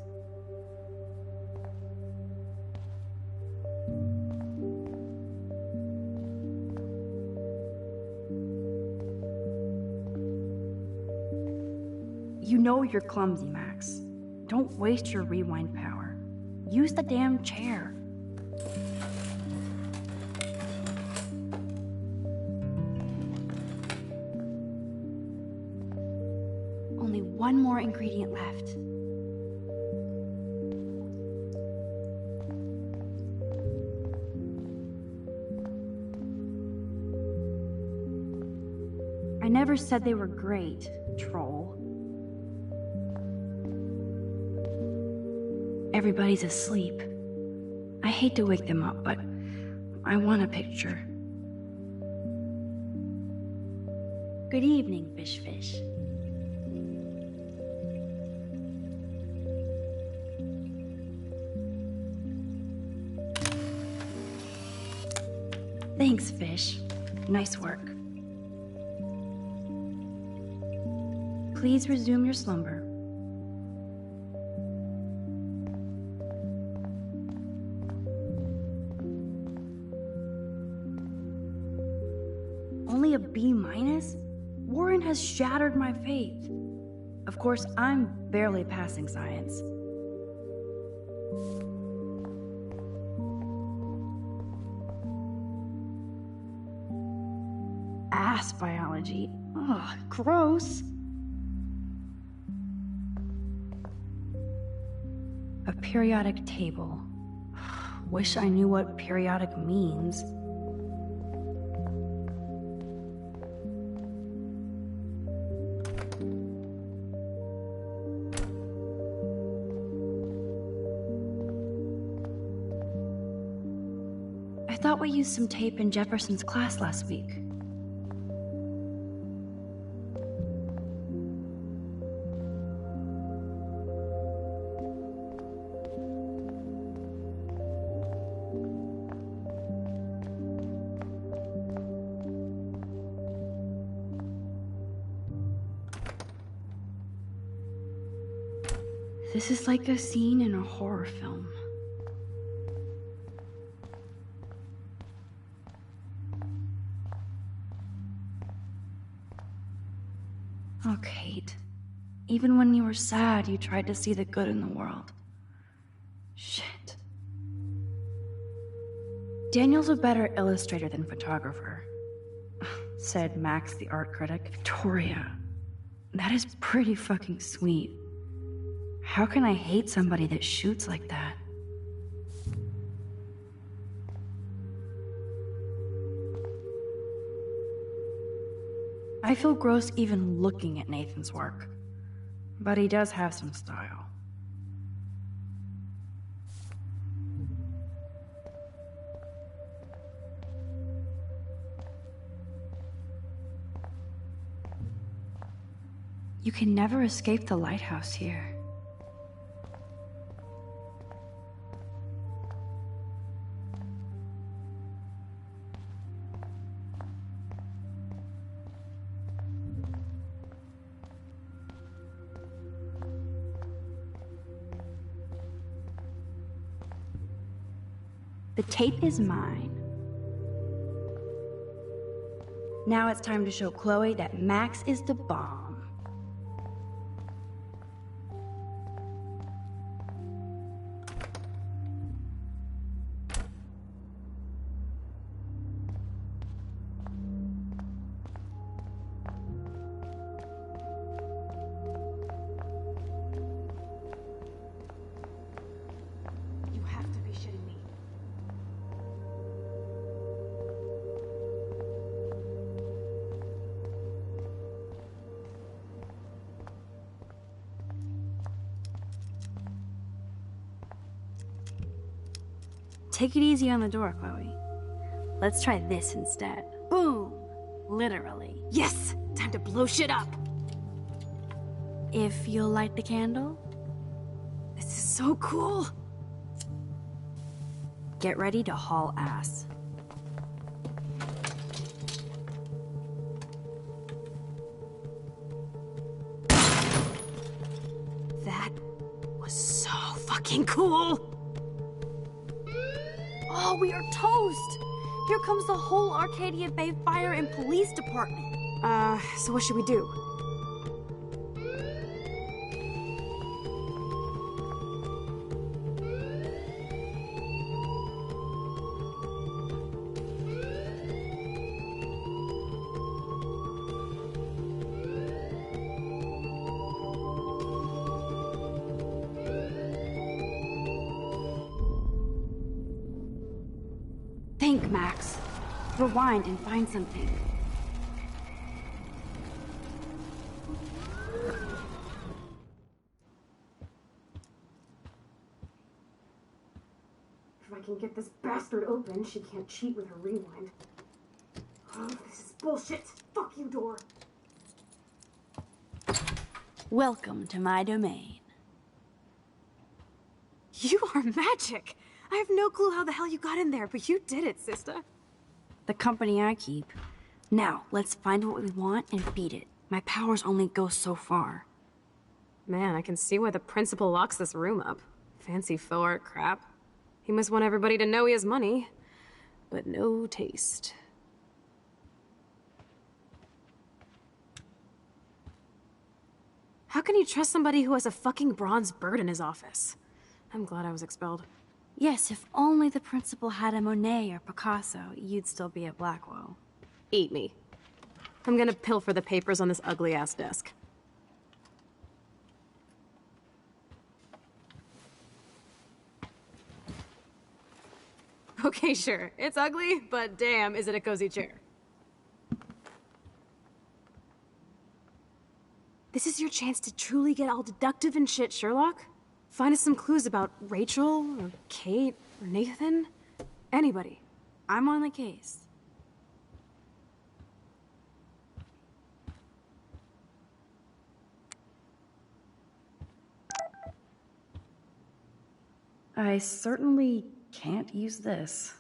You know you're clumsy, Max. Don't waste your rewind power. Use the damn chair. Only one more ingredient left. I never said they were great, troll. Everybody's asleep. I hate to wake them up, but I want a picture. Good evening, Fish. Thanks, Fish. Nice work. Please resume your slumber. Only a B-? Warren has shattered my faith. Of course, I'm barely passing science. Ass biology. Ugh, gross. A periodic table. Wish I knew what periodic means. I thought we used some tape in Jefferson's class last week. This is like a scene in a horror film. Oh, Kate. Even when you were sad, you tried to see the good in the world. Shit. Daniel's a better illustrator than photographer, said Max, the art critic. Victoria, that is pretty fucking sweet. How can I hate somebody that shoots like that? I feel gross even looking at Nathan's work. But he does have some style. You can never escape the lighthouse here. The tape is mine. Now it's time to show Chloe that Max is the bomb. You have to be shitting me. Take it easy on the door, Chloe. Let's try this instead. Boom! Literally. Yes! Time to blow shit up! If you'll light the candle. This is so cool! Get ready to haul ass. That was so fucking cool! Oh, we are toast! Here comes the whole Arcadia Bay Fire and Police Department. So what should we do? Think, Max. Rewind and find something. If I can get this bastard open, she can't cheat with her rewind. Oh, this is bullshit! Fuck you, door! Welcome to my domain. You are magic! I have no clue how the hell you got in there, but you did it, sister. The company I keep. Now, let's find what we want and beat it. My powers only go so far. Man, I can see why the principal locks this room up. Fancy faux art crap. He must want everybody to know he has money, but no taste. How can you trust somebody who has a fucking bronze bird in his office? I'm glad I was expelled. Yes, if only the principal had a Monet or Picasso, you'd still be at Blackwell. Eat me. I'm gonna pilfer the papers on this ugly-ass desk. Okay, sure. It's ugly, but damn, is it a cozy chair. This is your chance to truly get all deductive and shit, Sherlock. Find us some clues about Rachel, or Kate, or Nathan. Anybody. I'm on the case. I certainly can't use this.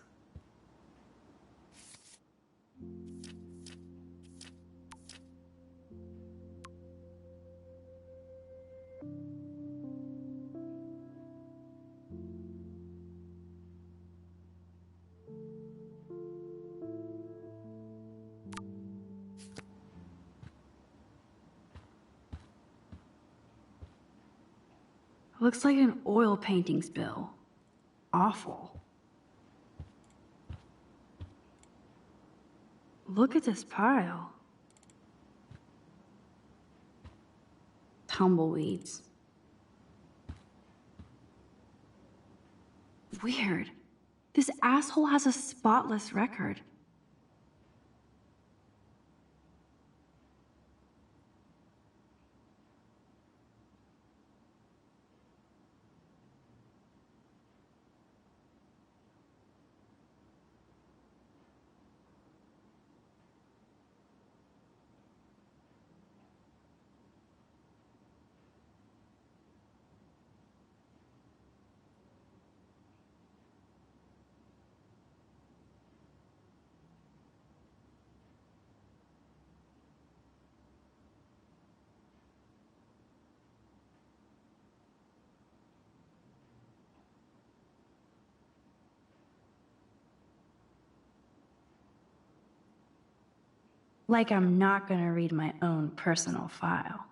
Looks like an oil painting spill. Awful. Look at this pile. Tumbleweeds. Weird. This asshole has a spotless record. Like I'm not gonna read my own personal file.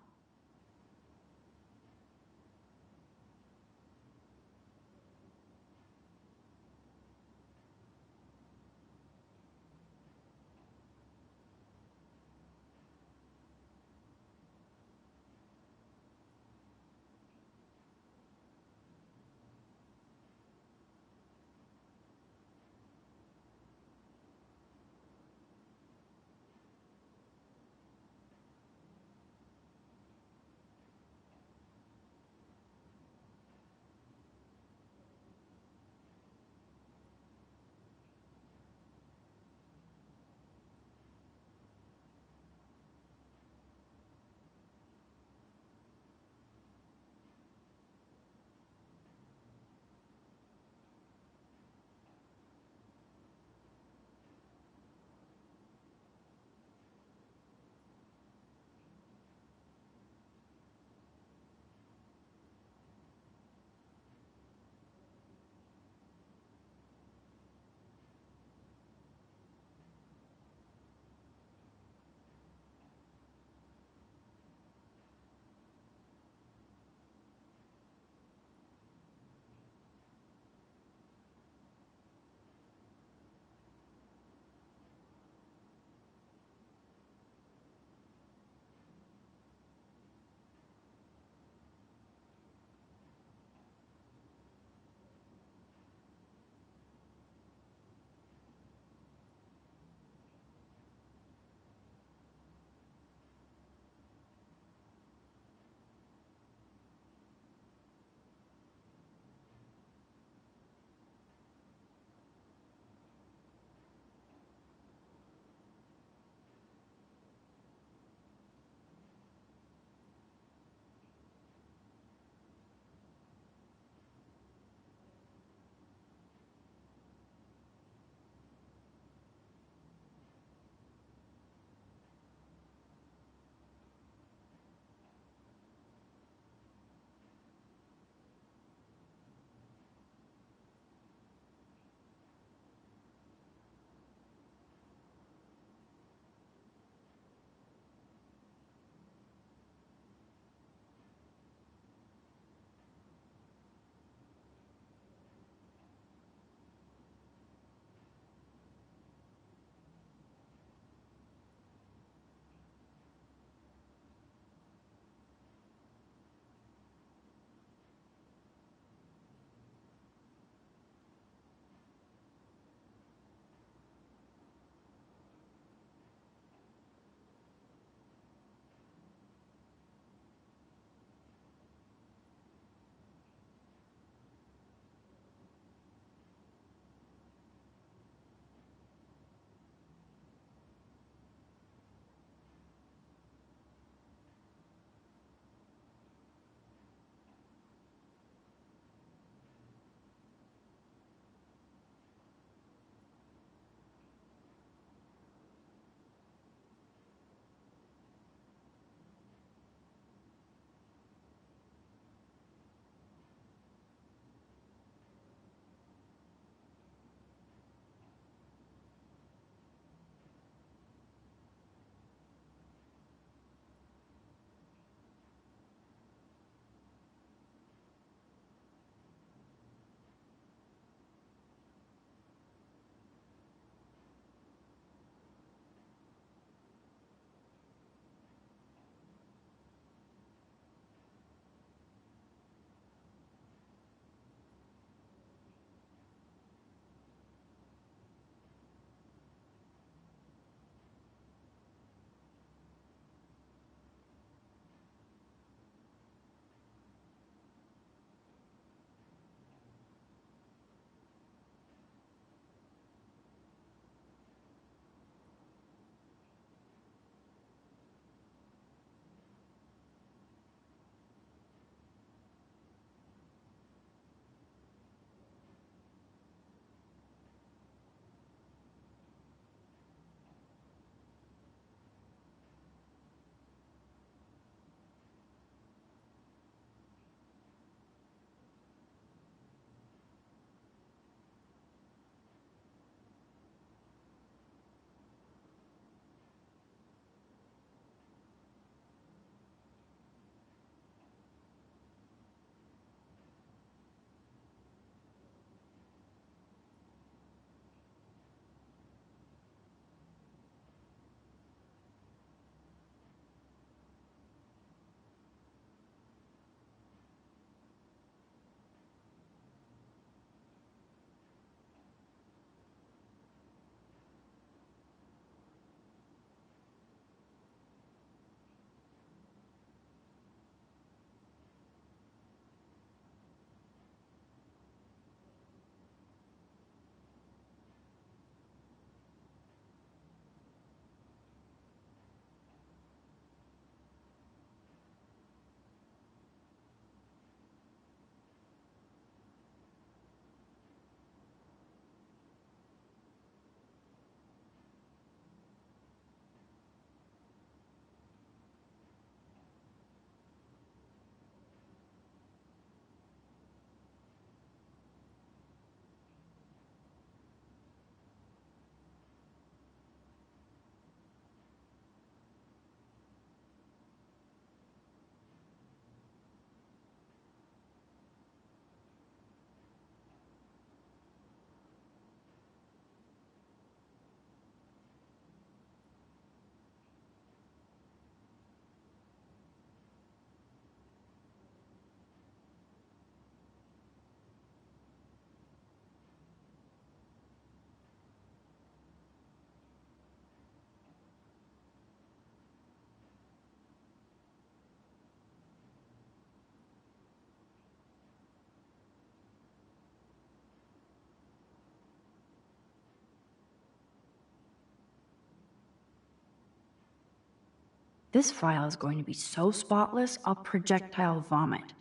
This file is going to be so spotless, I'll projectile vomit.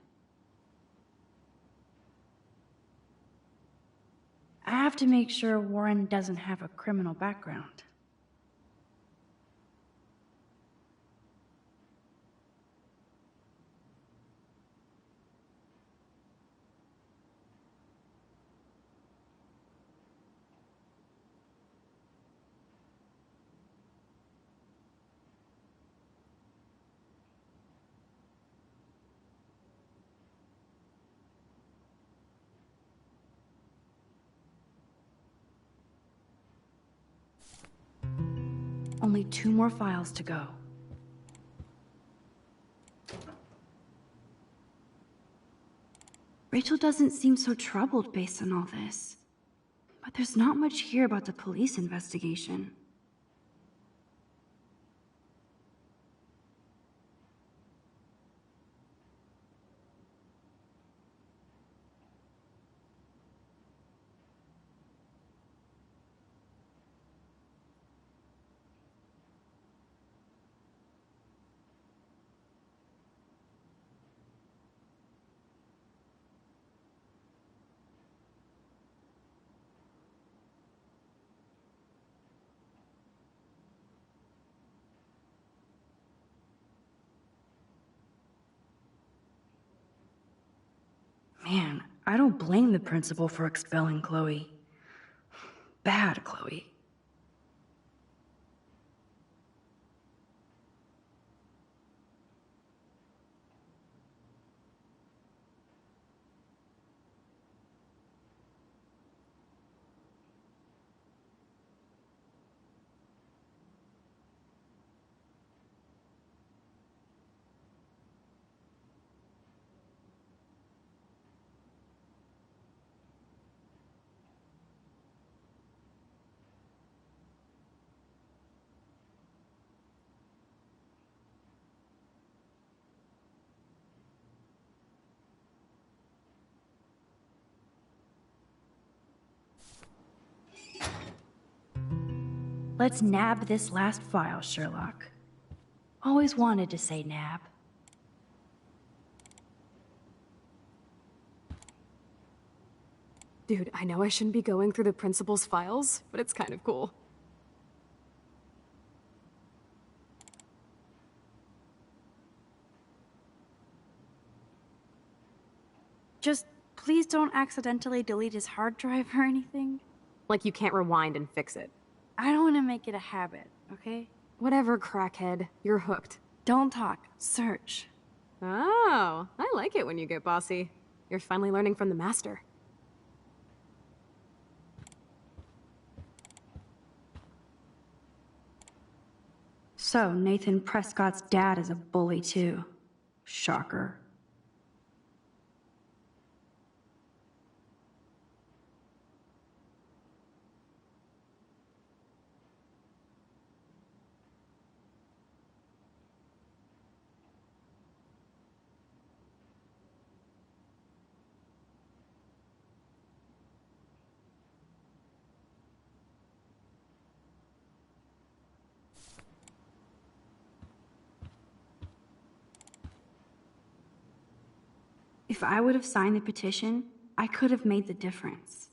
I have to make sure Warren doesn't have a criminal background. Only 2 more files to go. Rachel doesn't seem so troubled based on all this. But there's not much here about the police investigation. Man, I don't blame the principal for expelling Chloe. Bad Chloe. Let's nab this last file, Sherlock. Always wanted to say nab. Dude, I know I shouldn't be going through the principal's files, but it's kind of cool. Just please don't accidentally delete his hard drive or anything. Like you can't rewind and fix it. I don't want to make it a habit, okay? Whatever, crackhead. You're hooked. Don't talk. Search. Oh, I like it when you get bossy. You're finally learning from the master. So, Nathan Prescott's dad is a bully too. Shocker. If I would have signed the petition, I could have made the difference.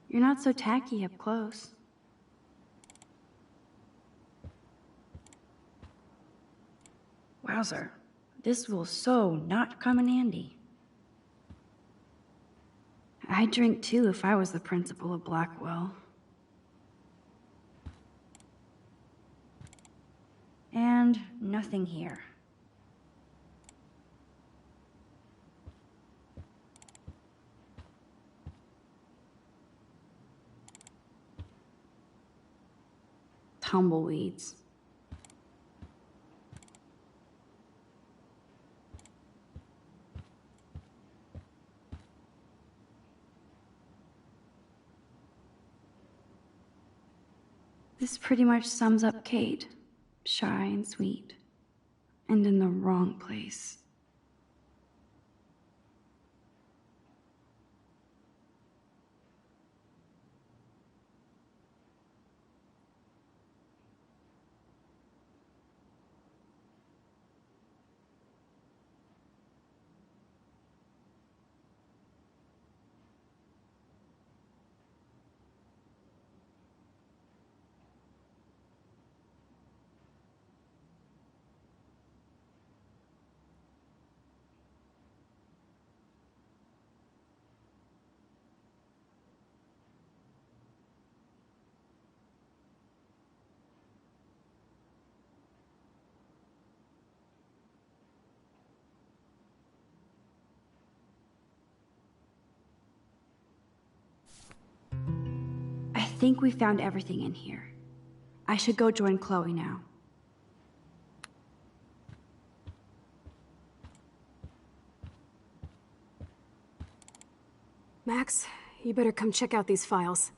You're not so tacky up close. Wowzer, this will so not come in handy. I'd drink too if I was the principal of Blackwell. And nothing here. Tumbleweeds. This pretty much sums up Kate. Shy and sweet. And in the wrong place. I think we found everything in here. I should go join Chloe now. Max, you better come check out these files.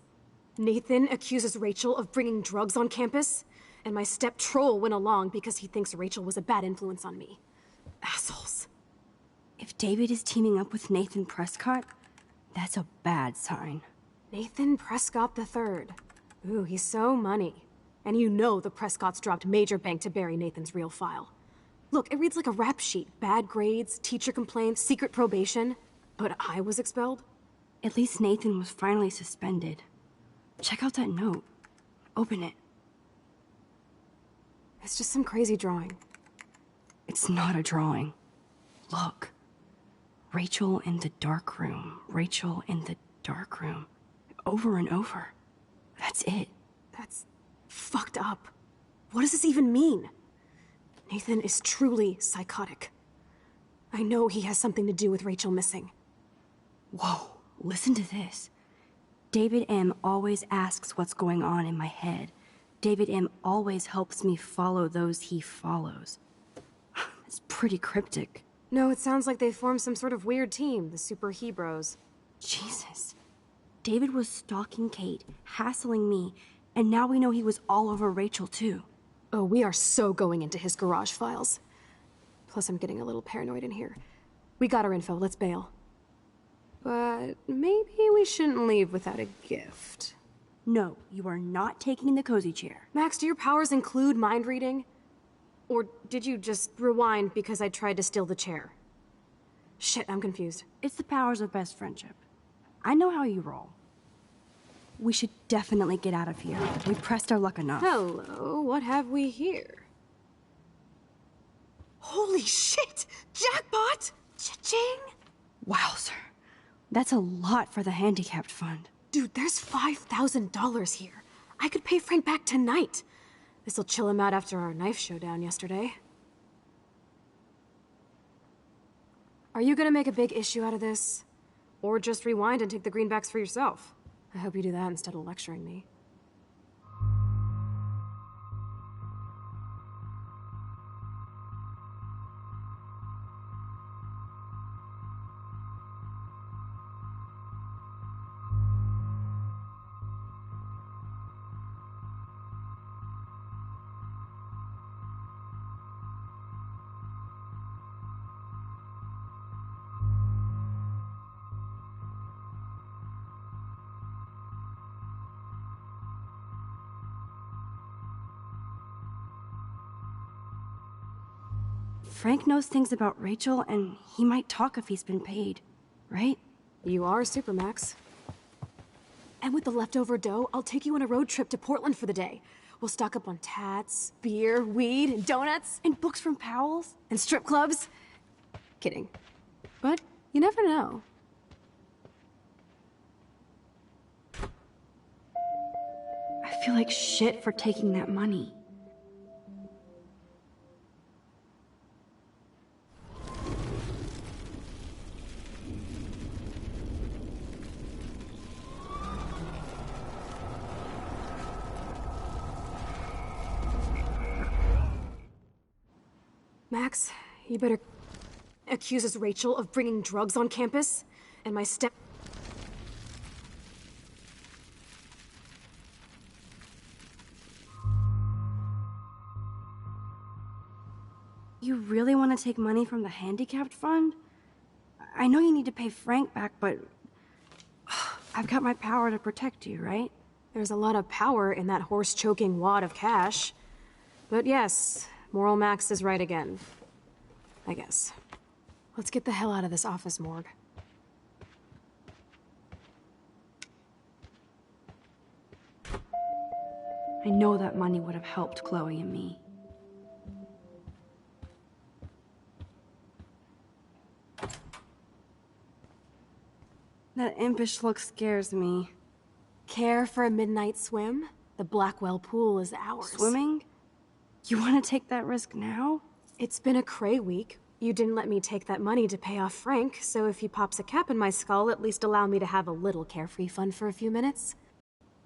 Nathan accuses Rachel of bringing drugs on campus, and my step-troll went along because he thinks Rachel was a bad influence on me. Assholes. If David is teaming up with Nathan Prescott, that's a bad sign. Nathan Prescott III. Ooh, he's so money. And you know the Prescotts dropped major bank to bury Nathan's real file. Look, it reads like a rap sheet. Bad grades, teacher complaints, secret probation. But I was expelled? At least Nathan was finally suspended. Check out that note. Open it. It's just some crazy drawing. It's not a drawing. Look. Rachel in the dark room. Rachel in the dark room. Over and over. That's it. That's fucked up. What does this even mean? Nathan is truly psychotic. I know he has something to do with Rachel missing. Whoa, listen to this. David M. always asks what's going on in my head. David M. always helps me follow those he follows. It's pretty cryptic. No, it sounds like they formed some sort of weird team, the Super Hebrews. Jesus. David was stalking Kate, hassling me, and now we know he was all over Rachel too. Oh, we are so going into his garage files. Plus, I'm getting a little paranoid in here. We got our info, let's bail. But maybe we shouldn't leave without a gift. No, you are not taking the cozy chair. Max, do your powers include mind reading? Or did you just rewind because I tried to steal the chair? Shit, I'm confused. It's the powers of best friendship. I know how you roll. We should definitely get out of here. We pressed our luck enough. Hello, what have we here? Holy shit! Jackpot! Cha-ching! Wowzer. That's a lot for the handicapped fund. Dude, there's $5,000 here. I could pay Frank back tonight. This'll chill him out after our knife showdown yesterday. Are you gonna make a big issue out of this? Or just rewind and take the greenbacks for yourself? I hope you do that instead of lecturing me. Frank knows things about Rachel, and he might talk if he's been paid, right? You are Supermax. And with the leftover dough, I'll take you on a road trip to Portland for the day. We'll stock up on tats, beer, weed, and donuts. And books from Powell's. And strip clubs. Kidding. But you never know. I feel like shit for taking that money. Max, you better... accuses Rachel of bringing drugs on campus, and my step... You really want to take money from the handicapped fund? I know you need to pay Frank back, but I've got my power to protect you, right? There's a lot of power in that horse-choking wad of cash. But yes, Moral Max is right again. I guess. Let's get the hell out of this office morgue. I know that money would have helped Chloe and me. That impish look scares me. Care for a midnight swim? The Blackwell pool is ours. Swimming? You want to take that risk now? It's been a cray week. You didn't let me take that money to pay off Frank, so if he pops a cap in my skull, at least allow me to have a little carefree fun for a few minutes.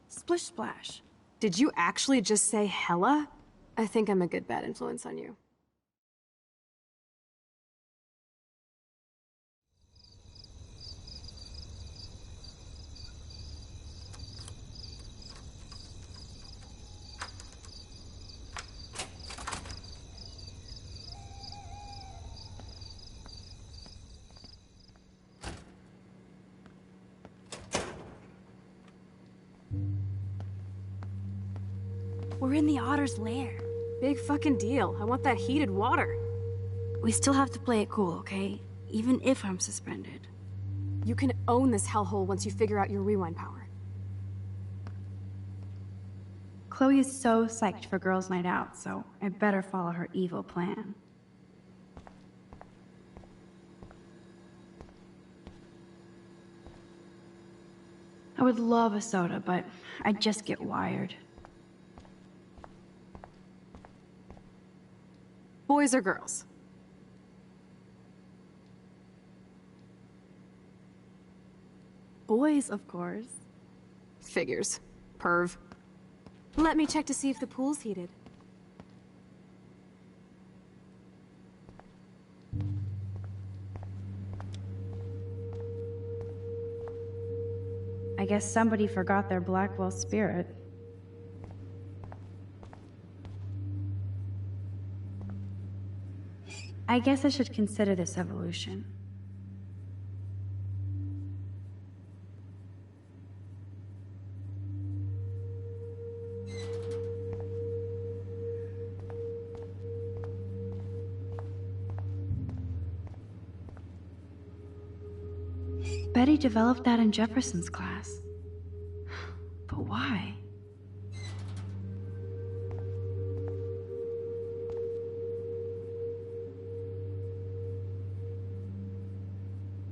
Splish splash. Did you actually just say hella? I think I'm a good bad influence on you. We're in the otter's lair. Big fucking deal. I want that heated water. We still have to play it cool, okay? Even if I'm suspended. You can own this hellhole once you figure out your rewind power. Chloe is so psyched for girls' night out, so I better follow her evil plan. I would love a soda, but I'd just get wired. Boys or girls? Boys, of course. Figures. Perv. Let me check to see if the pool's heated. I guess somebody forgot their Blackwell spirit. I guess I should consider this evolution. Betty developed that in Jefferson's class. But why?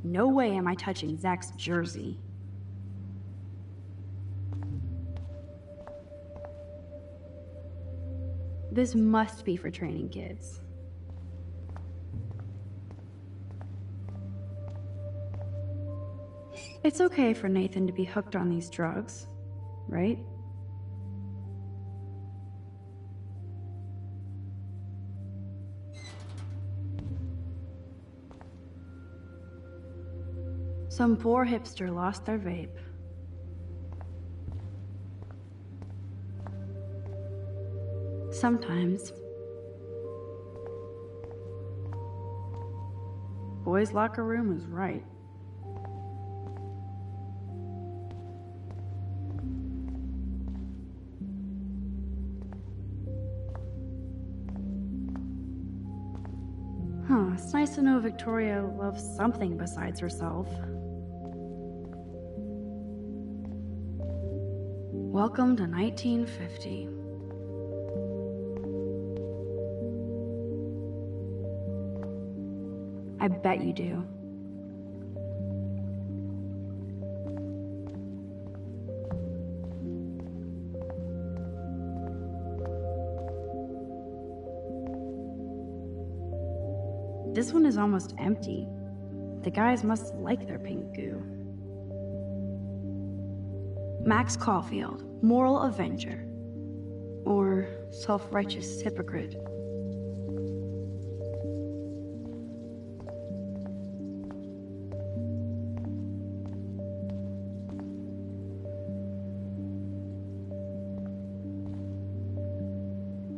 No way am I touching Zach's jersey. This must be for training kids. It's okay for Nathan to be hooked on these drugs, right? Some poor hipster lost their vape. Sometimes. Boys' locker room is right. Huh, it's nice to know Victoria loves something besides herself. Welcome to 1950. I bet you do. This one is almost empty. The guys must like their pink goo. Max Caulfield, moral avenger. Or self-righteous hypocrite.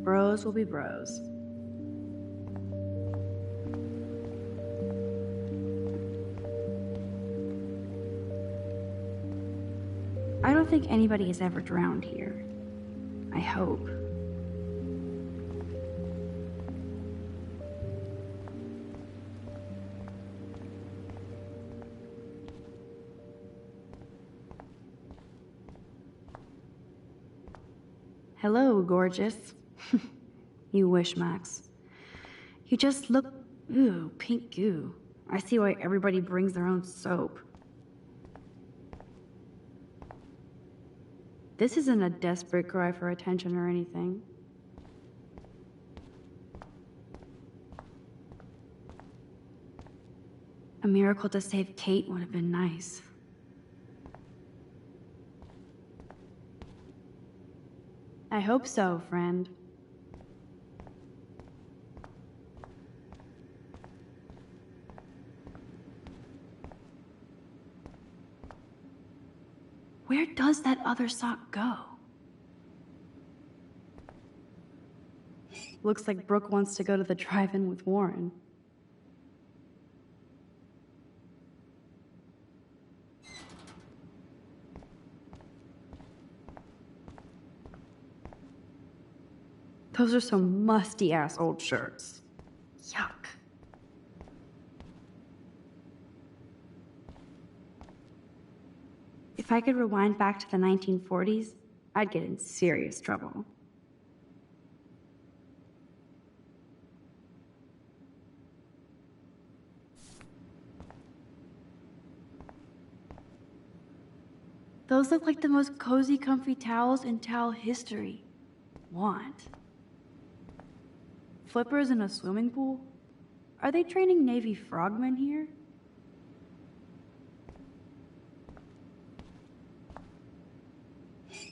Bros will be bros. don't think anybody has ever drowned here. I hope. Hello, gorgeous. You wish, Max. You just look... Ooh, pink goo. I see why everybody brings their own soap. This isn't a desperate cry for attention or anything. A miracle to save Kate would have been nice. I hope so, friend. Where does that other sock go? Looks like Brooke wants to go to the drive-in with Warren. Those are some musty-ass old shirts. Yuck. If I could rewind back to the 1940s, I'd get in serious trouble. Those look like the most cozy, comfy towels in towel history. Want? Flippers in a swimming pool? Are they training Navy frogmen here?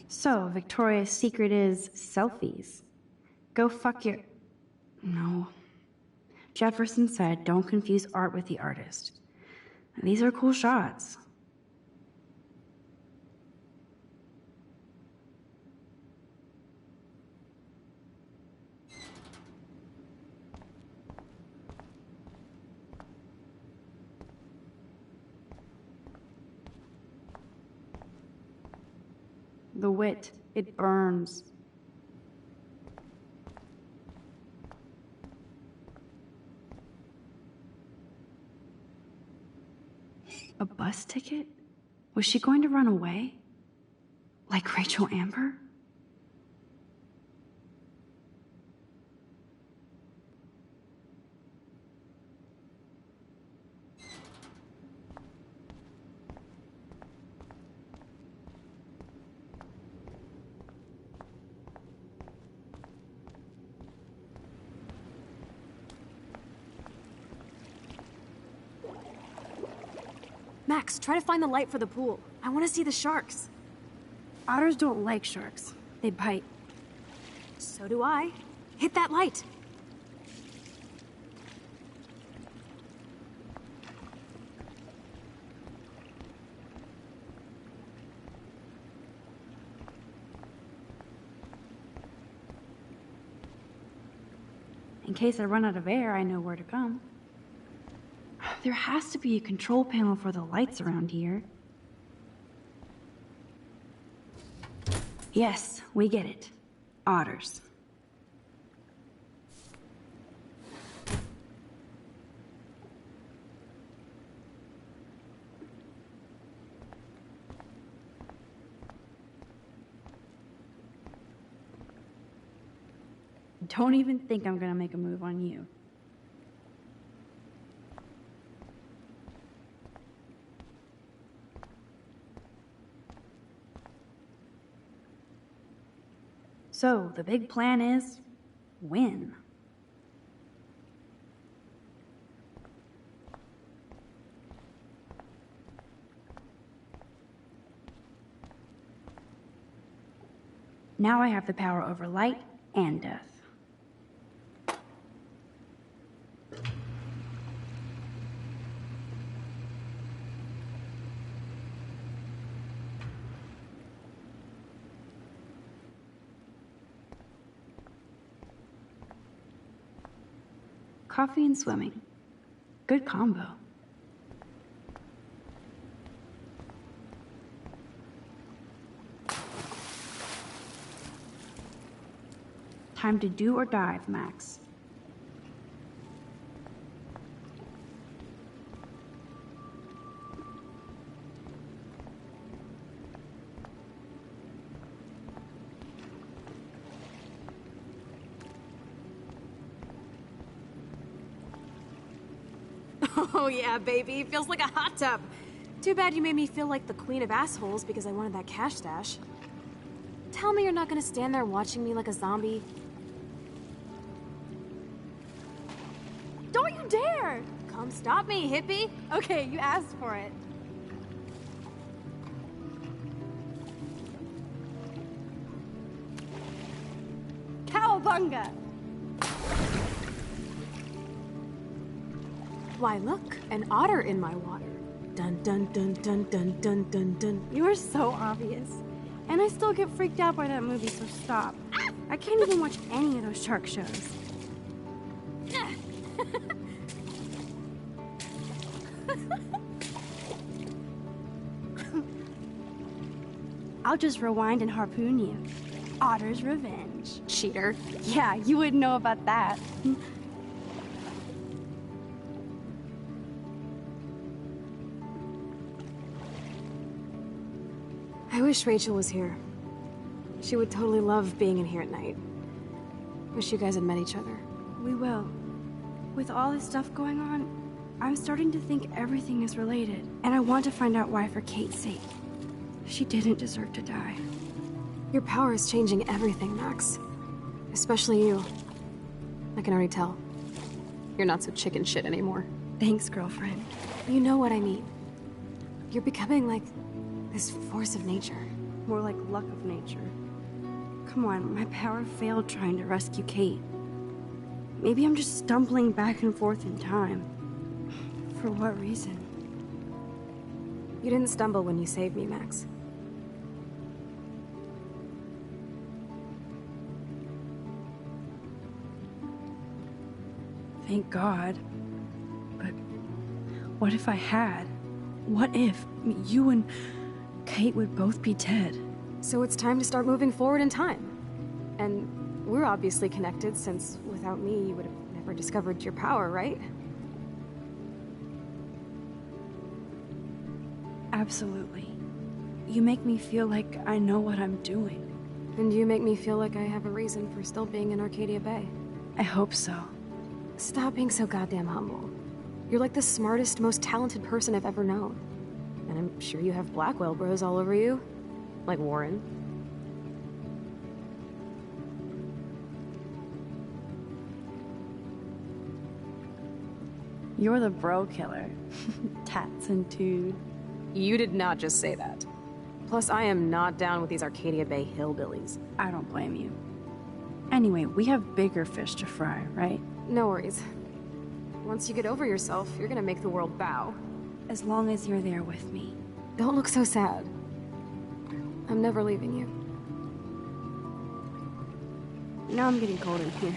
So, Victoria's secret is selfies. Go fuck your... No. Jefferson said, don't confuse art with the artist. These are cool shots. The wit, it burns. A bus ticket? Was she going to run away? Like Rachel Amber? Max, try to find the light for the pool. I want to see the sharks. Otters don't like sharks. They bite. So do I. Hit that light. In case I run out of air, I know where to come. There has to be a control panel for the lights around here. Yes, we get it. Otters. Don't even think I'm gonna make a move on you. So, the big plan is win. Now I have the power over light and death. Coffee and swimming. Good combo. Time to do or dive, Max. Oh yeah, baby. Feels like a hot tub. Too bad you made me feel like the queen of assholes because I wanted that cash stash. Tell me you're not gonna stand there watching me like a zombie. Don't you dare! Come stop me, hippie! Okay, you asked for it. Cowabunga! Why look, an otter in my water. Dun dun dun dun dun dun dun dun. You are so obvious. And I still get freaked out by that movie, so stop. I can't even watch any of those shark shows. I'll just rewind and harpoon you. Otter's revenge. Cheater. Yeah, you wouldn't know about that. I wish Rachel was here. She would totally love being in here at night. Wish you guys had met each other. We will. With all this stuff going on, I'm starting to think everything is related. And I want to find out why for Kate's sake. She didn't deserve to die. Your power is changing everything, Max. Especially you. I can already tell. You're not so chicken shit anymore. Thanks, girlfriend. You know what I mean. You're becoming like this force of nature. More like luck of nature. Come on, my power failed trying to rescue Kate. Maybe I'm just stumbling back and forth in time. For what reason? You didn't stumble when you saved me, Max. Thank God. But what if I had? What if you and Kate would both be dead? So it's time to start moving forward in time. And we're obviously connected, since without me, you would have never discovered your power, right? Absolutely. You make me feel like I know what I'm doing. And you make me feel like I have a reason for still being in Arcadia Bay. I hope so. Stop being so goddamn humble. You're like the smartest, most talented person I've ever known. And I'm sure you have Blackwell bros all over you. Like Warren. You're the bro killer. Tats and tood. You did not just say that. Plus, I am not down with these Arcadia Bay hillbillies. I don't blame you. Anyway, we have bigger fish to fry, right? No worries. Once you get over yourself, you're gonna make the world bow. As long as you're there with me. Don't look so sad. I'm never leaving you. Now I'm getting cold in here.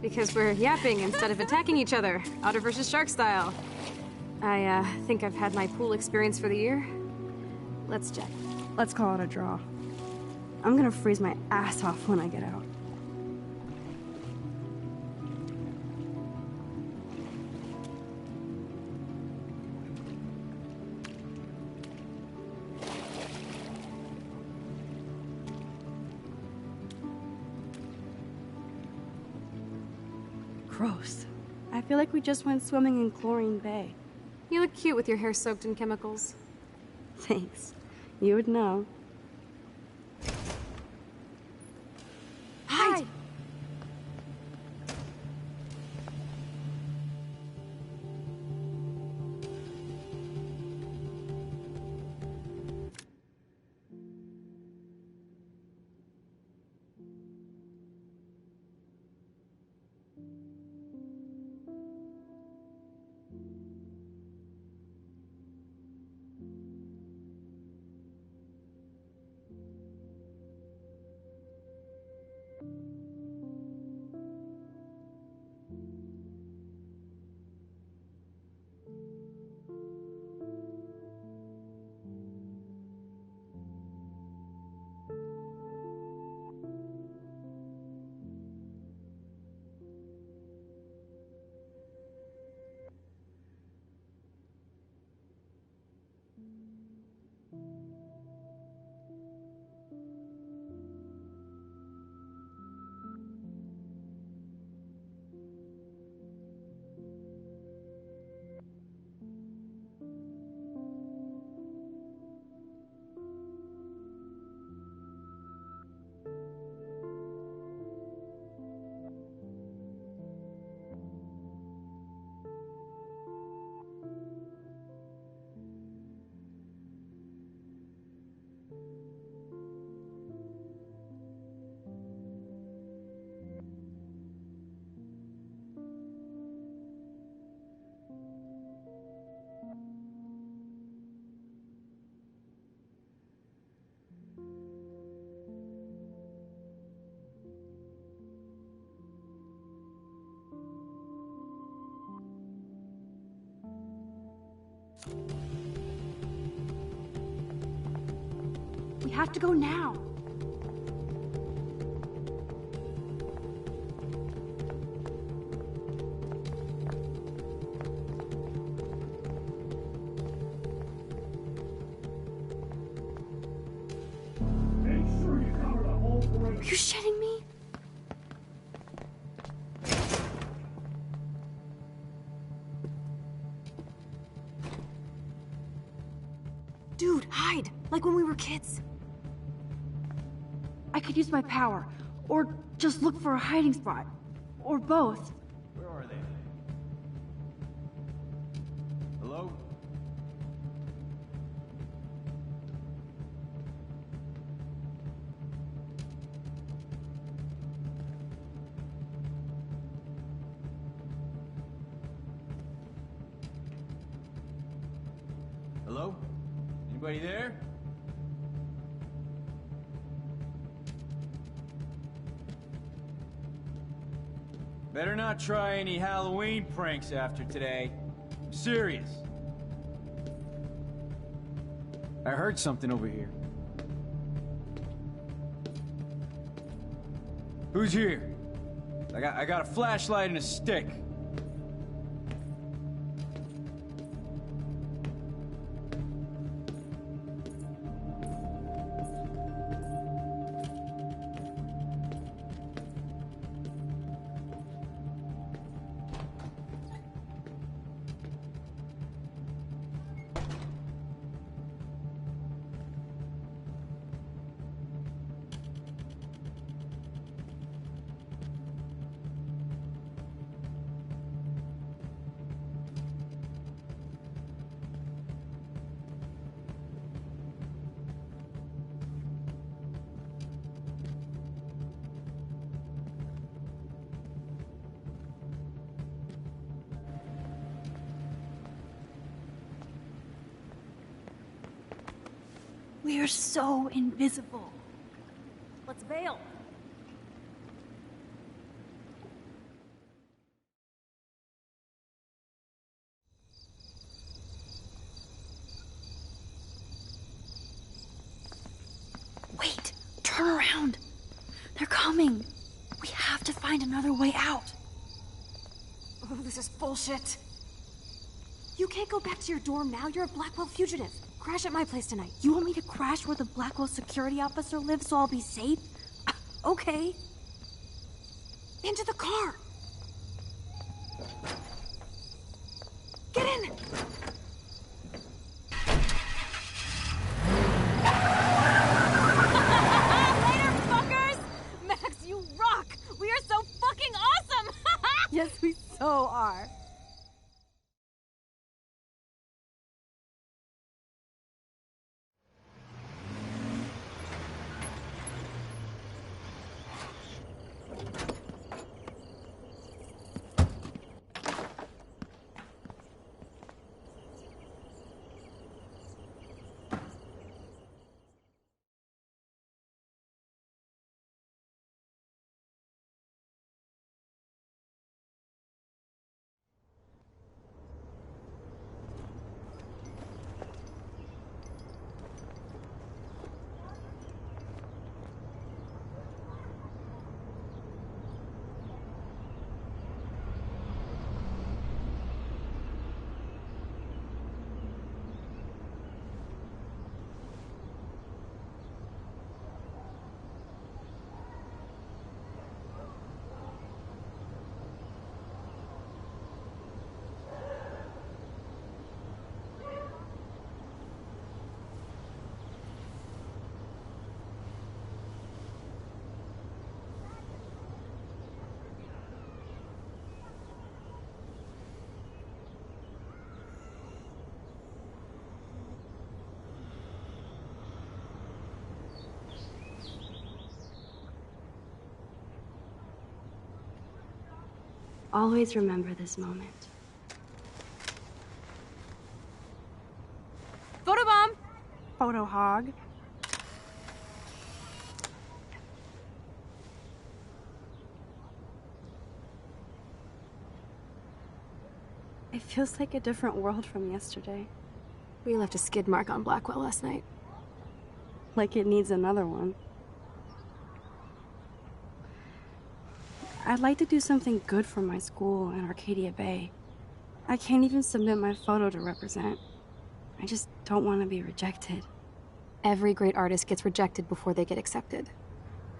Because we're yapping instead of attacking each other, otter versus shark style. I think I've had my pool experience for the year. Let's check. Let's call it a draw. I'm gonna freeze my ass off when I get out. Gross. I feel like we just went swimming in Chlorine Bay. You look cute with your hair soaked in chemicals. Thanks. You would know. Hide! We have to go now. Are you shitting me? Dude, hide! Like when we were kids. I could use my power, or just look for a hiding spot, or both. Where are they? Hello? Hello? Anybody there? Better not try any Halloween pranks after today. I'm serious. I heard something over here. Who's here? I got a flashlight and a stick. We are so invisible. Let's bail. Wait, turn around. They're coming. We have to find another way out. Oh, this is bullshit. You can't go back to your dorm now. You're a Blackwell fugitive. Crash at my place tonight. You want me to crash where the Blackwell security officer lives so I'll be safe? Okay. Into the car. Get in. Later, fuckers! Max, you rock! We are so fucking awesome! Yes, we so are. Always remember this moment. Photobomb. Photo hog. It feels like a different world from yesterday. We left a skid mark on Blackwell last night. Like it needs another one. I'd like to do something good for my school in Arcadia Bay. I can't even submit my photo to represent. I just don't want to be rejected. Every great artist gets rejected before they get accepted.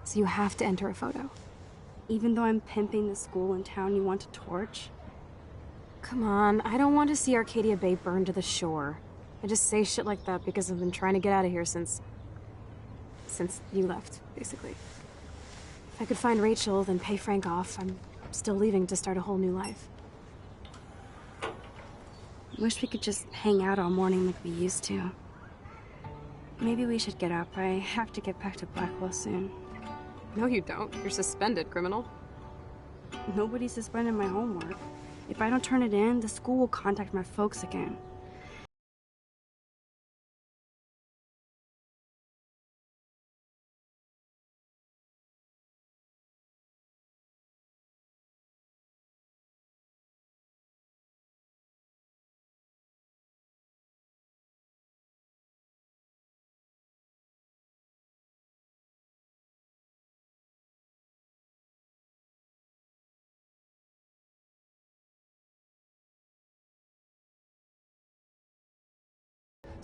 So you have to enter a photo. Even though I'm pimping the school in town you want to torch? Come on, I don't want to see Arcadia Bay burned to the shore. I just say shit like that because I've been trying to get out of here since you left, basically. If I could find Rachel, then pay Frank off, I'm still leaving to start a whole new life. Wish we could just hang out all morning like we used to. Maybe we should get up. I have to get back to Blackwell soon. No, you don't. You're suspended, criminal. Nobody's suspended my homework. If I don't turn it in, the school will contact my folks again.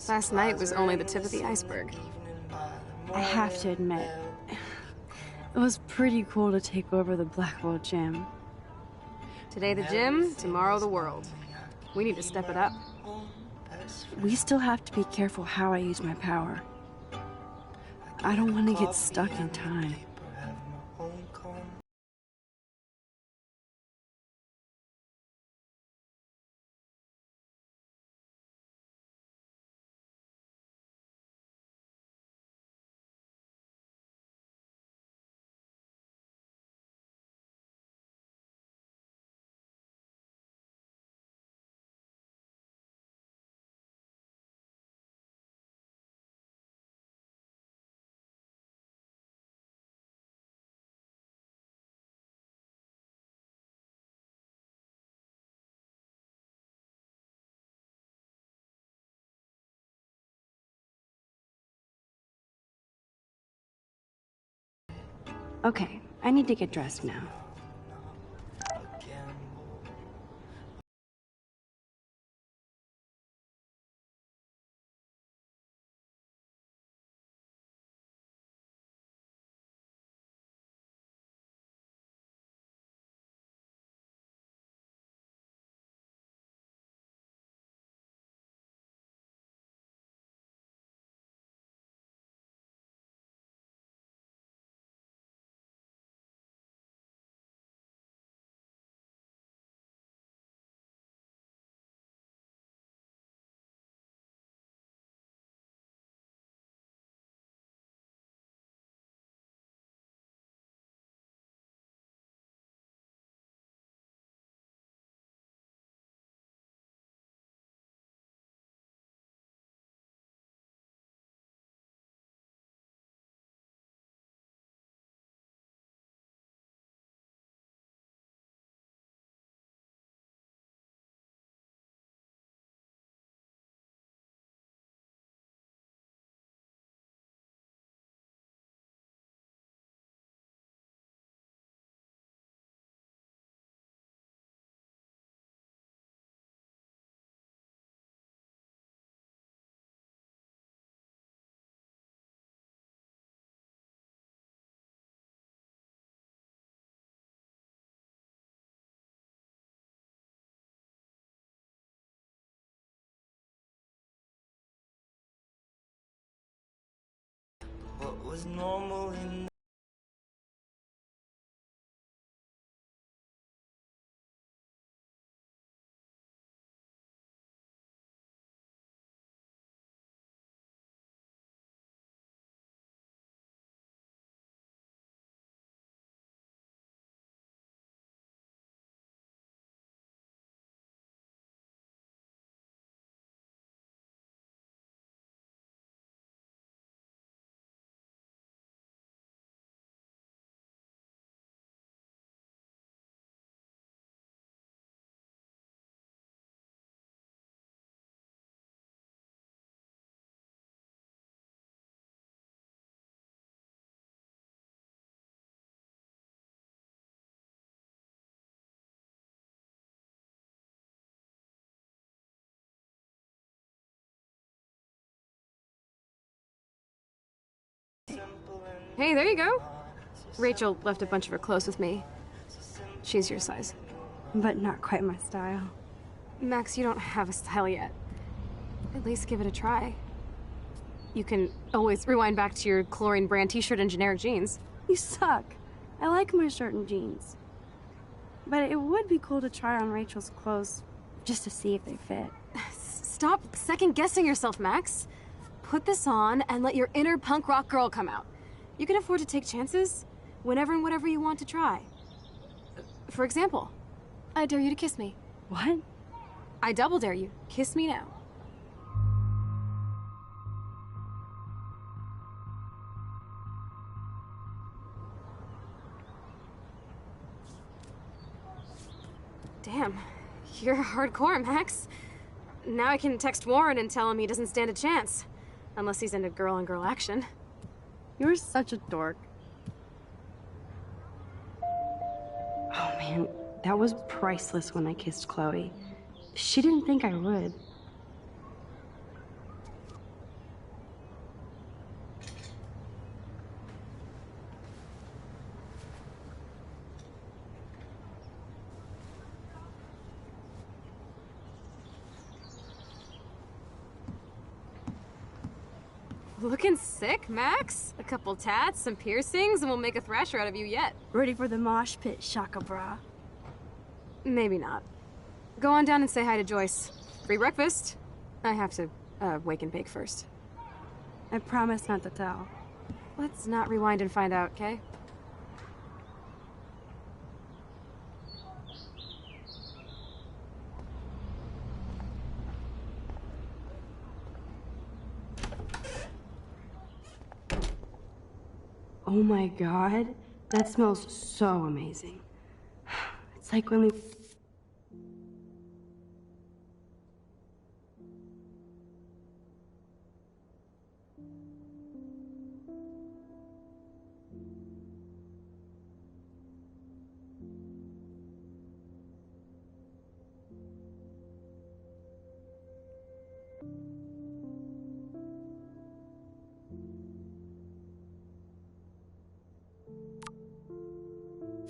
Last night was only the tip of the iceberg. I have to admit, it was pretty cool to take over the Blackwell gym. Today the gym, tomorrow the world. We need to step it up. We still have to be careful how I use my power. I don't want to get stuck in time. Okay, I need to get dressed now. What was normal in Hey, there you go. Rachel left a bunch of her clothes with me. She's your size. But not quite my style. Max, you don't have a style yet. At least give it a try. You can always rewind back to your chlorine brand t-shirt and generic jeans. You suck. I like my shirt and jeans. But it would be cool to try on Rachel's clothes just to see if they fit. Stop second-guessing yourself, Max. Put this on and let your inner punk rock girl come out. You can afford to take chances whenever and whatever you want to try. For example, I dare you to kiss me. What? I double dare you. Kiss me now. Damn, you're hardcore, Max. Now I can text Warren and tell him he doesn't stand a chance. Unless he's into girl-on-girl action. You're such a dork. Oh man, that was priceless when I kissed Chloe. She didn't think I would. Looking sick, Max? A couple tats, some piercings, and we'll make a thrasher out of you yet. Ready for the mosh pit, Shaka Bra? Maybe not. Go on down and say hi to Joyce. Free breakfast. I have to, wake and bake first. I promise not to tell. Let's not rewind and find out, okay? Oh my god, that smells so amazing. It's like when we...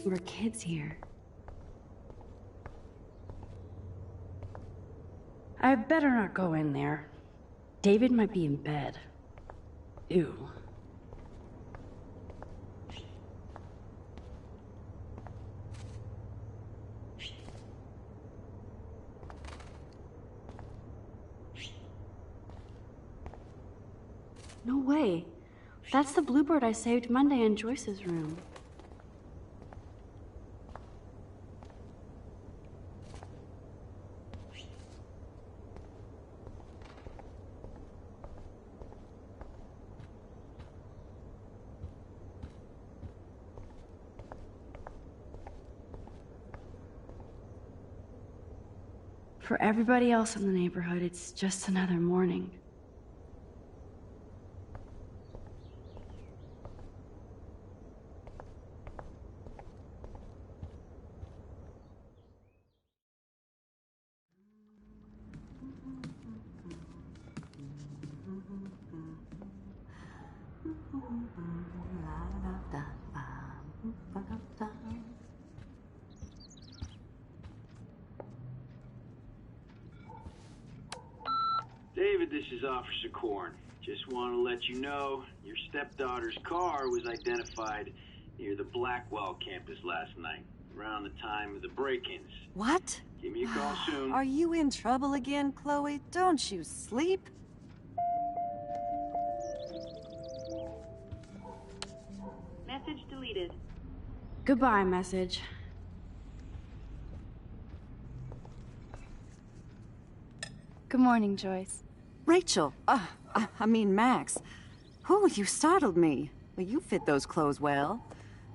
We're kids here. I better not go in there. David might be in bed. Ew. No way. That's the bluebird I saved Monday in Joyce's room. For everybody else in the neighborhood, it's just another morning. David, this is Officer Korn. Just want to let you know your stepdaughter's car was identified near the Blackwell campus last night, around the time of the break-ins. What? Give me a call soon. Are you in trouble again, Chloe? Don't you sleep? Message deleted. Goodbye, message. Good morning, Joyce. Rachel, I mean Max. Oh, you startled me. Well, you fit those clothes well.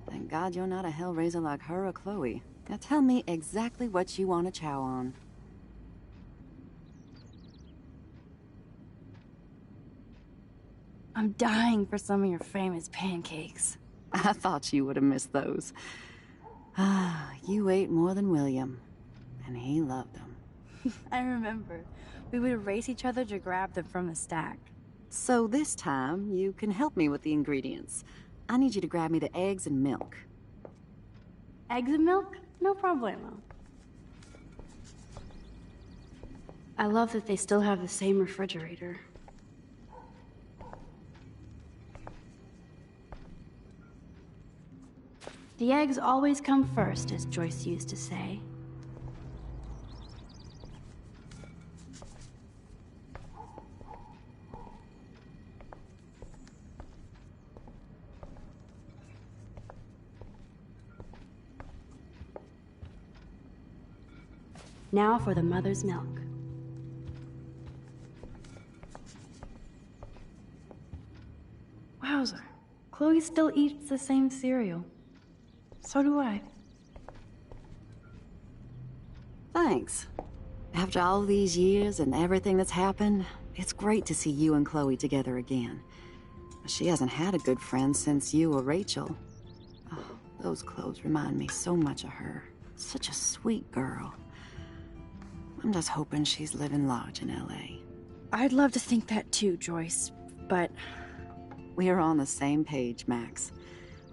Thank God you're not a hellraiser like her or Chloe. Now tell me exactly what you want to chow on. I'm dying for some of your famous pancakes. I thought you would have missed those. Ah, you ate more than William, and he loved them. I remember. We would race each other to grab them from the stack. So this time, you can help me with the ingredients. I need you to grab me the eggs and milk. Eggs and milk? No problemo. I love that they still have the same refrigerator. The eggs always come first, as Joyce used to say. Now for the mother's milk. Wowzer. Chloe still eats the same cereal. So do I. Thanks. After all these years and everything that's happened, it's great to see you and Chloe together again. She hasn't had a good friend since you or Rachel. Oh, those clothes remind me so much of her. Such a sweet girl. I'm just hoping she's living large in LA. I'd love to think that too, Joyce, but... We're on the same page, Max.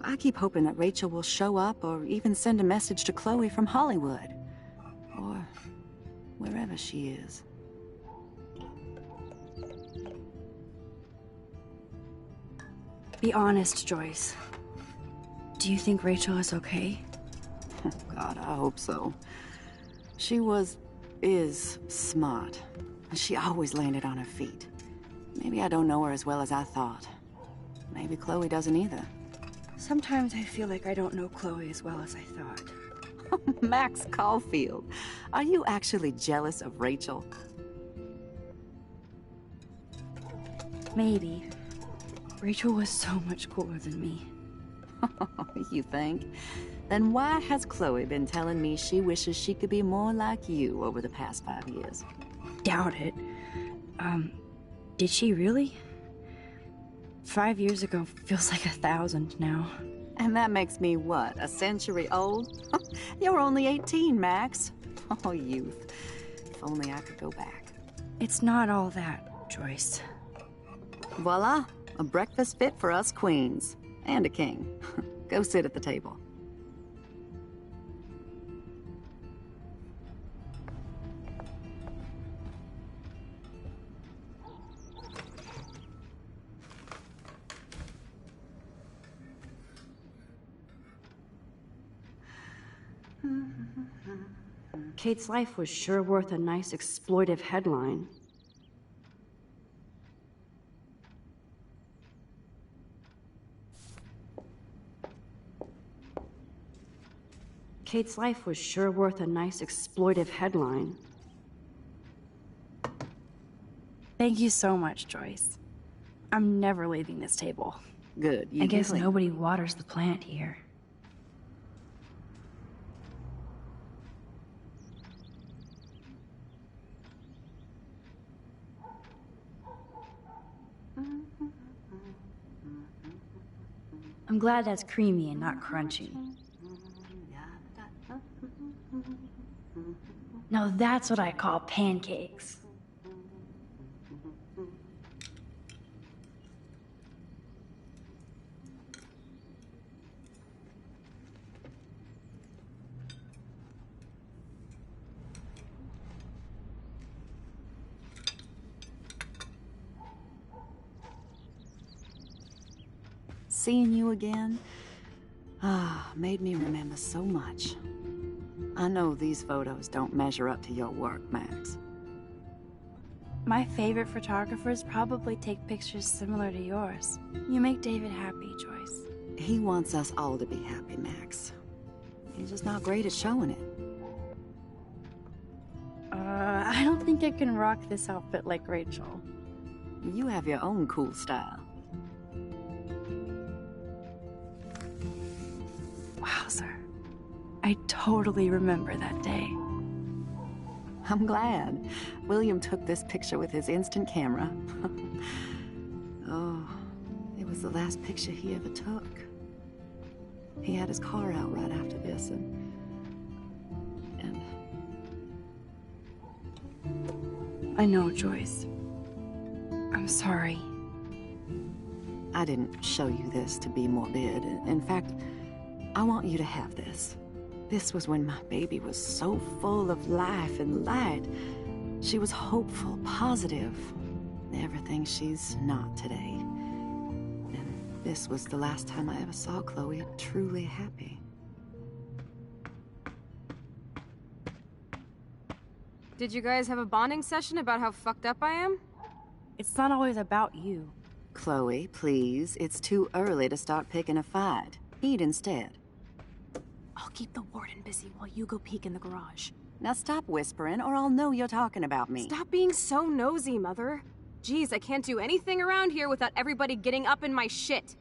I keep hoping that Rachel will show up or even send a message to Chloe from Hollywood. Or wherever she is. Be honest, Joyce. Do you think Rachel is okay? Oh, God, I hope so. She is smart. She always landed on her feet. Maybe I don't know her as well as I thought. Maybe Chloe doesn't either. Sometimes I feel like I don't know Chloe as well as I thought. Max Caulfield, are you actually jealous of Rachel? Maybe. Rachel was so much cooler than me. You think? Then why has Chloe been telling me she wishes she could be more like you over the past 5 years? Doubt it. Did she really? 5 years ago feels like 1,000 now. And that makes me what, a century old? You're only 18, Max. Oh, youth. If only I could go back. It's not all that, Joyce. Voila, a breakfast fit for us queens. And a king. Go sit at the table. Kate's life was sure worth a nice exploitive headline. Kate's life was sure worth a nice exploitive headline. Thank you so much, Joyce. I'm never leaving this table. Good. I guess nobody waters the plant here. I'm glad that's creamy and not crunchy. Now that's what I call pancakes. Seeing you again, made me remember so much. I know these photos don't measure up to your work, Max. My favorite photographers probably take pictures similar to yours. You make David happy, Joyce. He wants us all to be happy, Max. He's just not great at showing it. I don't think I can rock this outfit like Rachel. You have your own cool style. Wowzer. I totally remember that day. I'm glad. William took this picture with his instant camera. Oh, it was the last picture he ever took. He had his car out right after this, and I know, Joyce. I'm sorry. I didn't show you this to be morbid. In fact, I want you to have this. This was when my baby was so full of life and light. She was hopeful, positive, everything she's not today. And this was the last time I ever saw Chloe truly happy. Did you guys have a bonding session about how fucked up I am? It's not always about you. Chloe, please, it's too early to start picking a fight. Eat instead. I'll keep the warden busy while you go peek in the garage. Now stop whispering, or I'll know you're talking about me. Stop being so nosy, Mother. Geez, I can't do anything around here without everybody getting up in my shit.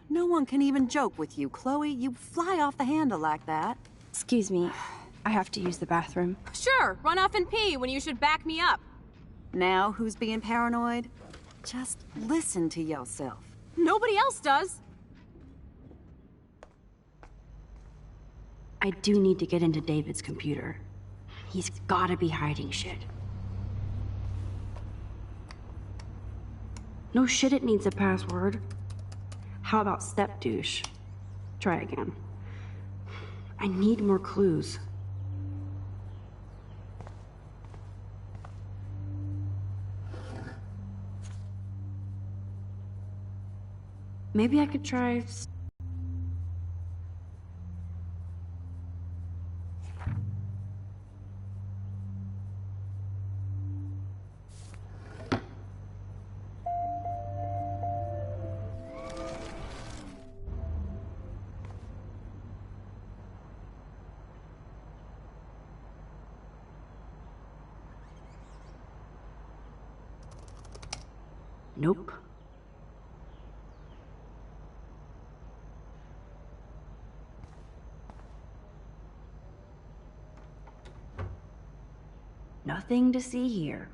No one can even joke with you, Chloe. You fly off the handle like that. Excuse me, I have to use the bathroom. Sure, run off and pee when you should back me up. Now who's being paranoid? Just listen to yourself. Nobody else does. I do need to get into David's computer. He's gotta be hiding shit. No shit, it needs a password. How about step douche? Try again. I need more clues. Maybe I could try... Nope. Nothing to see here.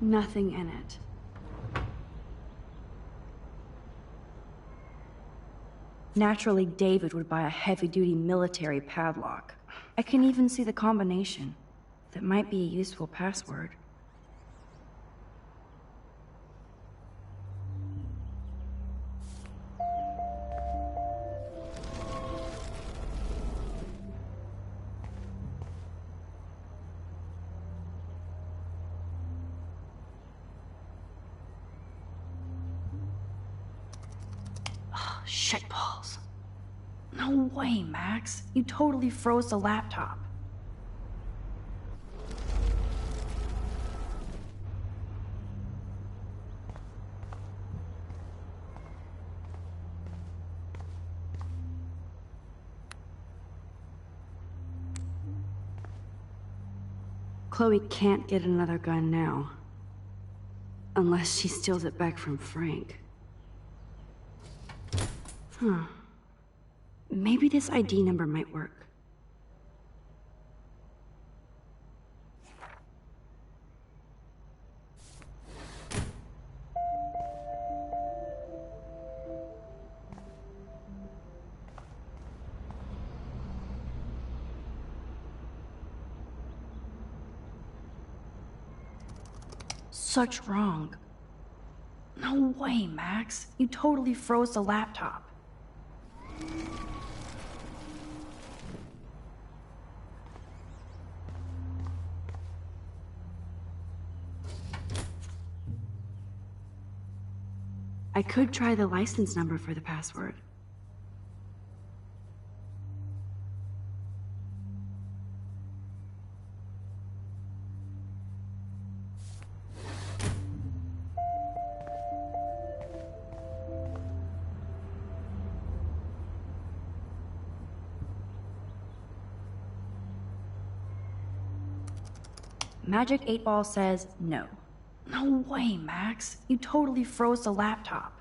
Nothing in it. Naturally, David would buy a heavy-duty military padlock. I can even see the combination. That might be a useful password. Shitballs. No way, Max. You totally froze the laptop. Chloe can't get another gun now. Unless she steals it back from Frank. Huh. Maybe this ID number might work. Such wrong. No way, Max. You totally froze the laptop. I could try the license number for the password. Magic 8 Ball says no. No way, Max. You totally froze the laptop.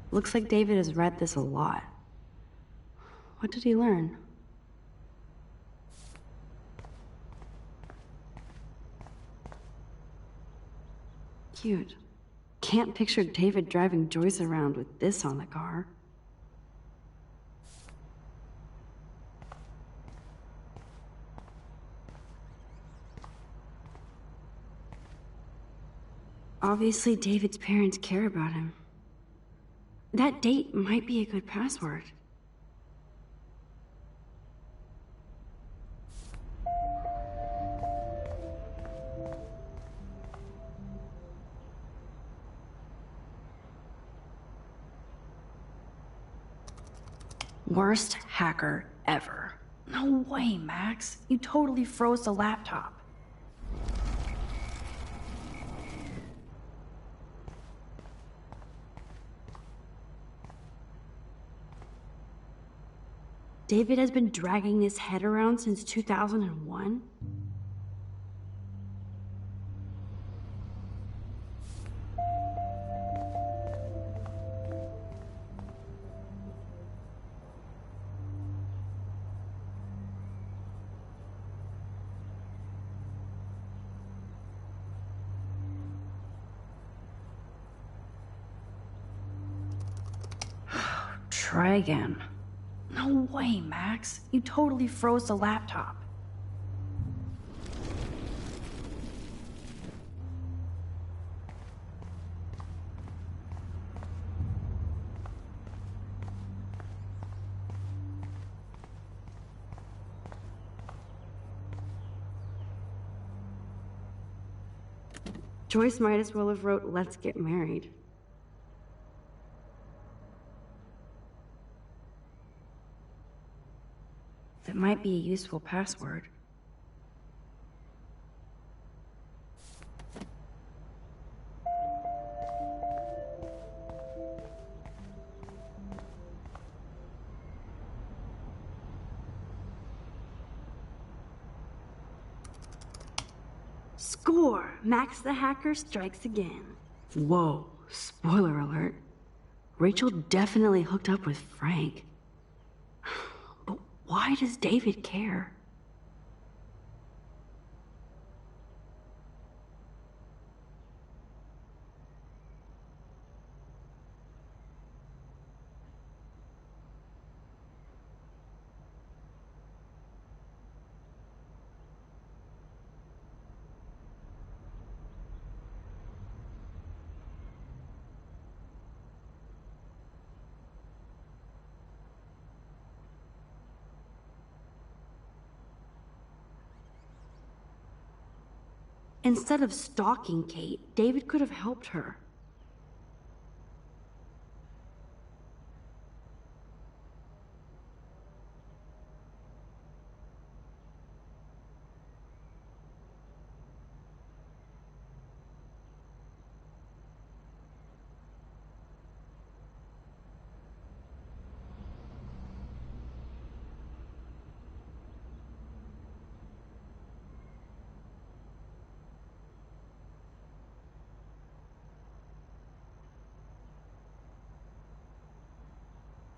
Looks like David has read this a lot. What did he learn? Cute. Can't picture David driving Joyce around with this on the car. Obviously, David's parents care about him. That date might be a good password. Worst hacker ever. No way, Max. You totally froze the laptop. David has been dragging his head around since 2001? Try again. No way, Max. You totally froze the laptop. Joyce might as well have wrote, "Let's get married." That might be a useful password. Score! Max the hacker strikes again. Whoa, spoiler alert. Rachel definitely hooked up with Frank. But why does David care? Instead of stalking Kate, David could have helped her.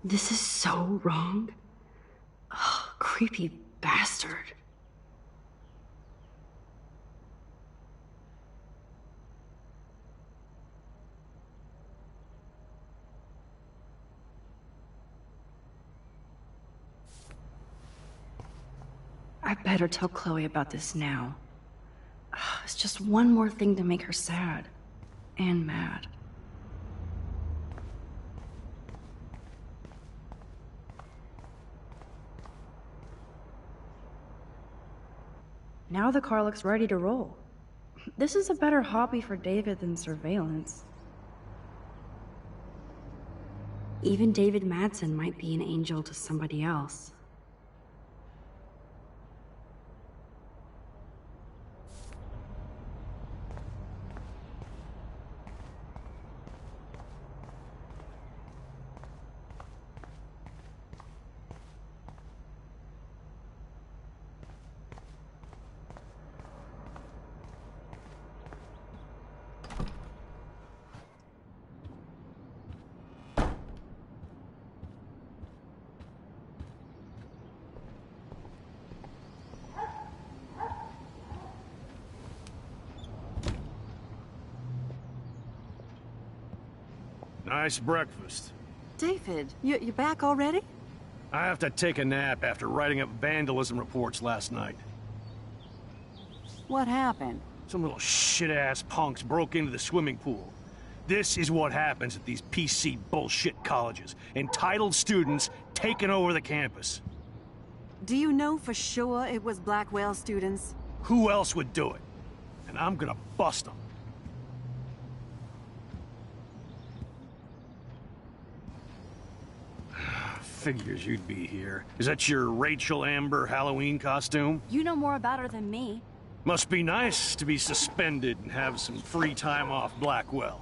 This is so wrong. Ugh, creepy bastard. I better tell Chloe about this now. Ugh, it's just one more thing to make her sad. And mad. Now the car looks ready to roll. This is a better hobby for David than surveillance. Even David Madsen might be an angel to somebody else. Nice breakfast. David, you back already? I have to take a nap after writing up vandalism reports last night. What happened? Some little shit-ass punks broke into the swimming pool. This is what happens at these PC bullshit colleges. Entitled students taking over the campus. Do you know for sure it was Blackwell students? Who else would do it? And I'm gonna bust them. Figures you'd be here. Is that your Rachel Amber Halloween costume? You know more about her than me. Must be nice to be suspended and have some free time off Blackwell.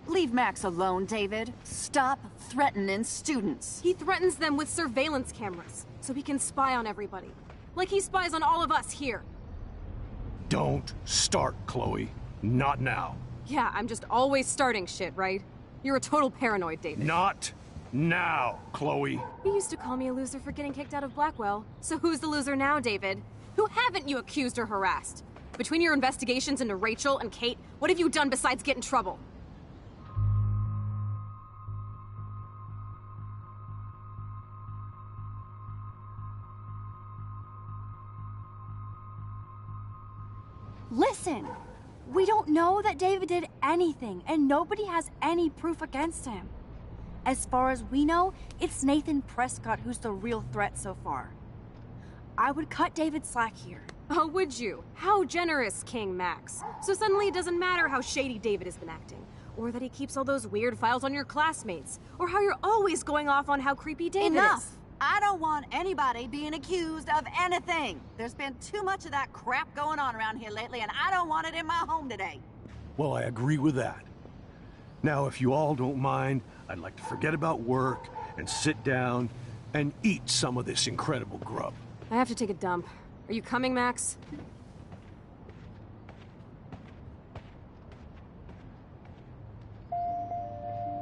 Leave Max alone, David. Stop threatening students. He threatens them with surveillance cameras, so he can spy on everybody. Like he spies on all of us here. Don't start, Chloe. Not now. Yeah, I'm just always starting shit, right? You're a total paranoid, David. Not now, Chloe. You used to call me a loser for getting kicked out of Blackwell. So who's the loser now, David? Who haven't you accused or harassed? Between your investigations into Rachel and Kate, what have you done besides get in trouble? Listen, we don't know that David did anything, and nobody has any proof against him. As far as we know, it's Nathan Prescott who's the real threat so far. I would cut David slack here. Oh, would you? How generous, King Max. So suddenly it doesn't matter how shady David has been acting, or that he keeps all those weird files on your classmates, or how you're always going off on how creepy David Enough! is. I don't want anybody being accused of anything. There's been too much of that crap going on around here lately, and I don't want it in my home today. Well, I agree with that. Now, if you all don't mind, I'd like to forget about work and sit down and eat some of this incredible grub. I have to take a dump. Are you coming, Max?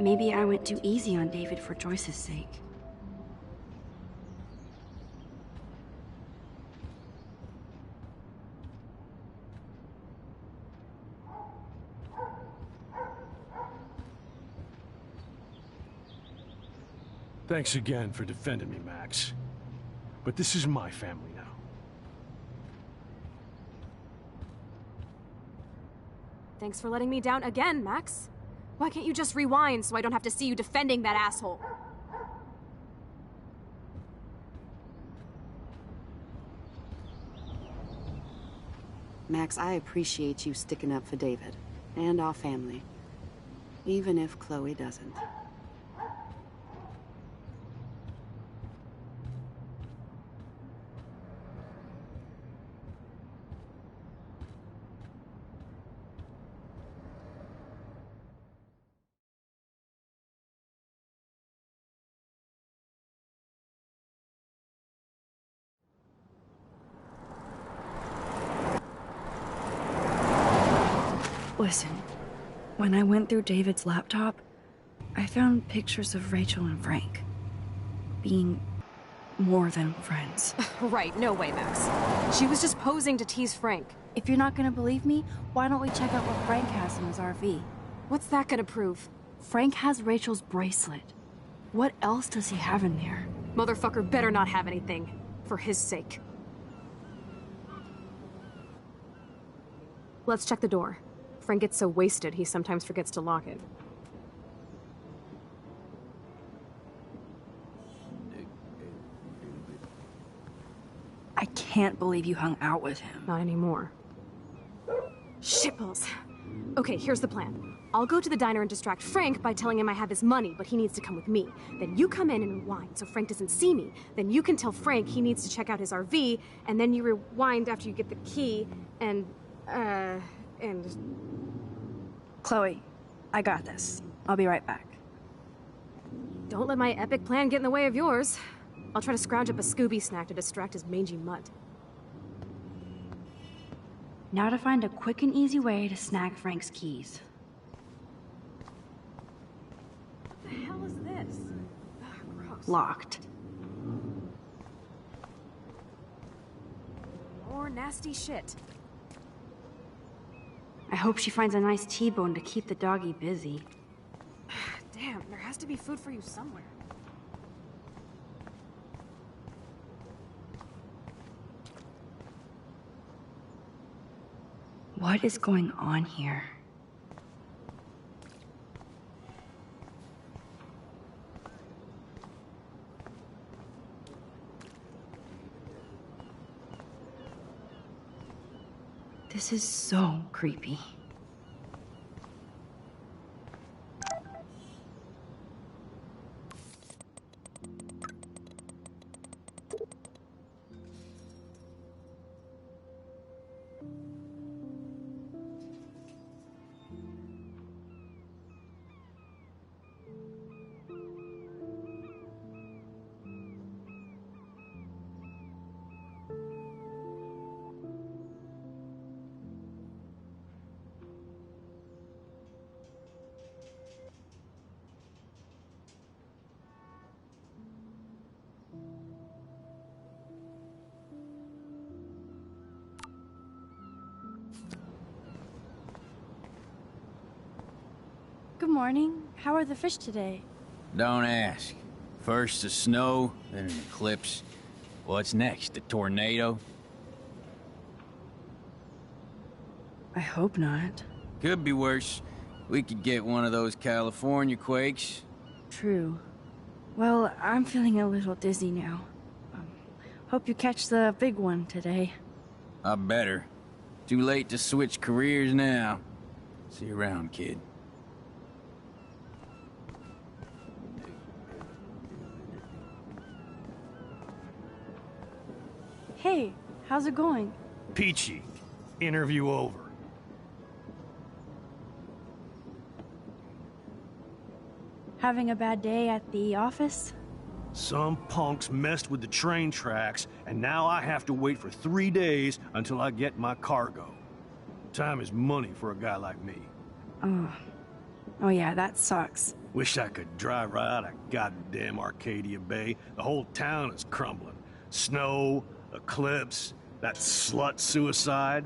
Maybe I went too easy on David for Joyce's sake. Thanks again for defending me, Max. But this is my family now. Thanks for letting me down again, Max. Why can't you just rewind so I don't have to see you defending that asshole? Max, I appreciate you sticking up for David and our family, even if Chloe doesn't. Listen, when I went through David's laptop, I found pictures of Rachel and Frank being more than friends. Right, no way, Max. She was just posing to tease Frank. If you're not gonna believe me, why don't we check out what Frank has in his RV? What's that gonna prove? Frank has Rachel's bracelet. What else does he have in there? Motherfucker better not have anything. For his sake. Let's check the door. Frank gets so wasted, he sometimes forgets to lock it. I can't believe you hung out with him. Not anymore. Shitballs. Okay, here's the plan. I'll go to the diner and distract Frank by telling him I have his money, but he needs to come with me. Then you come in and rewind so Frank doesn't see me. Then you can tell Frank he needs to check out his RV, and then you rewind after you get the key, and... Chloe, I got this. I'll be right back. Don't let my epic plan get in the way of yours. I'll try to scrounge up a Scooby snack to distract his mangy mutt. Now to find a quick and easy way to snag Frank's keys. What the hell is this? Ugh, gross. Locked. More nasty shit. I hope she finds a nice T-bone to keep the doggy busy. has to be food for you somewhere. What is going on here? This is so creepy. Good morning. How are the fish today? Don't ask. First the snow, then an eclipse. What's next? A tornado? I hope not. Could be worse. We could get one of those California quakes. True. Well, I'm feeling a little dizzy now. Hope you catch the big one today. I better. Too late to switch careers now. See you around, kid. Hey, how's it going? Peachy. Interview over. Having a bad day at the office? Some punks messed with the train tracks, and now I have to wait for 3 days until I get my cargo. Time is money for a guy like me. Oh yeah, that sucks. Wish I could drive right out of goddamn Arcadia Bay. The whole town is crumbling. Snow, eclipse, that slut suicide.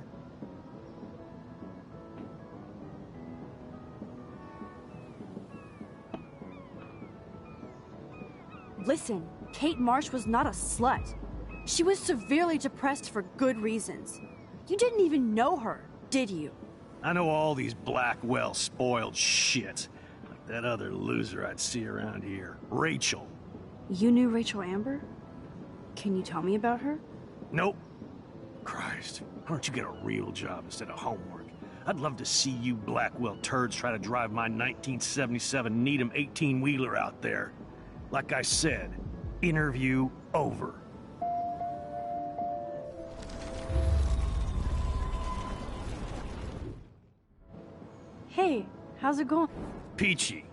Listen, Kate Marsh was not a slut. She was severely depressed for good reasons. You didn't even know her, did you? I know all these Blackwell spoiled shit. Like that other loser I'd see around here. Rachel. You knew Rachel Amber? Can you tell me about her? Nope. Christ, why don't you get a real job instead of homework? I'd love to see you Blackwell turds try to drive my 1977 Needham 18-wheeler out there. Like I said, interview over. Hey, how's it going? Peachy.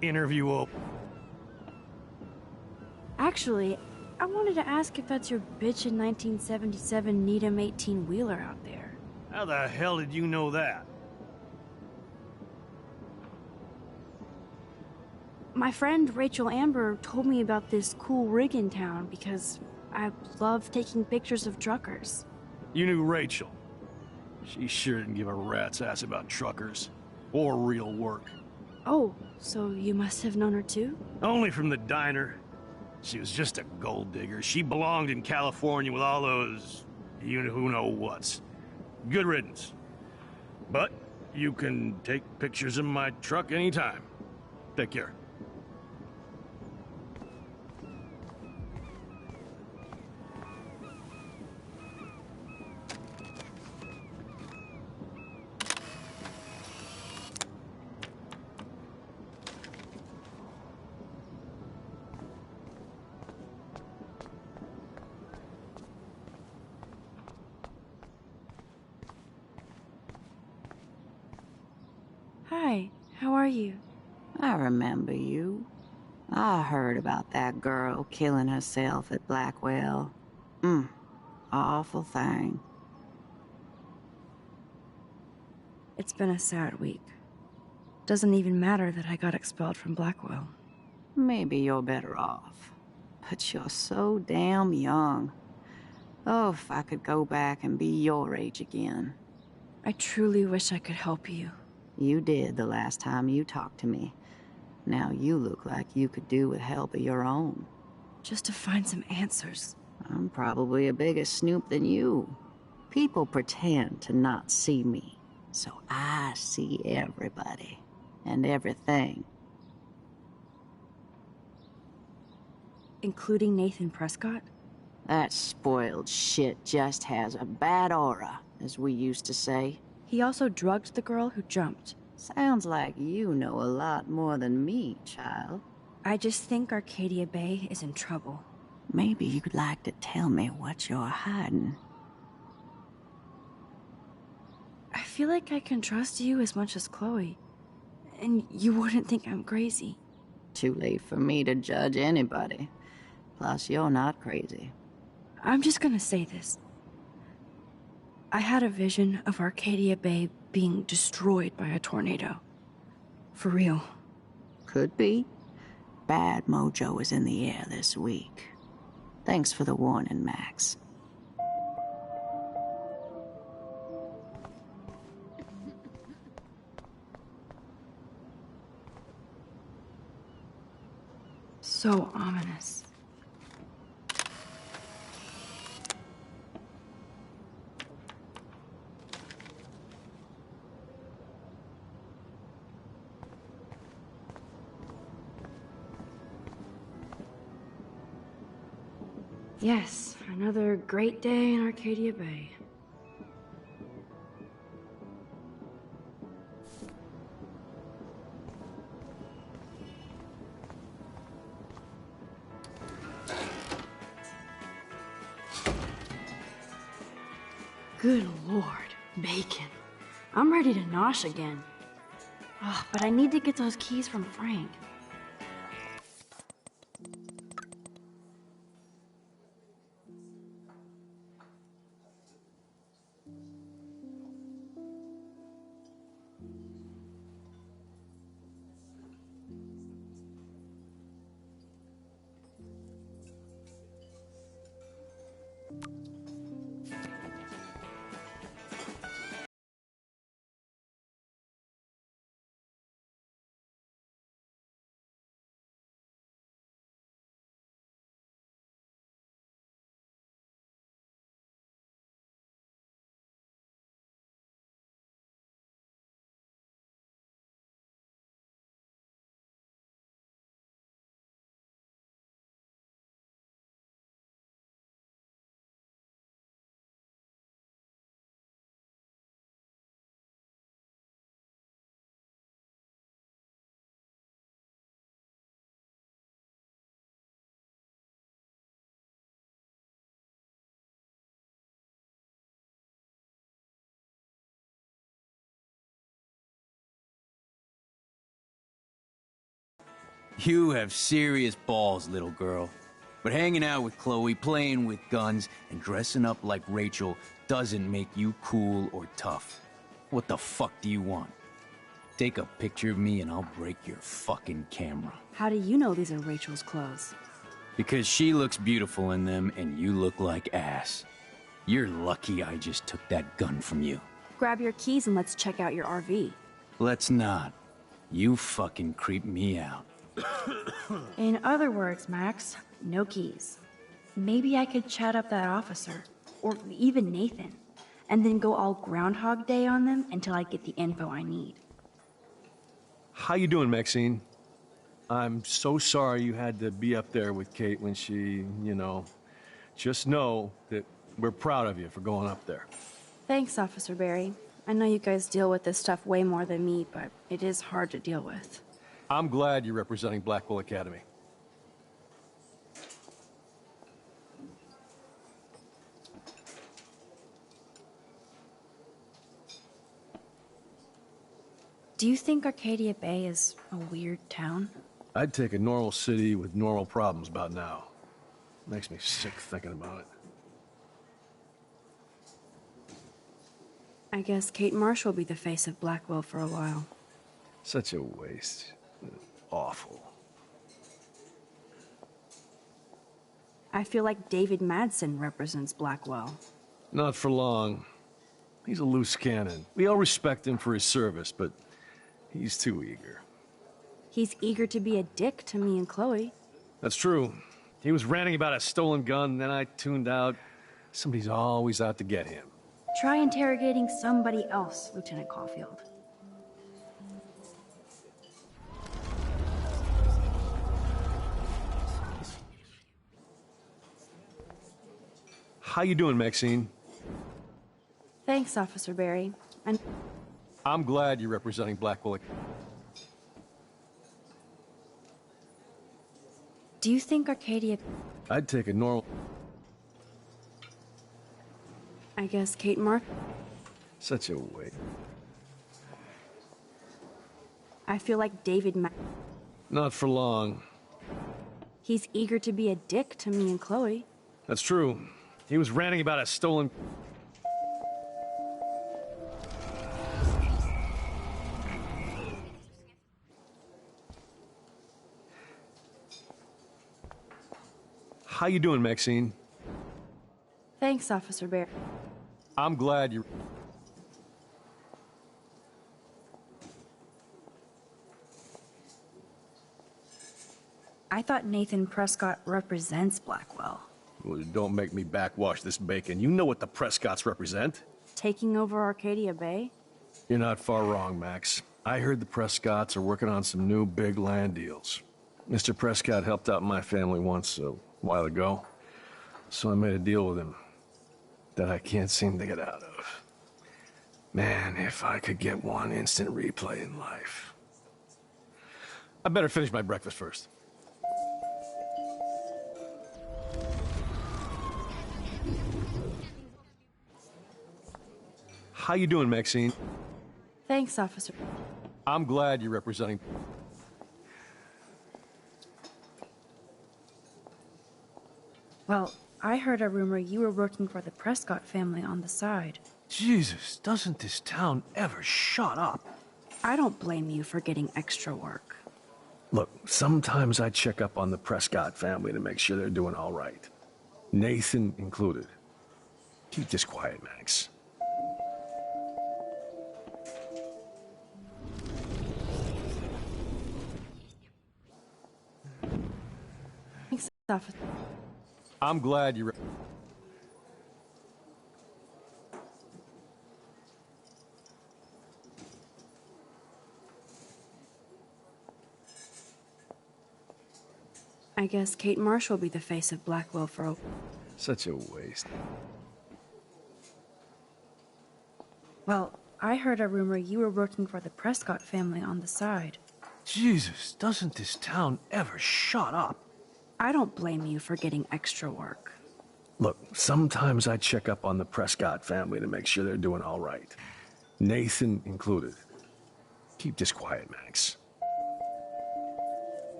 Interview over. Actually, I wanted to ask if that's your bitchin' 1977 Needham 18-wheeler out there. How the hell did you know that? My friend Rachel Amber told me about this cool rig in town because I love taking pictures of truckers. You knew Rachel. She sure didn't give a rat's ass about truckers. Or real work. Oh, so you must have known her too? Only from the diner. She was just a gold digger. She belonged in California with all those you-know-who-know-whats. Good riddance. But you can take pictures of my truck anytime. Take care. Hi, how are you? I remember you. I heard about that girl killing herself at Blackwell. Awful thing. It's been a sad week. Doesn't even matter that I got expelled from Blackwell. Maybe you're better off. But you're so damn young. Oh, if I could go back and be your age again. I truly wish I could help you. You did the last time you talked to me. Now you look like you could do with help of your own. Just to find some answers. I'm probably a bigger snoop than you. People pretend to not see me, so I see everybody and everything. Including Nathan Prescott? That spoiled shit just has a bad aura, as we used to say. He also drugged the girl who jumped. Sounds like you know a lot more than me, child. I just think Arcadia Bay is in trouble. Maybe you'd like to tell me what you're hiding. I feel like I can trust you as much as Chloe. And you wouldn't think I'm crazy. Too late for me to judge anybody. Plus, you're not crazy. I'm just gonna say this. I had a vision of Arcadia Bay being destroyed by a tornado. For real. Could be. Bad mojo is in the air this week. Thanks for the warning, Max. So ominous. Yes, another great day in Arcadia Bay. Good Lord, bacon. I'm ready to nosh again. Oh, but I need to get those keys from Frank. You have serious balls, little girl. But hanging out with Chloe, playing with guns, and dressing up like Rachel doesn't make you cool or tough. What the fuck do you want? Take a picture of me and I'll break your fucking camera. How do you know these are Rachel's clothes? Because she looks beautiful in them and you look like ass. You're lucky I just took that gun from you. Grab your keys and let's check out your RV. Let's not. You fucking creep me out. In other words, Max, no keys. Maybe I could chat up that officer, or even Nathan, and then go all Groundhog Day on them until I get the info I need. How you doing, Maxine? I'm so sorry you had to be up there with Kate when she, just know that we're proud of you for going up there. Thanks, Officer Barry. I know you guys deal with this stuff way more than me, but it is hard to deal with. I'm glad you're representing Blackwell Academy. Do you think Arcadia Bay is a weird town? I'd take a normal city with normal problems about now. Makes me sick thinking about it. I guess Kate Marsh will be the face of Blackwell for a while. Such a waste. Awful. I feel like David Madsen represents Blackwell. Not for long. He's a loose cannon. We all respect him for his service, but he's too eager. He's eager to be a dick to me and Chloe. That's true. He was ranting about a stolen gun, then I tuned out. Somebody's always out to get him. Try interrogating somebody else, Lieutenant Caulfield. How you doing, Maxine? Thanks, Officer Barry. And I'm glad you're representing Blackwell. do you think Arcadia... I'd take a normal... I guess Kate Marsh... Such a wait. I feel like David Not for long. He's eager to be a dick to me and Chloe. That's true. He was ranting about a stolen... How you doing, Maxine? Thanks, Officer Barry. I'm glad you... I thought Nathan Prescott represents Blackwell. Well, don't make me backwash this bacon. You know what the Prescotts represent. Taking over Arcadia Bay? You're not far wrong, Max. I heard the Prescotts are working on some new big land deals. Mr. Prescott helped out my family once a while ago, so I made a deal with him that I can't seem to get out of. Man, if I could get one instant replay in life. I better finish my breakfast first. How you doing, Maxine? Thanks, Officer. I'm glad you're representing... Well, I heard a rumor you were working for the Prescott family on the side. Jesus, doesn't this town ever shut up? I don't blame you for getting extra work. Look, sometimes I check up on the Prescott family to make sure they're doing all right. Nathan included. Keep this quiet, Max. Thanks, Officer. I'm glad you're... I guess Kate Marsh will be the face of Blackwell for a... Such a waste. Well, I heard a rumor you were working for the Prescott family on the side. Jesus, doesn't this town ever shut up? I don't blame you for getting extra work. Look, sometimes I check up on the Prescott family to make sure they're doing all right. Nathan included. Keep this quiet, Max.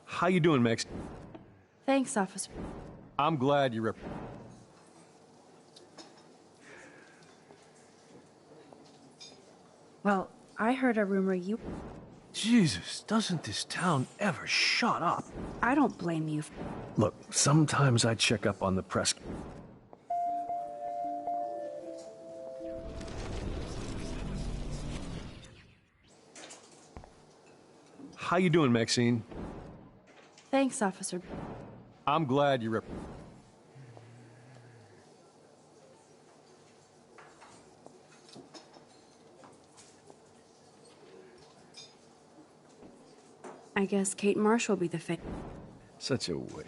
How you doing, Max? Thanks, Officer. I'm glad you're... Well, I heard a rumor you... Jesus, doesn't this town ever shut up? I don't blame you. Look, sometimes I check up on the press... How you doing, Maxine? Thanks, Officer. I'm glad you're... I guess Kate Marsh will be the face. Such a way.